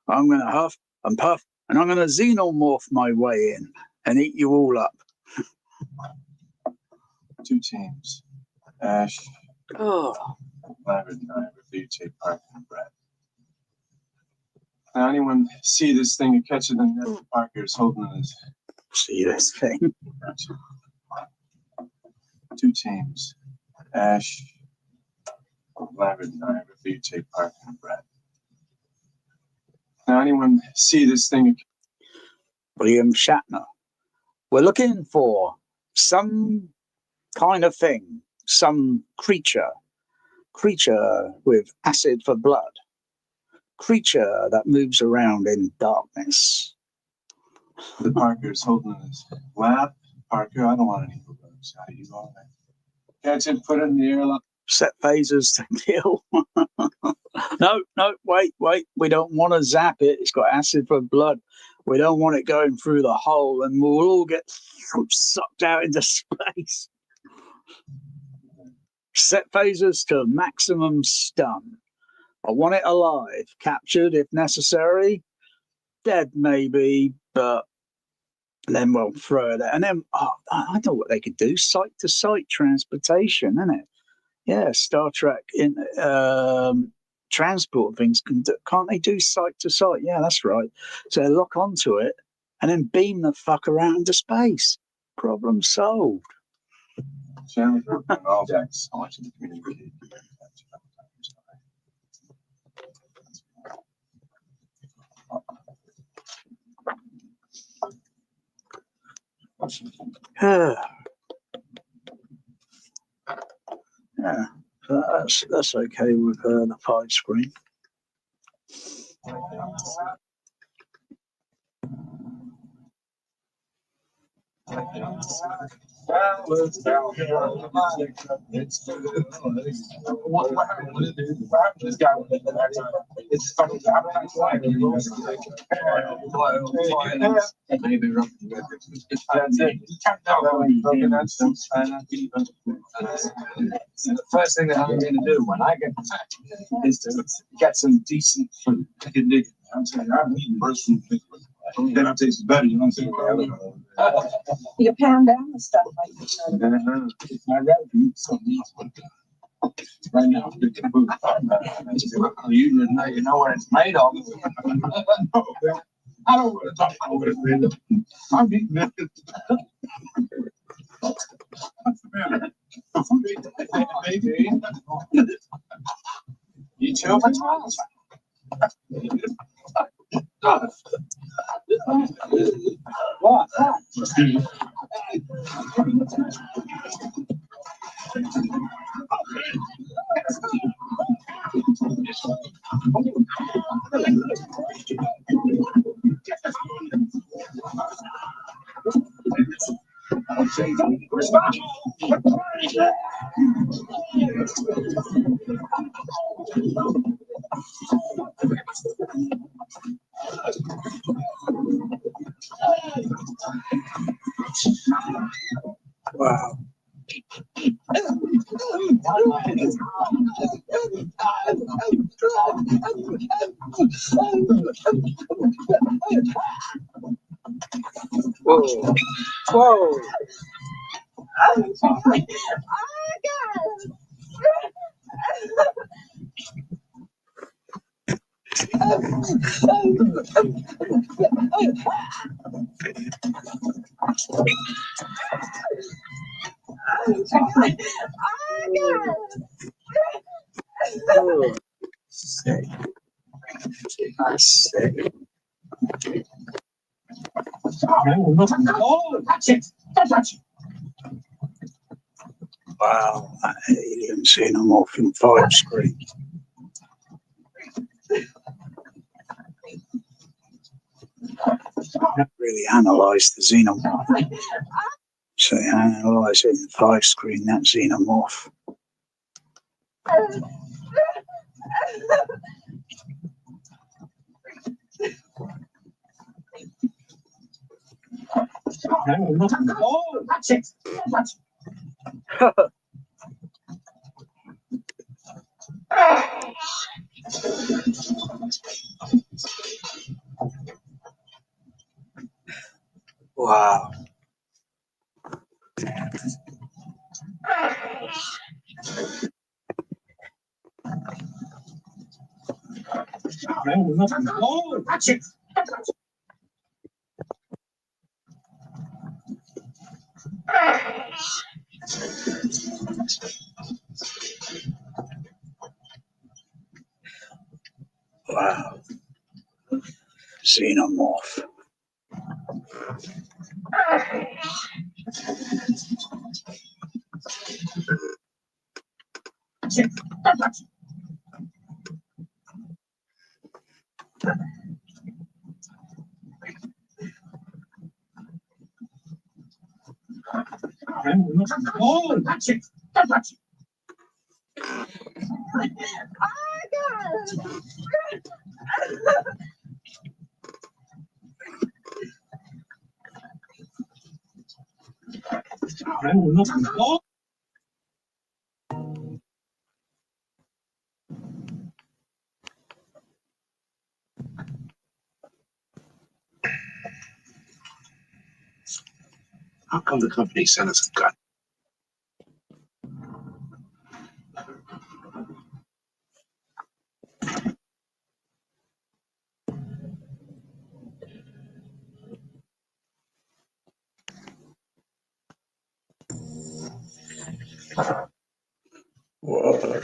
I'm gonna huff and puff and I'm gonna xenomorph my way in and eat you all up. 2 teams. Ash, Oh, Lavard, and I review tape Parker and Brad. Now, anyone see this thing and catch it, and then Parker is holding this. see this thing. 2 teams. Ash, Lavard, and I review tape Parker and Brad. Now, anyone see this thing? William Shatner. We're looking for some kind of thing, some creature with acid for blood, creature that moves around in darkness. The Parker is holding this. Lap, Parker, I don't want any balloons. How do you go there? Catch it, put it in the air. Set phasers to kill. No, wait. We don't want to zap it. It's got acid for blood. We don't want it going through the hole and we'll all get sucked out into space. Set phasers to maximum stun. I want it alive, captured if necessary, dead maybe, but then we'll throw it out. And then, I know what they could do, site-to-site transportation, isn't it? Yeah, Star Trek in transport things, can't they do site-to-site? Yeah, that's right. So they lock onto it and then beam the fucker out into space. Problem solved. Challenge all decks. I want you to communicate. Yeah, that's okay with the 5 screen. The first thing that I'm going to do when I get back is to get some decent food. I can dig. I'm saying I'm eating first food. Then it tastes better. You know what I'm saying? You pound down the stuff like this. I'd rather eat something else, but right now I'm picking food. You know what it's made of. I don't want to talk about it. I'm eating it. Maybe. You too, but what? Wow. Whoa. Whoa. Oh, sick. That's sick. Oh, that's it. That's it. Wow. That alien xenomorph in 5 screen. Really analysed the xenomorph. So analyse it in 5 screen, that xenomorph. Oh, that's it. That's Wow. Oh, that's it. Wow. Xenomorph. Oh, that's it. That's it. Oh, how come the company sent us a gun? Whoa.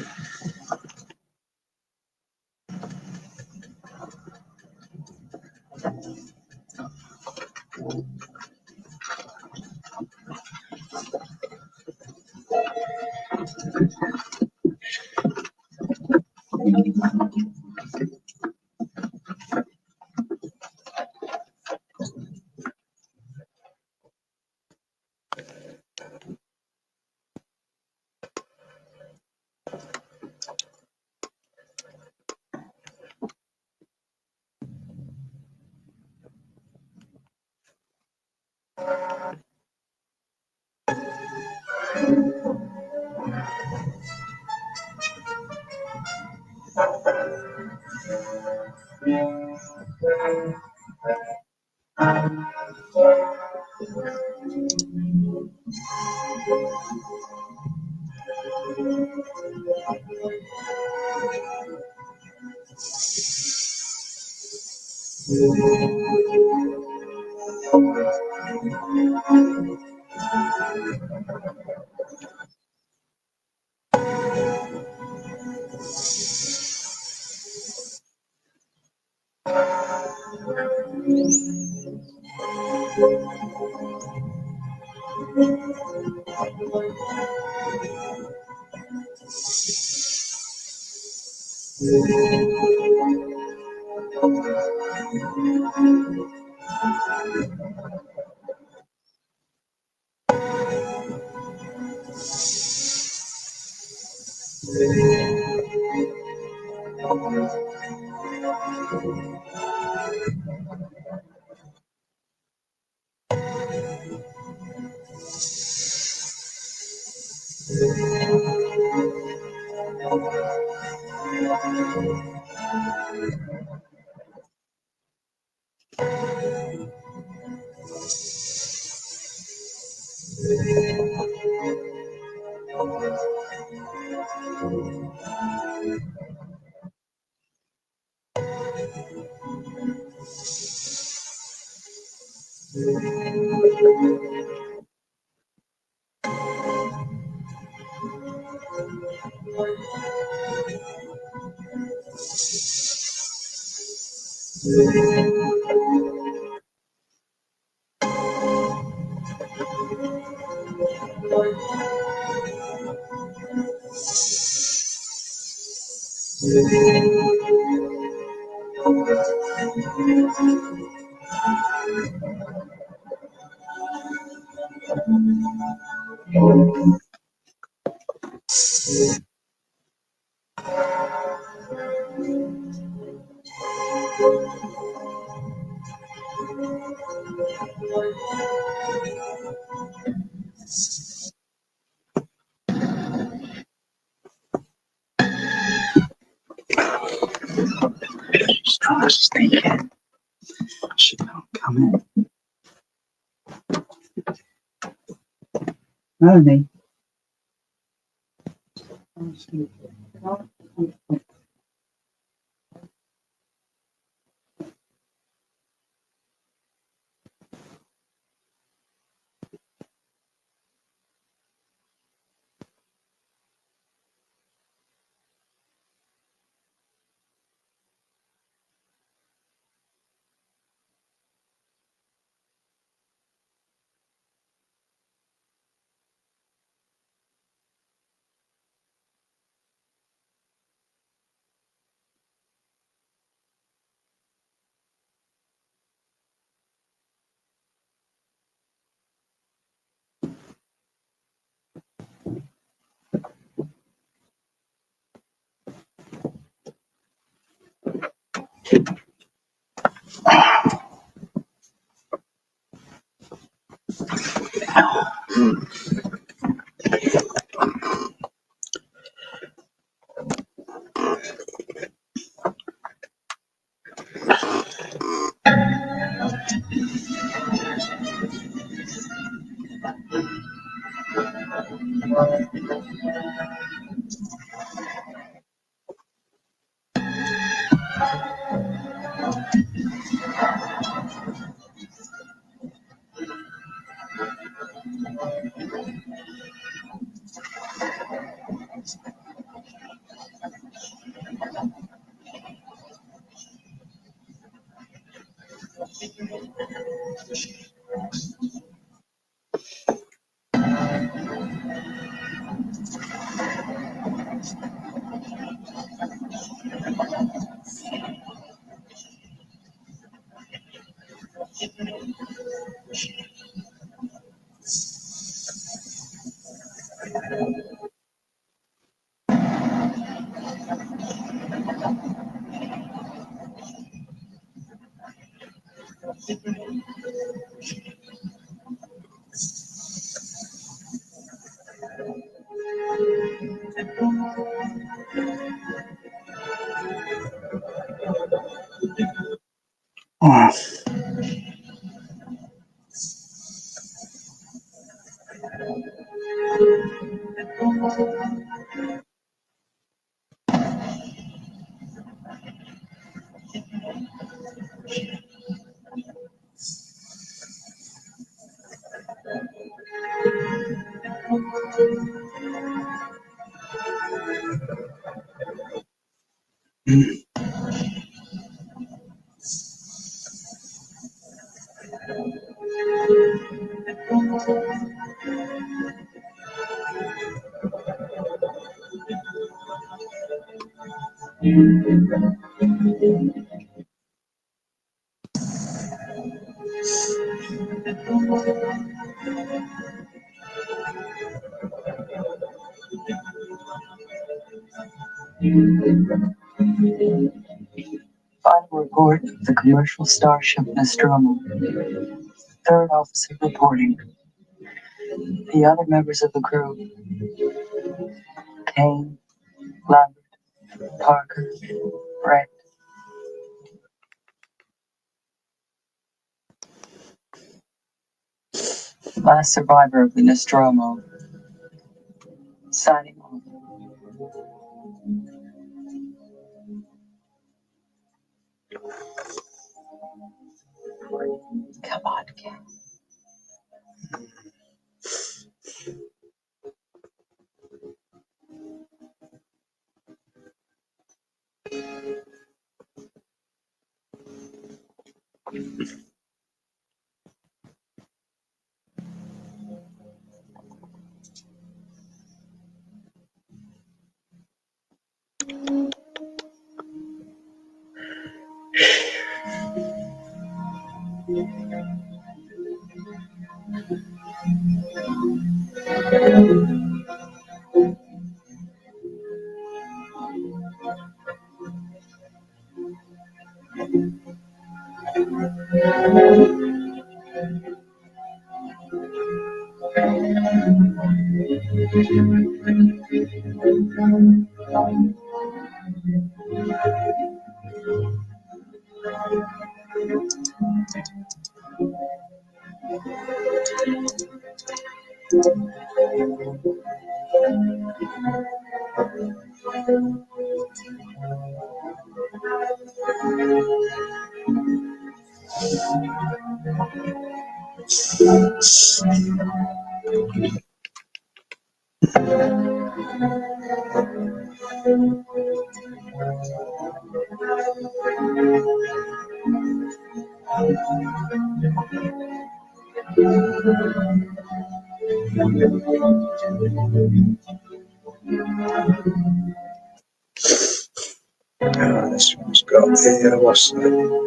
She's trying to sneak in. She can't come in. Melanie. Oh. Final report of the commercial starship Nostromo. Third officer reporting. The other members of the crew: Kane, Lambert, Parker, Brett. Last survivor of the Nostromo. Signing off. Come on, Ken. This one's got the what's that?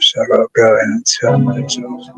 So I've got to go in and turn those off.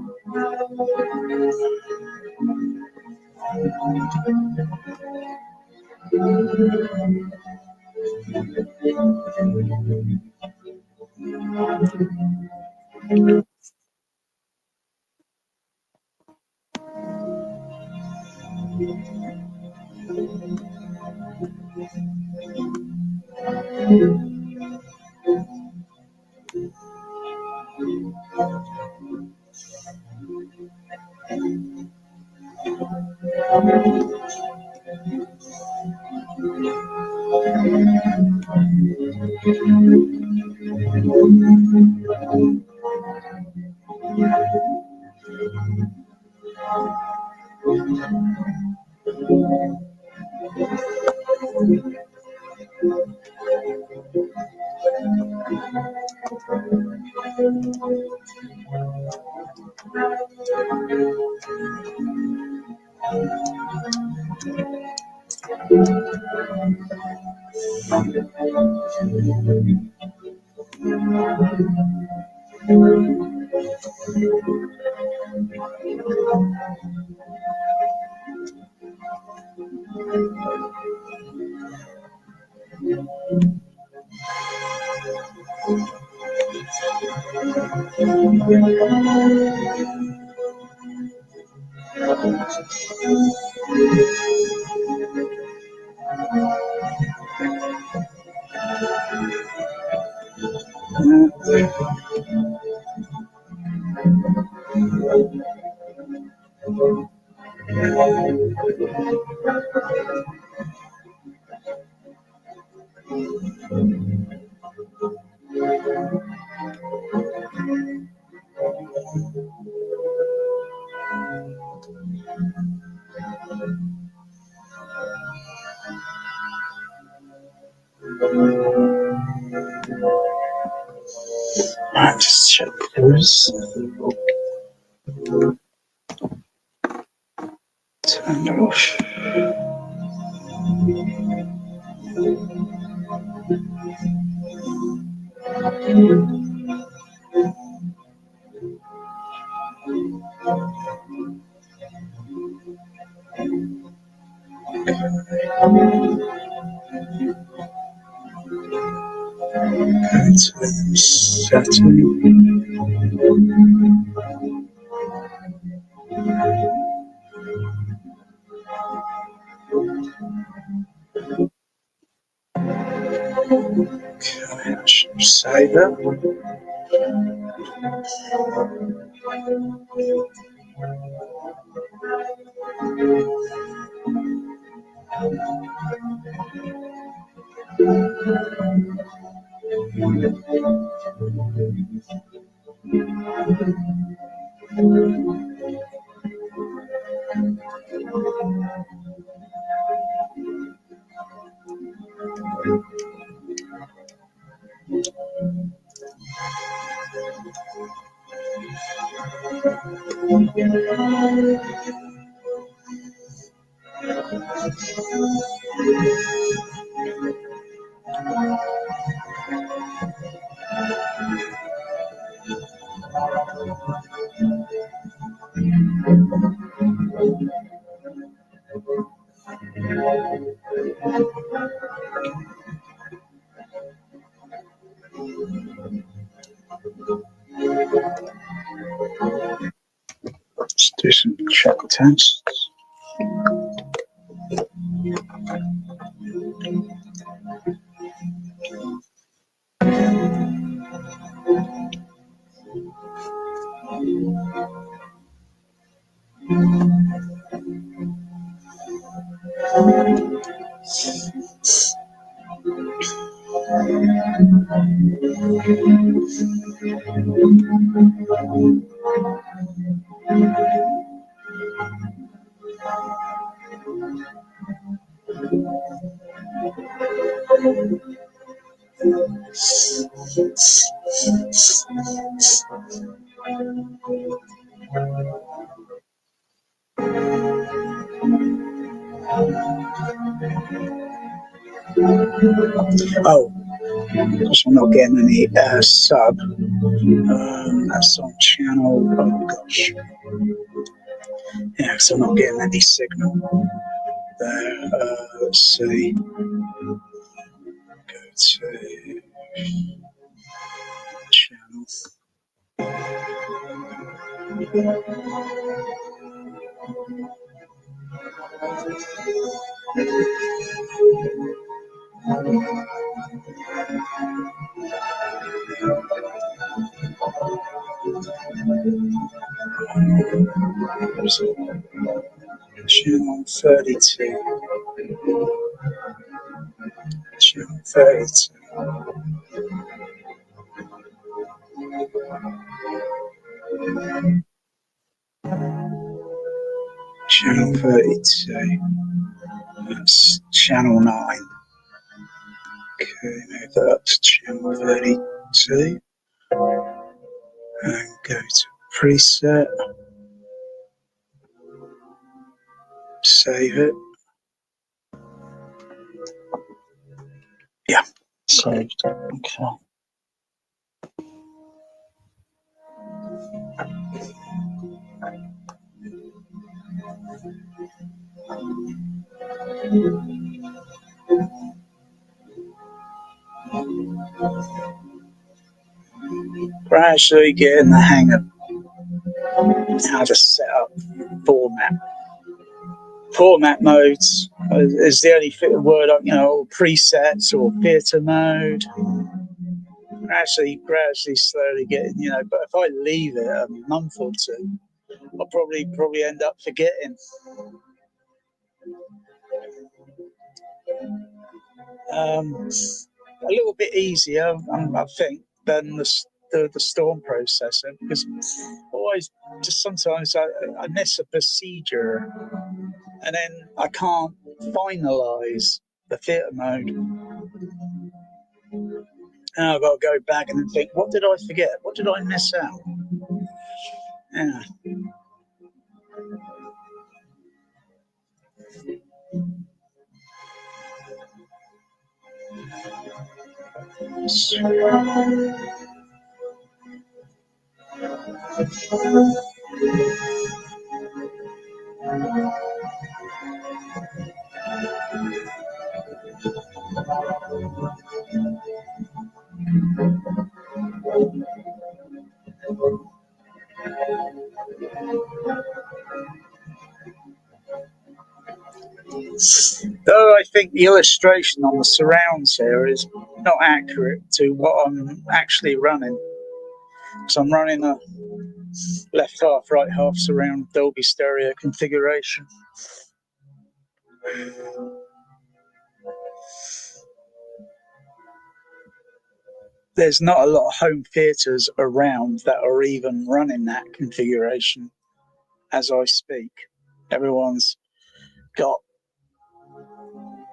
Right, just check those. Turn it off. Setting. Okay, I should save it. Let's do some check tests. Oh, because we're not getting any sub. That's on channel. Oh gosh. Yeah, because I'm not getting any signal there. Let's see. Go to channel. Channel 32. Channel 32. Channel 32. That's channel 9. Okay, move that up to channel 32. And go to preset. Save it. Yeah, saved. Okay. Gradually getting the hang of how to set up format. Format modes is the only word, or presets or theatre mode. Gradually, slowly getting, but if I leave it a month or two, I'll probably end up forgetting. A little bit easier, I think, than the storm processor, because always just sometimes I miss a procedure and then I can't finalize the theatre mode. Now I've got to go back and think, what did I forget? What did I miss out? Yeah. Though I think the illustration on the surrounds here is not accurate to what I'm actually running. So I'm running a left half, right half surround Dolby stereo configuration. There's not a lot of home theatres around that are even running that configuration as I speak. Everyone's got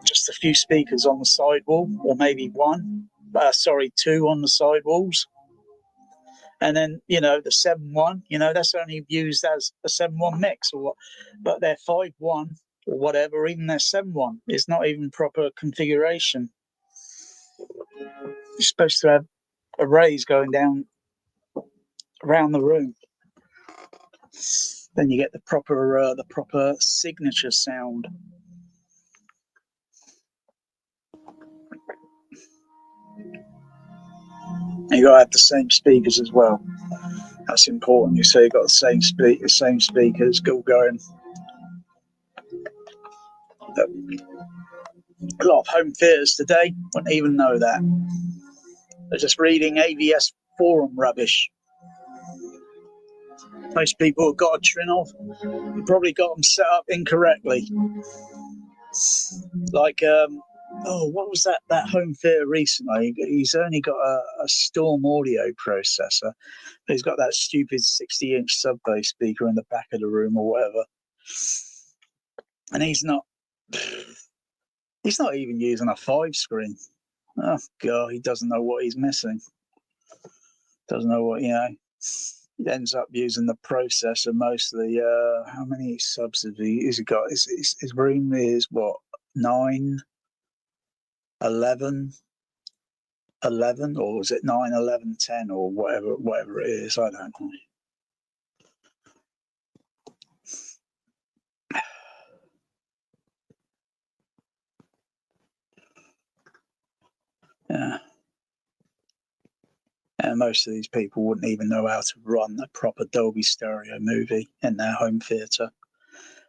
just a few speakers on the sidewall, or maybe two on the sidewalls. And then, the 7.1, that's only used as a 7.1 mix or what, but their 5.1 or whatever, even their 7.1 is not even proper configuration. You're supposed to have arrays going down around the room. Then you get the proper signature sound. And you got to have the same speakers as well. That's important. You say you got the same speakers all going. A lot of home theatres today wouldn't even know that. They're just reading AVS forum rubbish. Most people have got a trinnov. You probably got them set up incorrectly. Like, what was that home theatre recently? He's only got a Storm audio processor. But he's got that stupid 60-inch sub-bass speaker in the back of the room or whatever. And he's not even using a 5 screen. Oh, God, he doesn't know what he's missing. Doesn't know what, He ends up using the processor mostly. How many subs has he got? His room is what, 9, 11, 11, or was it 9, 11, 10, or whatever it is? I don't know. Yeah. And most of these people wouldn't even know how to run a proper Dolby stereo movie in their home theatre.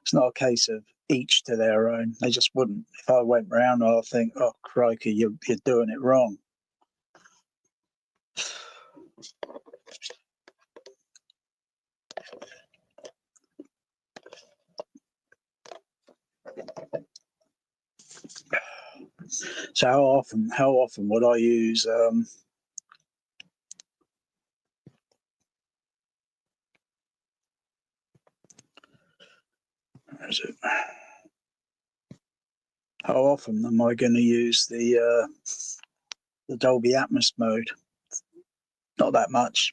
It's not a case of each to their own. They just wouldn't. If I went round, I'd think, oh, crikey, you're doing it wrong. So how often would I use where is it? How often am I going to use the Dolby Atmos mode? Not that much.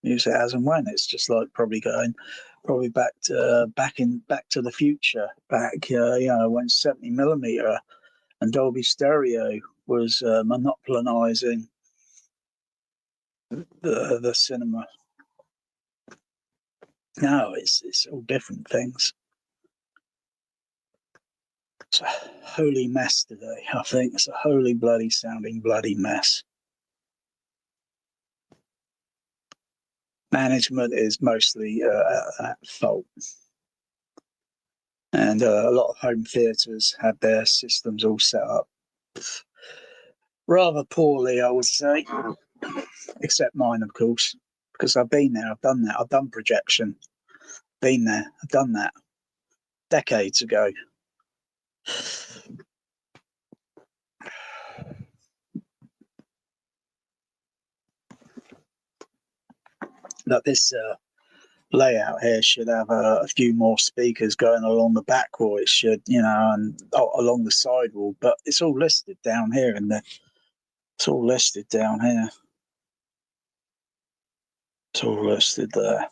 Use it as and when. It's just like probably back to the future. When 70mm and Dolby Stereo was monopolizing the cinema. Now it's all different things. It's a holy mess today. I think it's a holy bloody sounding bloody mess. Management is mostly at fault. And a lot of home theatres have their systems all set up rather poorly, I would say, except mine, of course, because I've been there, I've done that, I've done projection, been there, I've done that decades ago. Like this layout here should have a few more speakers going along the back wall. It should, and along the side wall, but it's all listed down here in the It's all listed down here. It's all listed there.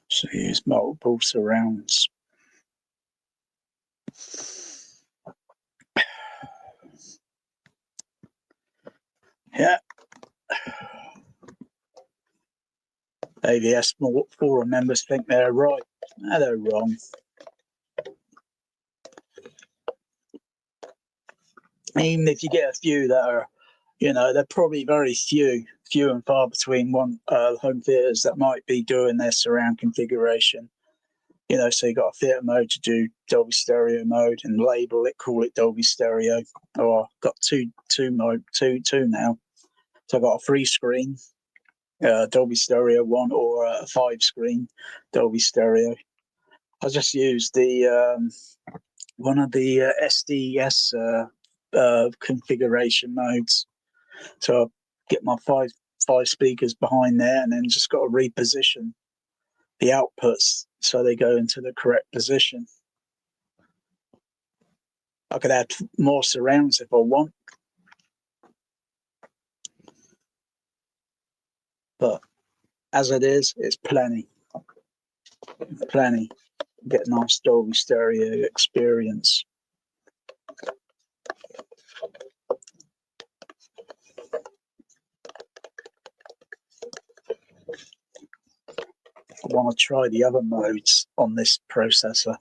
So use multiple surrounds. Yeah. AVS forum members think they're right. No, they're wrong. Even if you get a few that are, you know, they're probably very few and far between home theaters that might be doing their surround configuration. You know, so you got a theater mode to do Dolby Stereo mode and label it, call it Dolby Stereo. Or I've got two now. So I've got a 3-screen Dolby Stereo one or a 5-screen Dolby Stereo. I just used the one of the SDS configuration modes. So I get my five speakers behind there, and then just got to reposition the outputs so they go into the correct position. I could add more surrounds if I want, but as it is, it's plenty. Get nice Dolby Stereo experience. I want to try the other modes on this processor.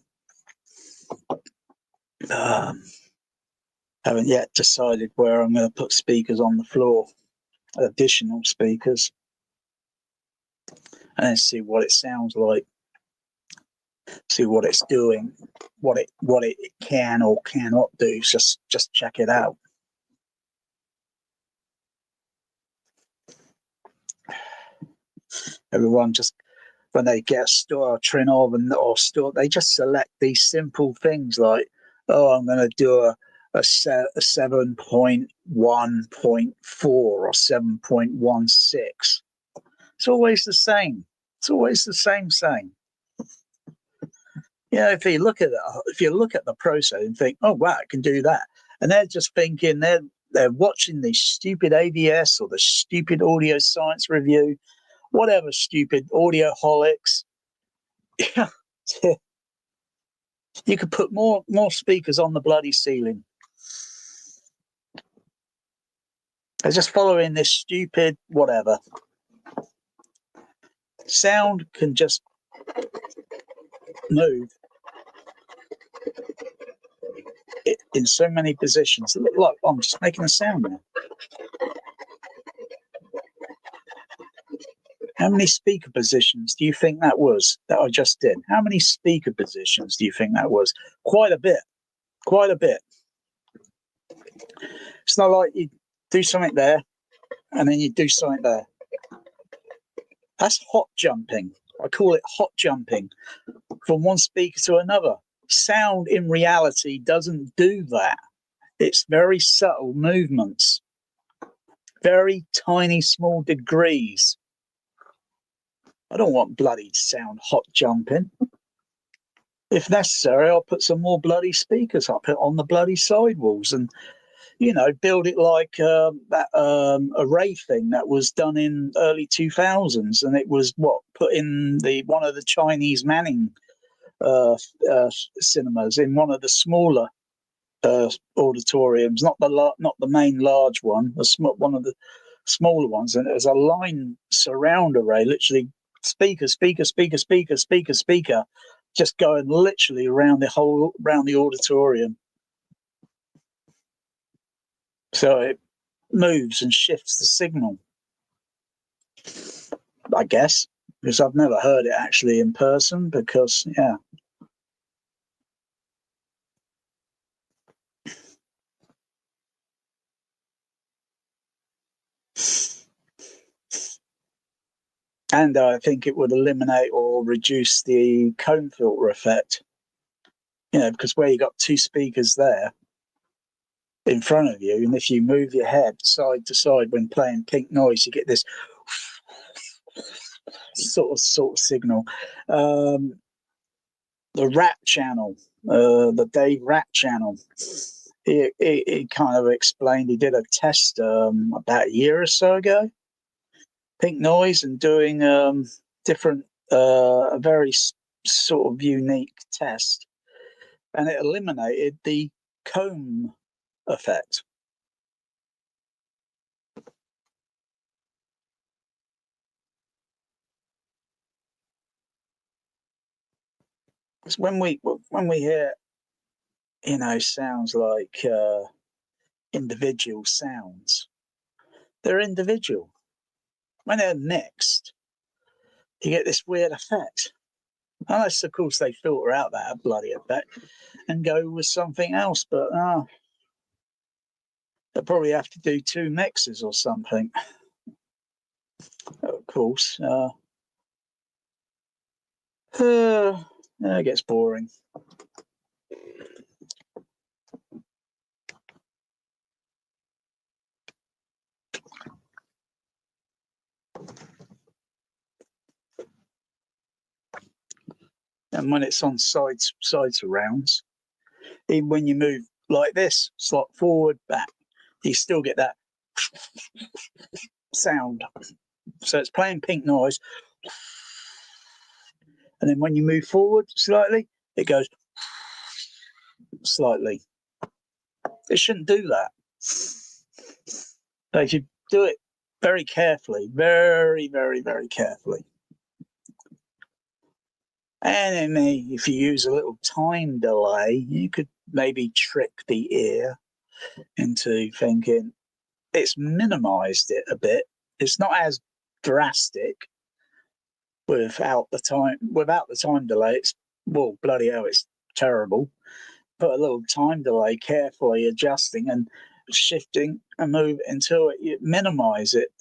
Haven't yet decided where I'm going to put speakers on the floor, additional speakers, and then see what it sounds like, see what it's doing, what it can or cannot do. Just check it out. Everyone just, when they get a store, trinnov or store, they just select these simple things like, oh, I'm going to do a 7.1.4 or 7.16. It's always the same. It's always the same. Yeah, if you look at the process and think, oh wow, I can do that, and they're just thinking they're watching the stupid AVS or the stupid Audio Science Review, whatever stupid Audioholics. Yeah, you could put more speakers on the bloody ceiling. They're just following this stupid whatever. Sound can just move in so many positions. Look, I'm just making a sound now. How many speaker positions do you think that was that I just did? How many speaker positions do you think that was? Quite a bit. Quite a bit. It's not like you do something there and then you do something there. That's hot jumping. I call it hot jumping from one speaker to another. Sound in reality doesn't do that. It's very subtle movements, very tiny, small degrees. I don't want bloody sound hot jumping. If necessary, I'll put some more bloody speakers up on the bloody sidewalls and, you know, build it like that array thing that was done in early 2000s, and it was put in one of the Chinese Manning cinemas in one of the smaller auditoriums, not the main large one, one of the smaller ones, and it was a line surround array, literally speaker, just going literally around the auditorium. So it moves and shifts the signal, I guess, because I've never heard it actually in person, because, yeah. And I think it would eliminate or reduce the comb filter effect, you know, because where you got two speakers there, in front of you, and if you move your head side to side when playing pink noise, you get this sort of signal. The Rat channel, the Dave Rat channel. He kind of explained he did a test about a year or so ago, pink noise, and doing different, a very sort of unique test, and it eliminated the comb effect. Because when we hear, you know, sounds like individual sounds, they're individual. When they're mixed, you get this weird effect. Unless, of course, they filter out that bloody effect and go with something else. But they'll probably have to do 2 mixes or something. Of course. It gets boring. And when it's on sides surrounds, even when you move like this, slot forward, back, you still get that sound. So it's playing pink noise. And then when you move forward slightly, it goes slightly. It shouldn't do that. But if you do it very carefully, very, very, very carefully, and then if you use a little time delay, you could maybe trick the ear into thinking it's minimized it a bit. It's not as drastic without the time delay. It's, well, bloody hell, it's terrible. Put a little time delay, carefully adjusting and shifting and move it until you minimize it,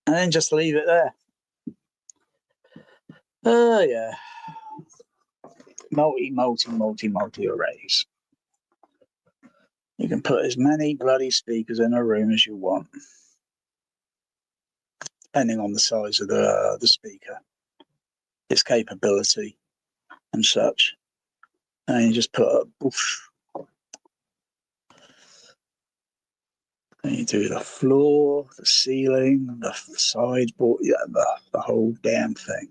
and then just leave it there. Oh yeah. Multi arrays. You can put as many bloody speakers in a room as you want, depending on the size of the speaker, its capability and such. And you just put a boof. And you do the floor, the ceiling, the sideboard, yeah, the whole damn thing.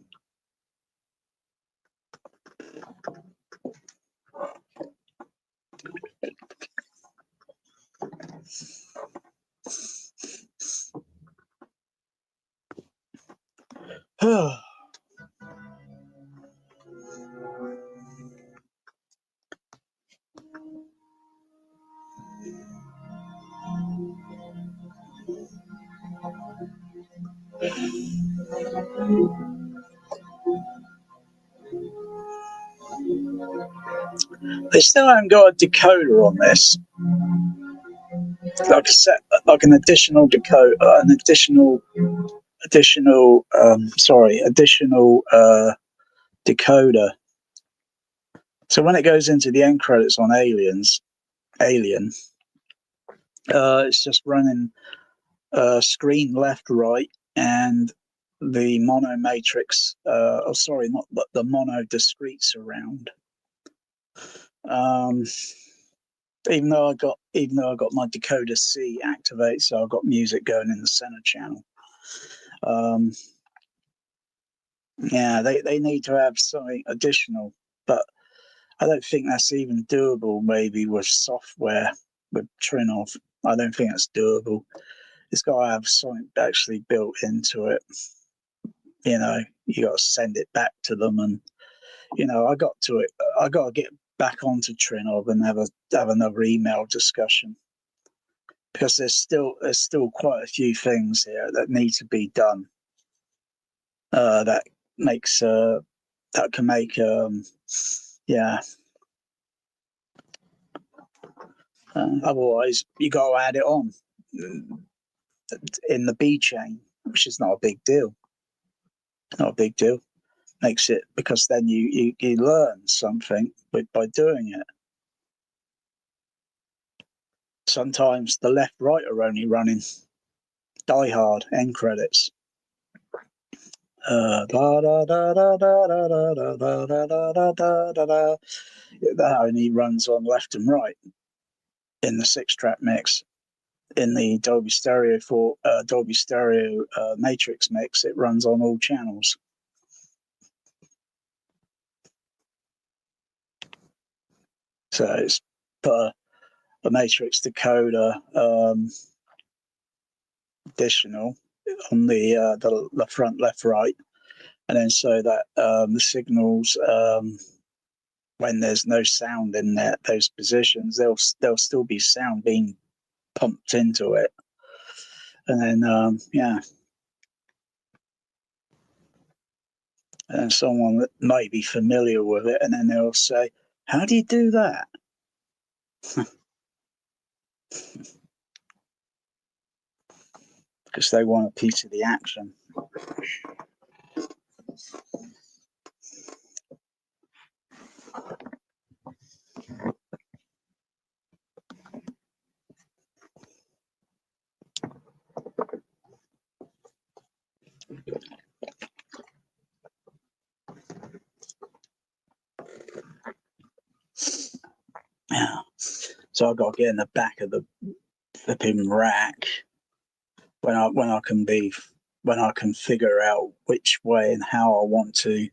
They still haven't got a decoder on this. Like a set, like an additional decoder, additional decoder. So when it goes into the end credits on Alien, it's just running screen left, right, and the mono matrix. Not the mono discrete surround. Even though I got my decoder C activated, so I've got music going in the center channel. Yeah, they need to have something additional, but I don't think that's even doable. Maybe with software, with trinnov, I don't think that's doable. It's got to have something actually built into it. You know, you got to send it back to them, and you know, I got to get back onto trinnov and have another email discussion, because there's still quite a few things here that need to be done. That can make otherwise you got to add it on in the B chain, which is not a big deal. Not a big deal. Makes it, because then you learn something by doing it. Sometimes the left right are only running. Die Hard end credits. That only runs on left and right in the 6-track mix. In the Dolby Stereo Matrix mix, it runs on all channels. So it's put a Matrix decoder additional on the front, left, right, and then so that the signals, when there's no sound in those positions, there'll still be sound being pumped into it, and then and someone that may be familiar with it, and then they'll say, "How do you do that?" Because they want a piece of the action. Yeah. So I've got to get in the back of the flipping rack when I can figure out which way and how I want to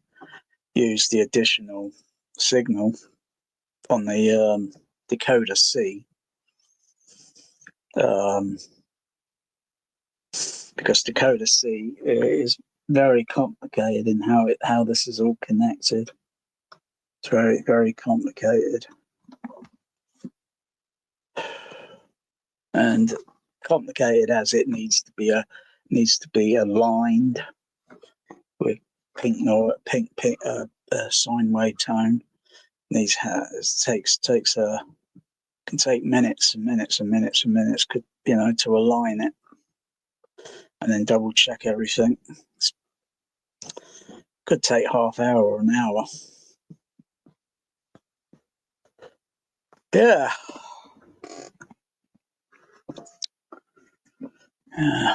use the additional signal on the decoder C, because decoder C is very complicated in how this is all connected. It's very, very complicated, and complicated as it needs to be aligned with pink sine wave tone. Can take minutes and minutes and minutes and minutes, to align it, and then double check everything. Could take half hour or an hour. Yeah. Yeah.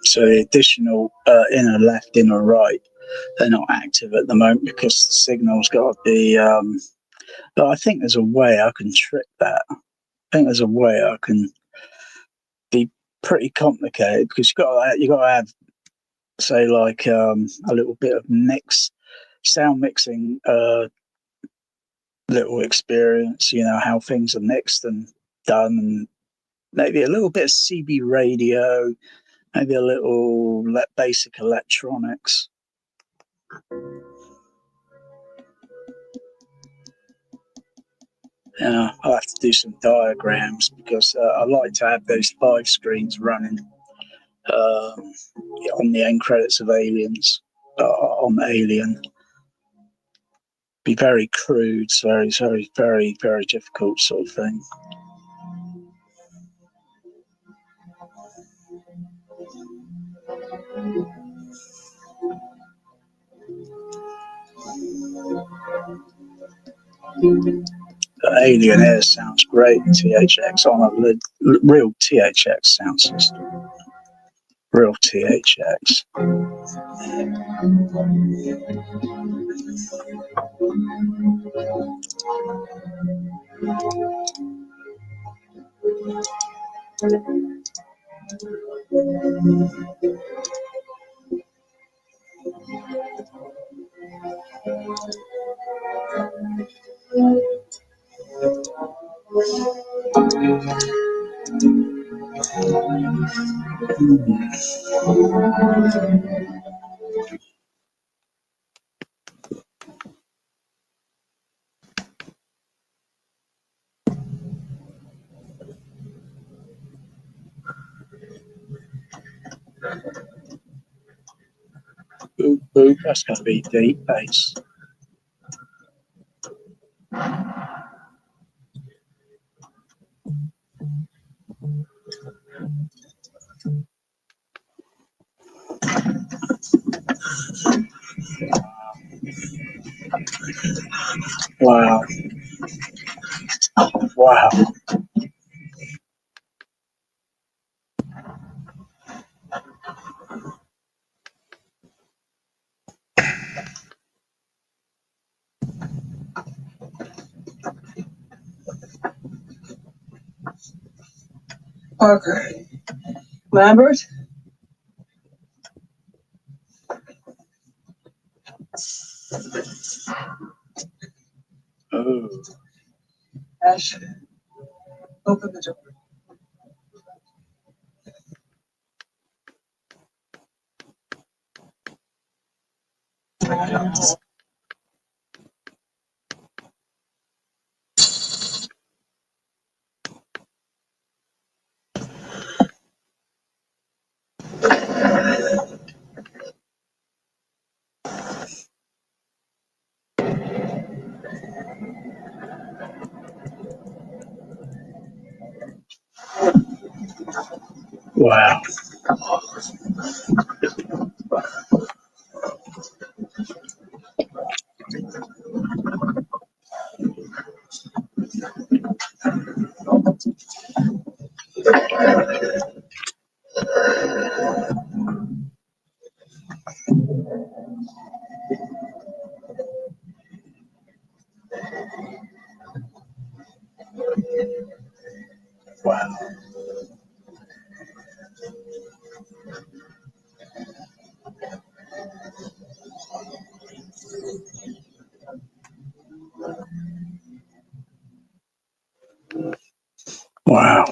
So the additional inner left, inner right, they're not active at the moment because the signal's got to be. But I think there's a way I can trick that. I think there's a way I can be pretty complicated, because you got to have, say, like a little bit of sound mixing, little experience. How things are mixed and done, and maybe a little bit of CB radio, maybe a little basic electronics. I'll have to do some diagrams, because I like to have those 5 screens running on the end credits of Aliens, on Alien. Be very crude, very, very, very, very difficult sort of thing. Alien Air sounds great in THX, on a real THX sound system. Real THX. Boop, boop. That's going to be deep bass. Wow. Wow. Okay. Lambert? Oh. Ash, open the door. Wow. Wow. Wow.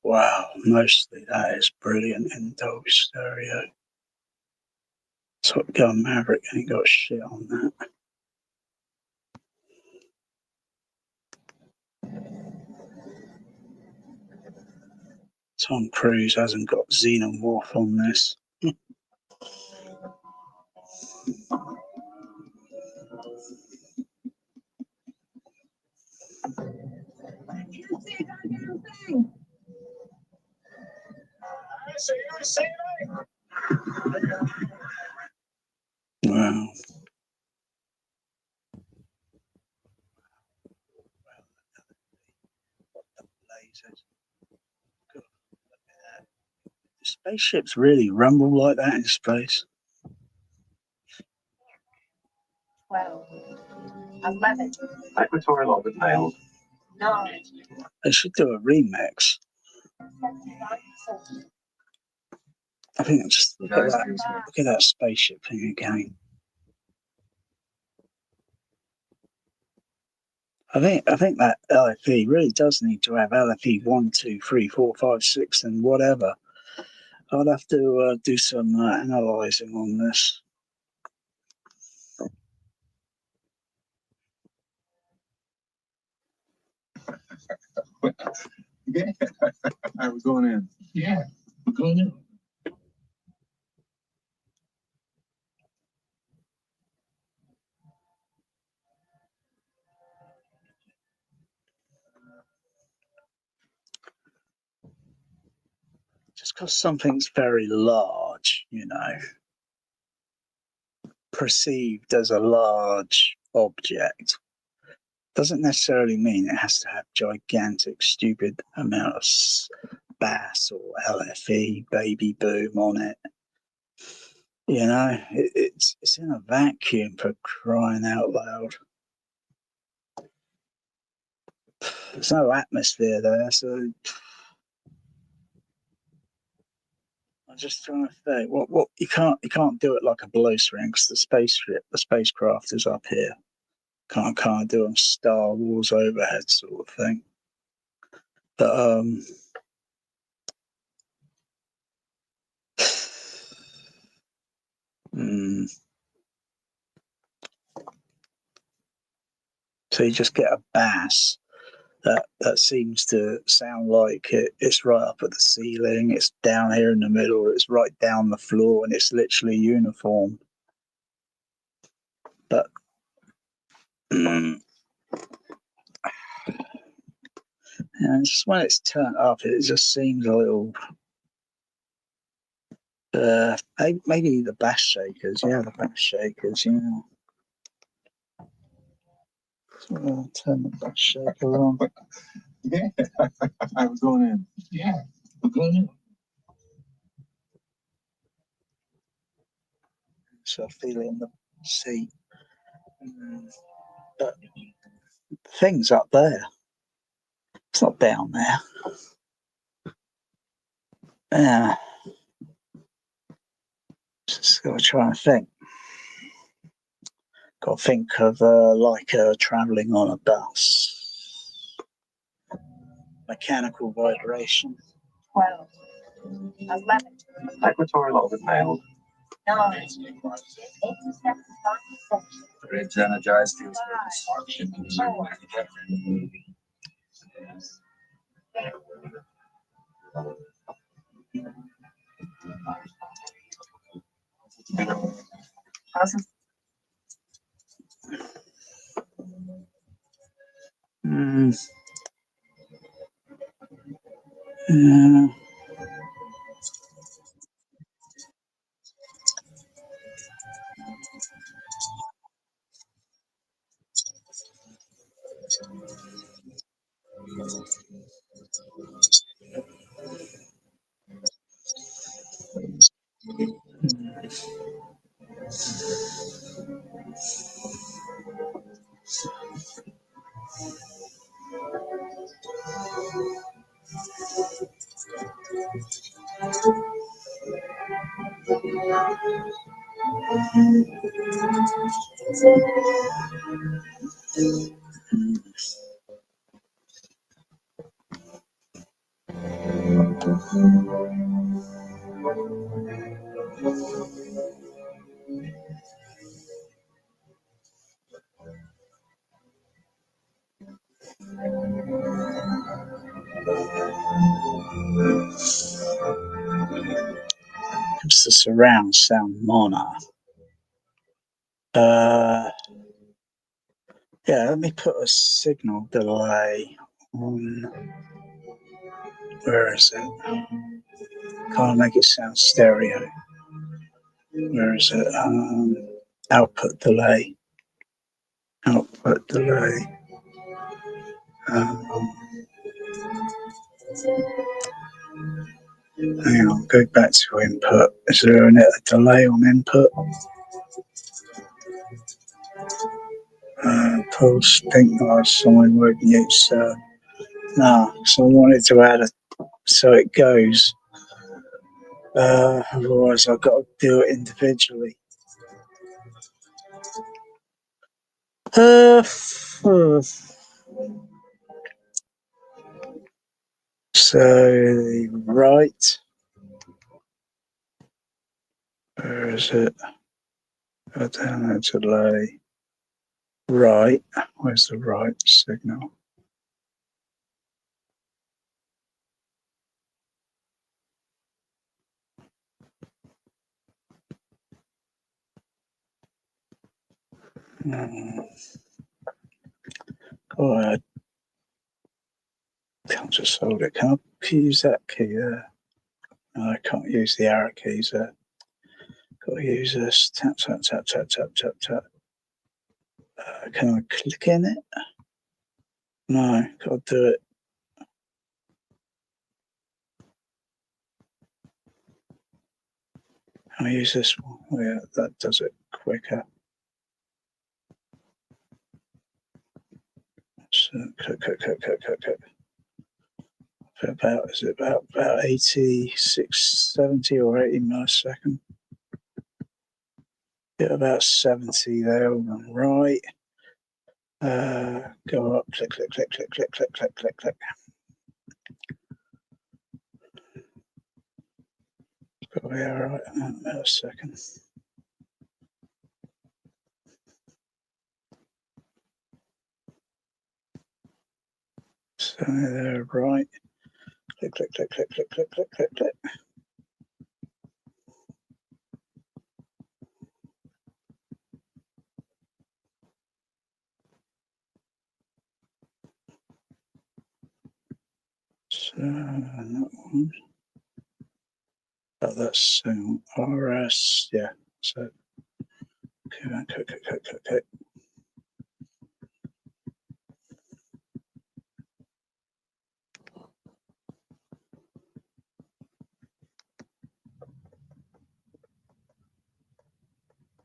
Wow. Mostly that is brilliant in Dolby Stereo. Top Gun Maverick ain't got shit on that. Tom Cruise hasn't got Xenomorph on this. Wow. Lasers. Spaceships really rumble like that in space. 12, 11. Equatorial orbit. No. They should do a remix. I think just look at that. Look at that spaceship thing again. I think that LFE really does need to have LFE 1, 2, 3, 4, 5, 6, and whatever. I'd have to do some analysing on this. Yeah. I was going in. Yeah, we're going in. Just because something's very large, perceived as a large object, doesn't necessarily mean it has to have gigantic, stupid amount of bass or LFE, baby boom on it. You know, it's in a vacuum, for crying out loud. There's no atmosphere there, so I'm just trying to think. What you can't do it like a blowstring, because the spacecraft is up here. Can't do a Star Wars overhead sort of thing. But so you just get a bass that seems to sound like it's right up at the ceiling, it's down here in the middle, it's right down the floor, and it's literally uniform. But yeah, just when it's turned up, it just seems a little. Maybe the bass shakers, the bass shakers, So I'll turn the bass shaker on. Yeah, I was going in. Yeah, we're going in. So I feel it in the seat. But the thing's up there. It's not down there. Yeah. Just gotta try and think. Got to think of travelling on a bus. Mechanical vibration. 12, 11. Equatorial overfailed. 9. Grids energized. Yeah. It's the surround sound mono. Let me put a signal delay on. Where is it? Can't make it sound stereo. Where is it? Output delay. Output delay. Hang on, go back to input. Is there a delay on input? Pulse, pink light sign, won't use. No, so I wanted to add so it goes. Otherwise, I've got to do it individually. So the right. Where is it? Down there delay. Right. Where's the right signal? Go ahead. Can't just hold it. Can I use that key there? No, I can't use the arrow keys there. Got to use this. Tap, tap, tap, tap, tap, tap, tap. Can I click in it? No, gotta do it. I'll use this one. Oh, yeah, that does it quicker. So, cut. About, is it about 86, 70 or 80 millisecond? Yeah, about 70 there on the right. Go up, click. Go here, right, about a second. So there, right. Click. So that one. Oh, that's RS, yeah. So okay.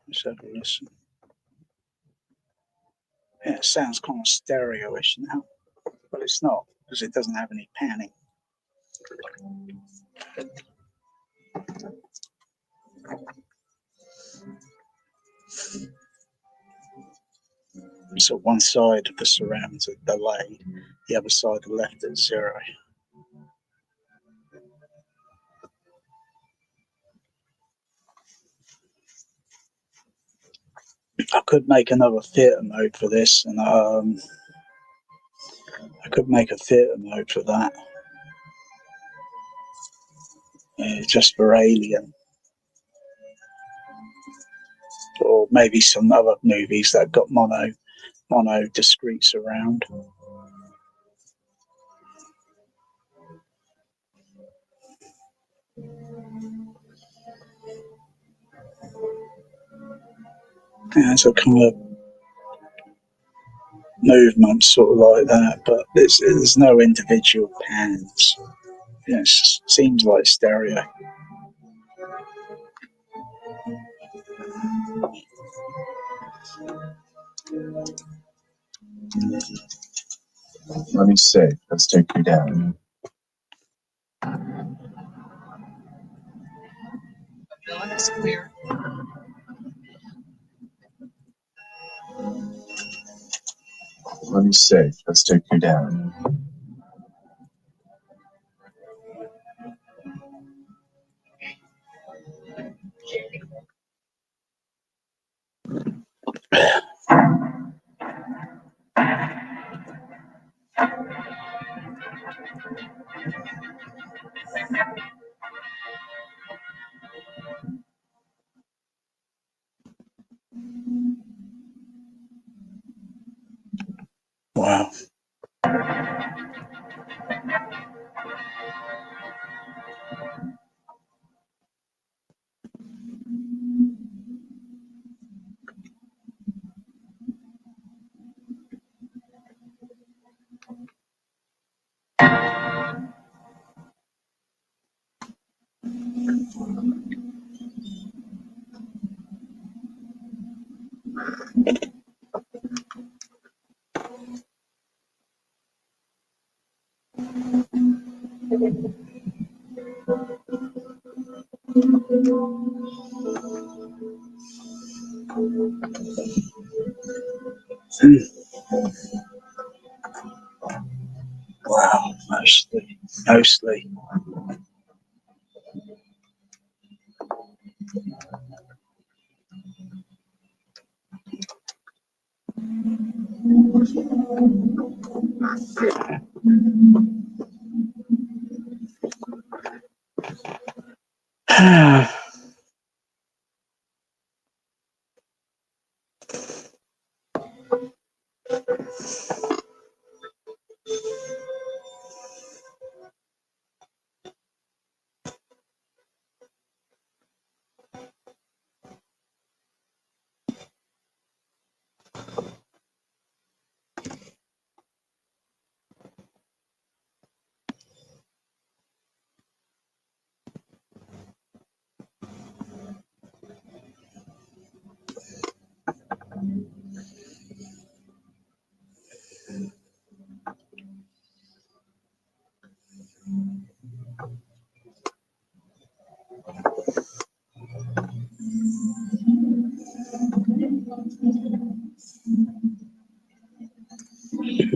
Let's have a listen. Yeah, it sounds kind of stereo-ish now, but it's not because it doesn't have any panning. So one side of the surround's at delay, the other side the left at 0. I could make another theatre mode for this, and I could make a theatre mode for that, just for Alien, or maybe some other movies that got mono discrete surround. Yeah, so kind of movement sort of like that, but there's no individual pans. Yeah, it seems like stereo. Let me see. Let's take you down. The villain is clear. Let me see. Let's take you down. Wow. Wow, mostly.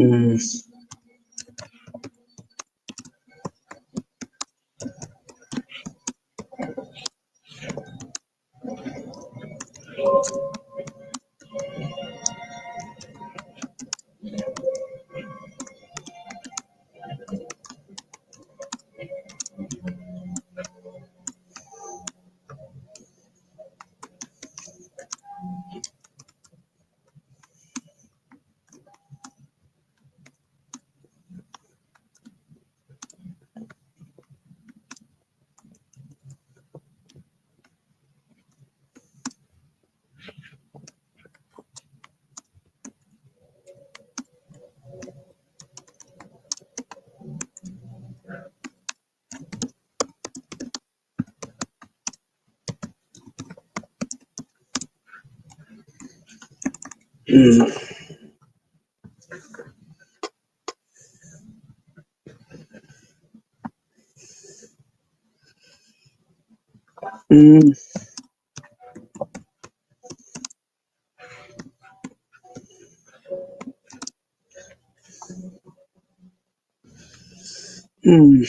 Mm. Mm. Mm. Mm.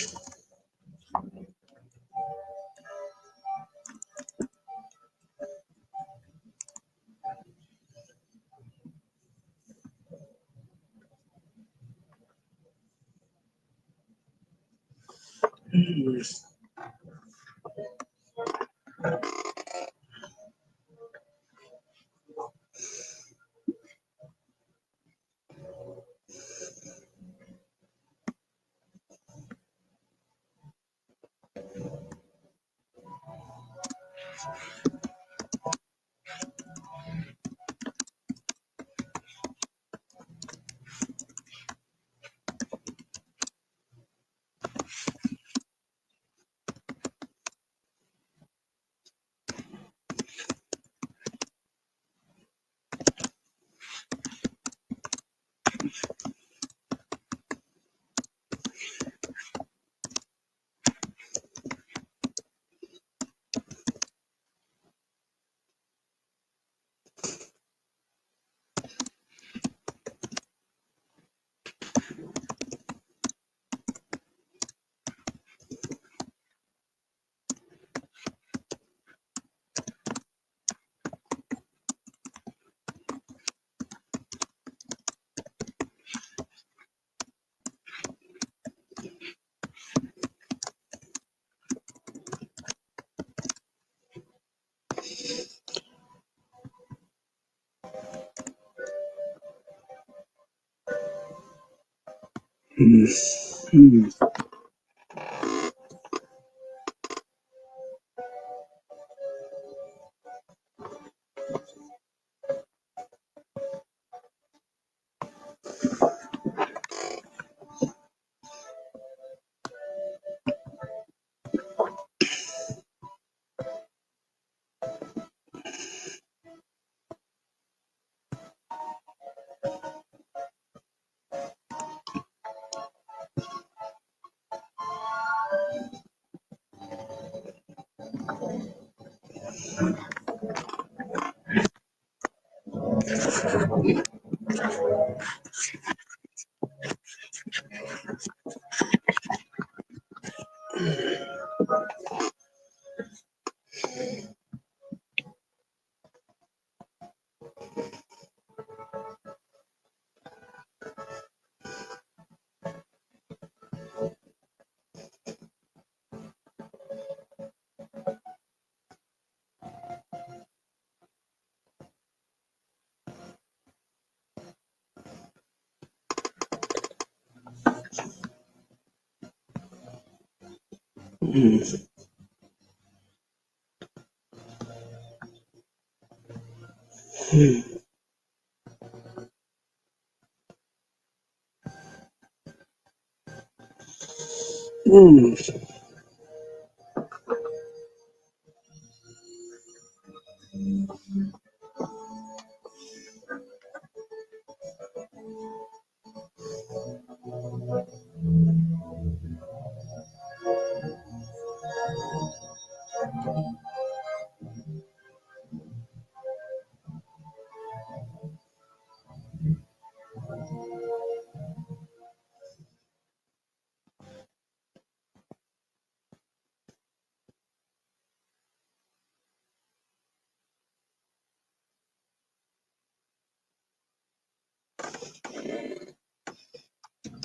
Mm. Mm. Mm. Mm.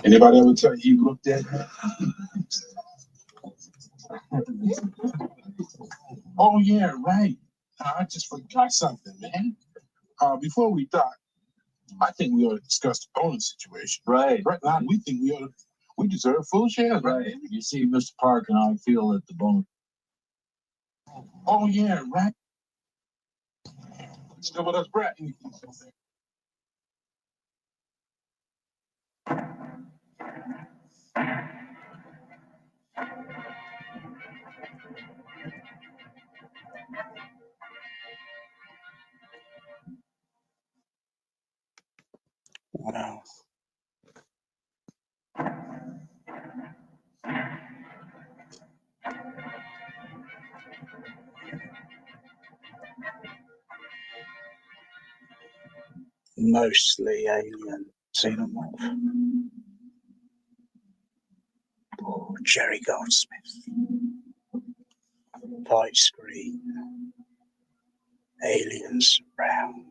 Anybody ever tell you you looked at? Oh yeah, right. I just forgot something, man. Before we thought, I think we ought to discuss the bonus situation. Right. Right now, we think we deserve full shares. Right. You see, Mr. Park and I feel that the bonus. Oh yeah, right. Still with us, Brett. Wow. Mostly alien xenomorph. Oh, Jerry Goldsmith. Fight screen. Aliens around.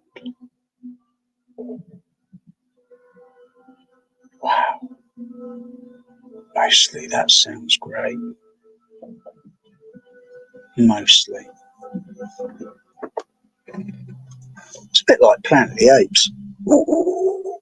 Wow. Mostly that sounds great. Mostly. It's a bit like Planet of the Apes. Ooh.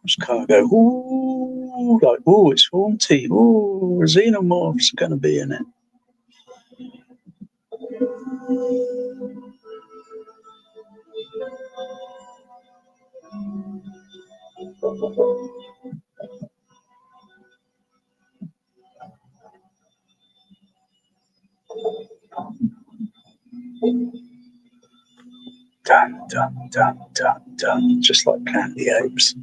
This car go, ooh, like, ooh, it's haunty. Ooh, a xenomorph's going to be in it. Dun, dun, dun, dun, dun. Just like Planet of the Apes.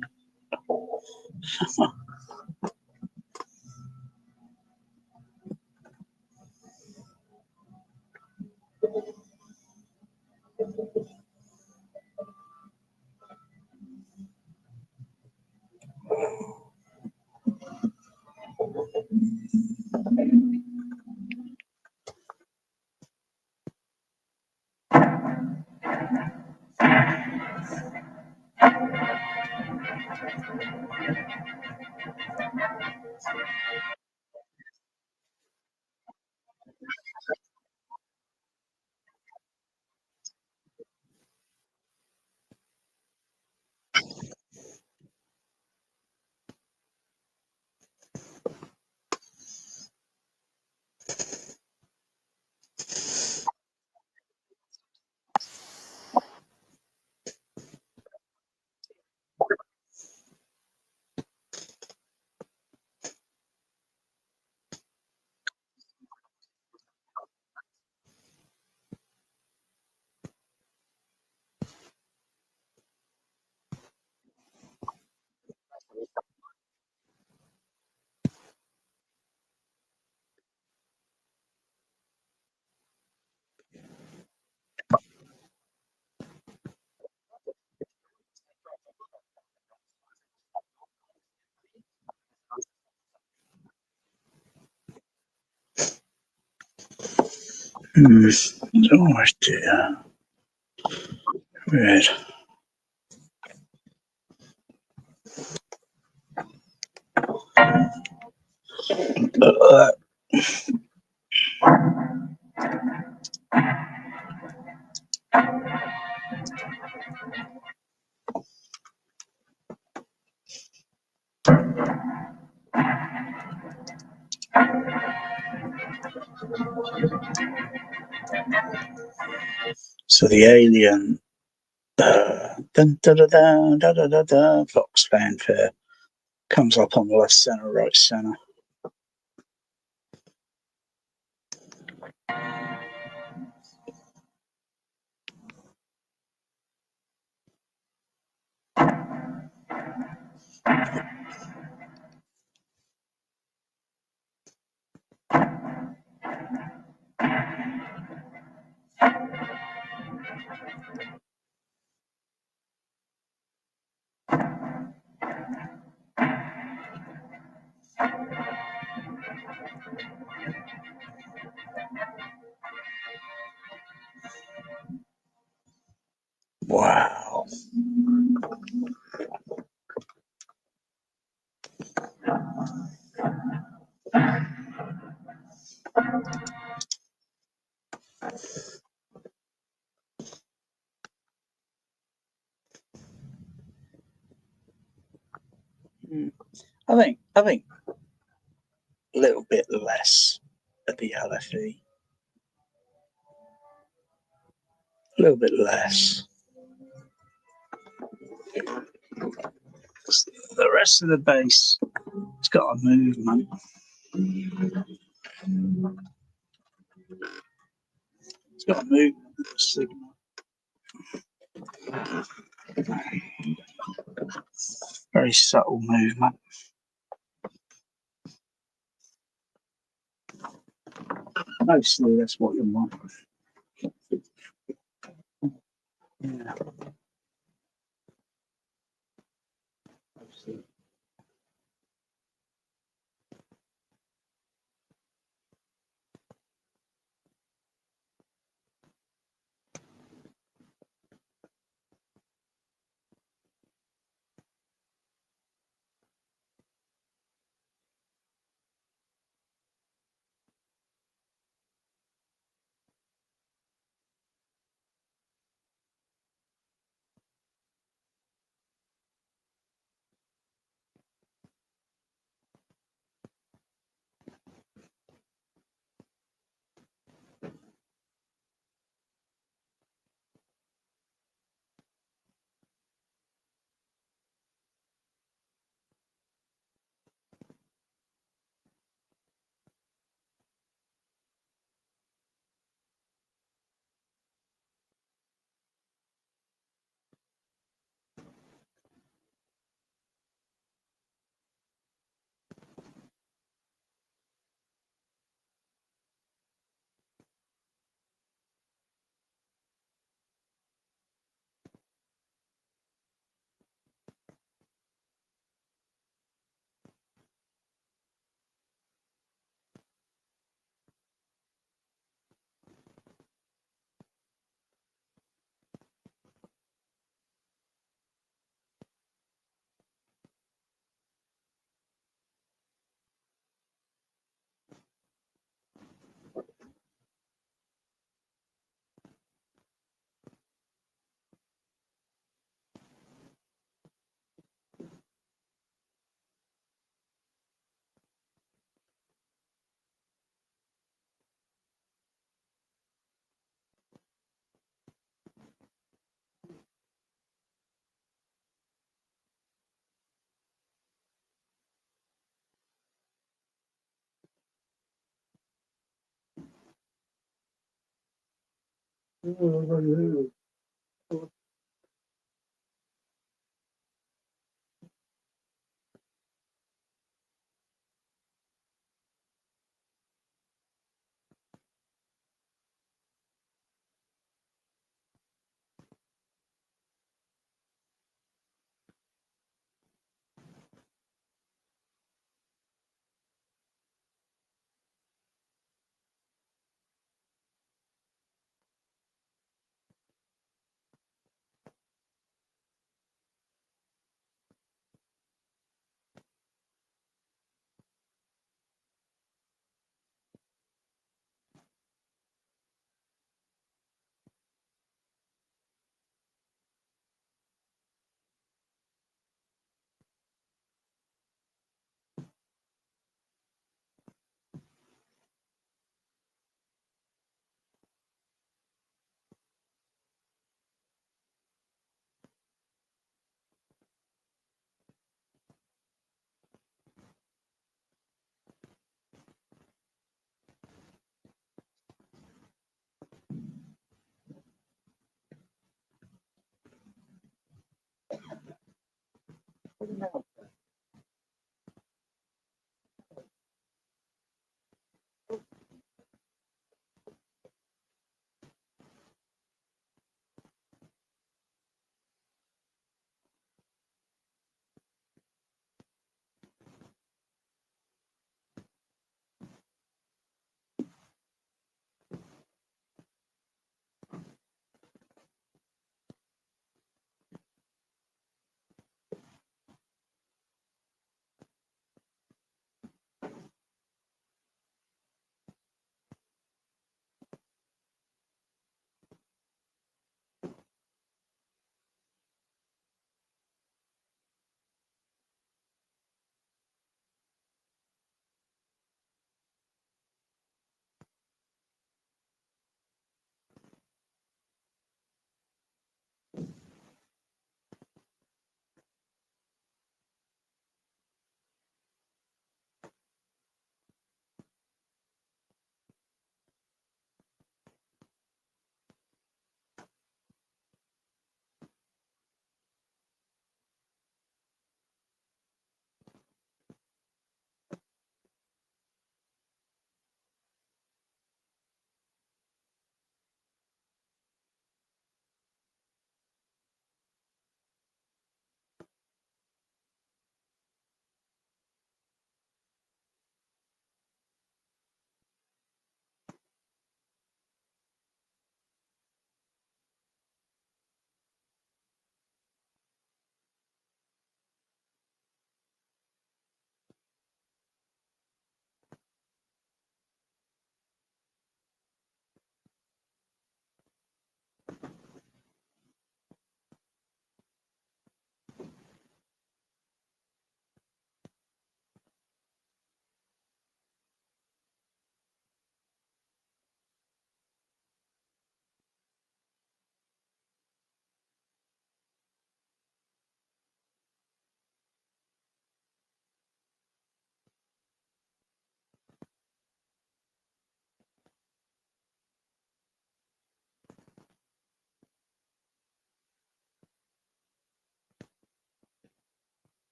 Oh dear. Weird. So the alien dun, da, da, da, da, da, da, da, Fox fanfare comes up on the left center, right center. Wow. I think a little bit less at the LFE. A little bit less. The rest of the bass, it's got a movement. It's got a movement. Signal. Very subtle movement. Mostly that's what you want. Yeah. Mostly.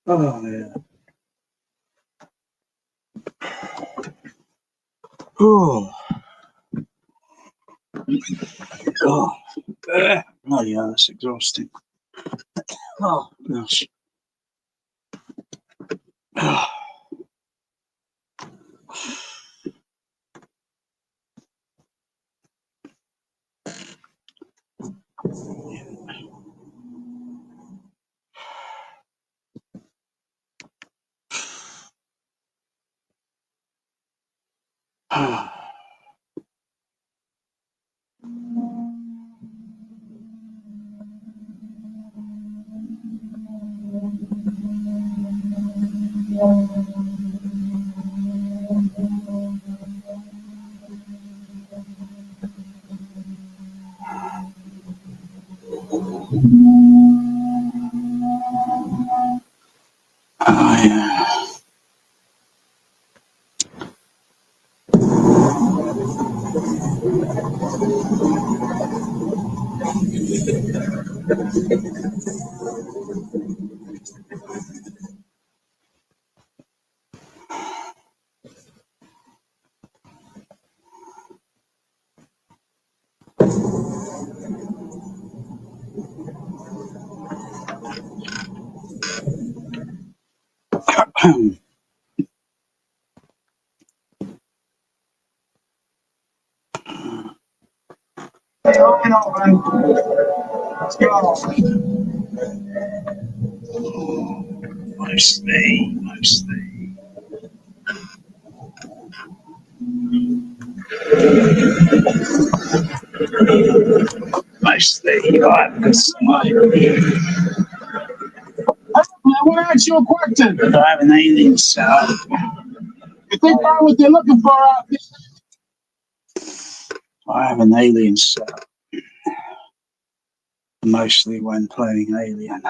Oh yeah. Oh. Oh. Oh yeah, that's exhausting. Oh gosh. Oh. Oh yeah. Mostly. Mostly. Right. I want to ask you a question. Do I have an alien cell? If they find what they're looking for out there, I have an alien cell. Mostly when playing Alien.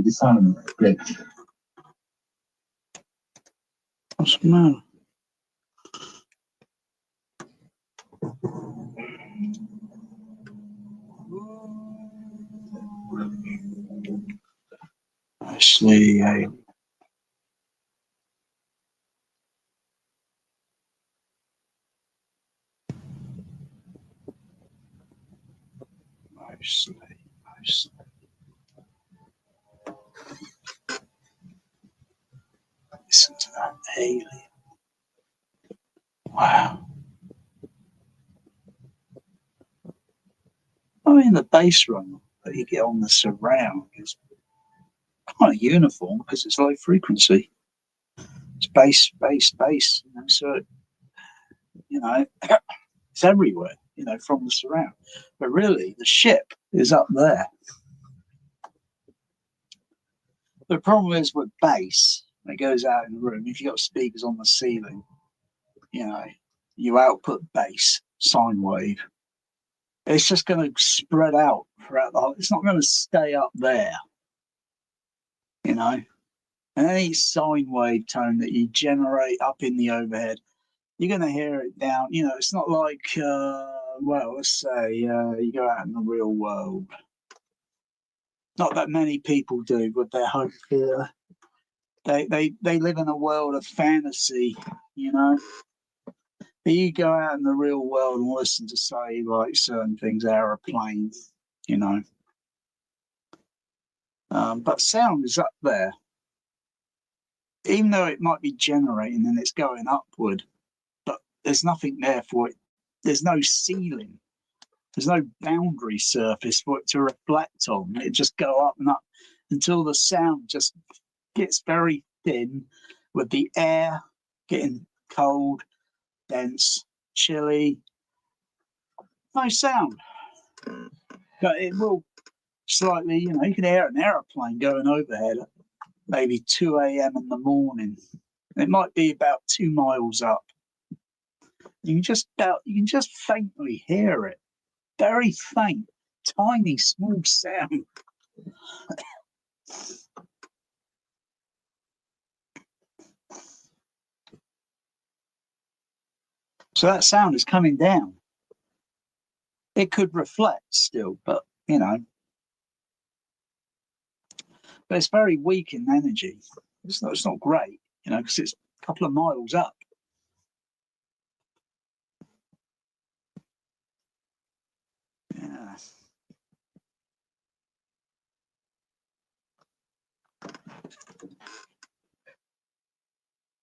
you sound great. What's the matter? Mostly Alien. Mostly. Listen to that alien. Wow. I mean, the bass run that you get on the surround is kind of uniform because it's low frequency. It's bass. So, it's everywhere, from the surround. But really, the ship is up there. The problem is with bass, it goes out in the room. If you've got speakers on the ceiling, you output bass, sine wave. It's just going to spread out throughout the whole. It's not going to stay up there, And any sine wave tone that you generate up in the overhead, you're going to hear it down. It's not like, let's say you go out in the real world. Not that many people do with their home theatre. They live in a world of fantasy, But you go out in the real world and listen to, say, like certain things, aeroplanes, But sound is up there. Even though it might be generating and it's going upward, but there's nothing there for it. There's no ceiling. There's no boundary surface for it to reflect on. It just go up and up until the sound just gets very thin with the air getting cold, dense, chilly. No sound. But it will slightly, you can hear an aeroplane going overhead at maybe 2 a.m. in the morning. It might be about 2 miles up. You can just faintly hear it. Very faint, tiny, small sound. So that sound is coming down. It could reflect still, but you know, but it's very weak in energy. It's not great, you know, because it's a couple of miles up. Yeah.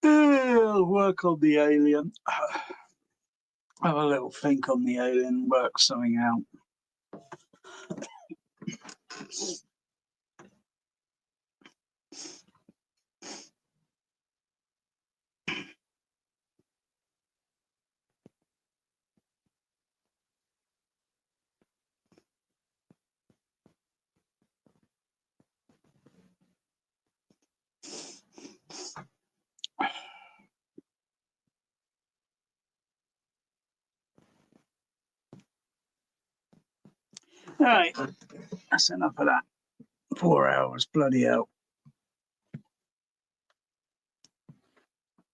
I'll work on the alien. Have a little think on the alien, work something out. All right, that's enough of that. 4 hours, bloody hell.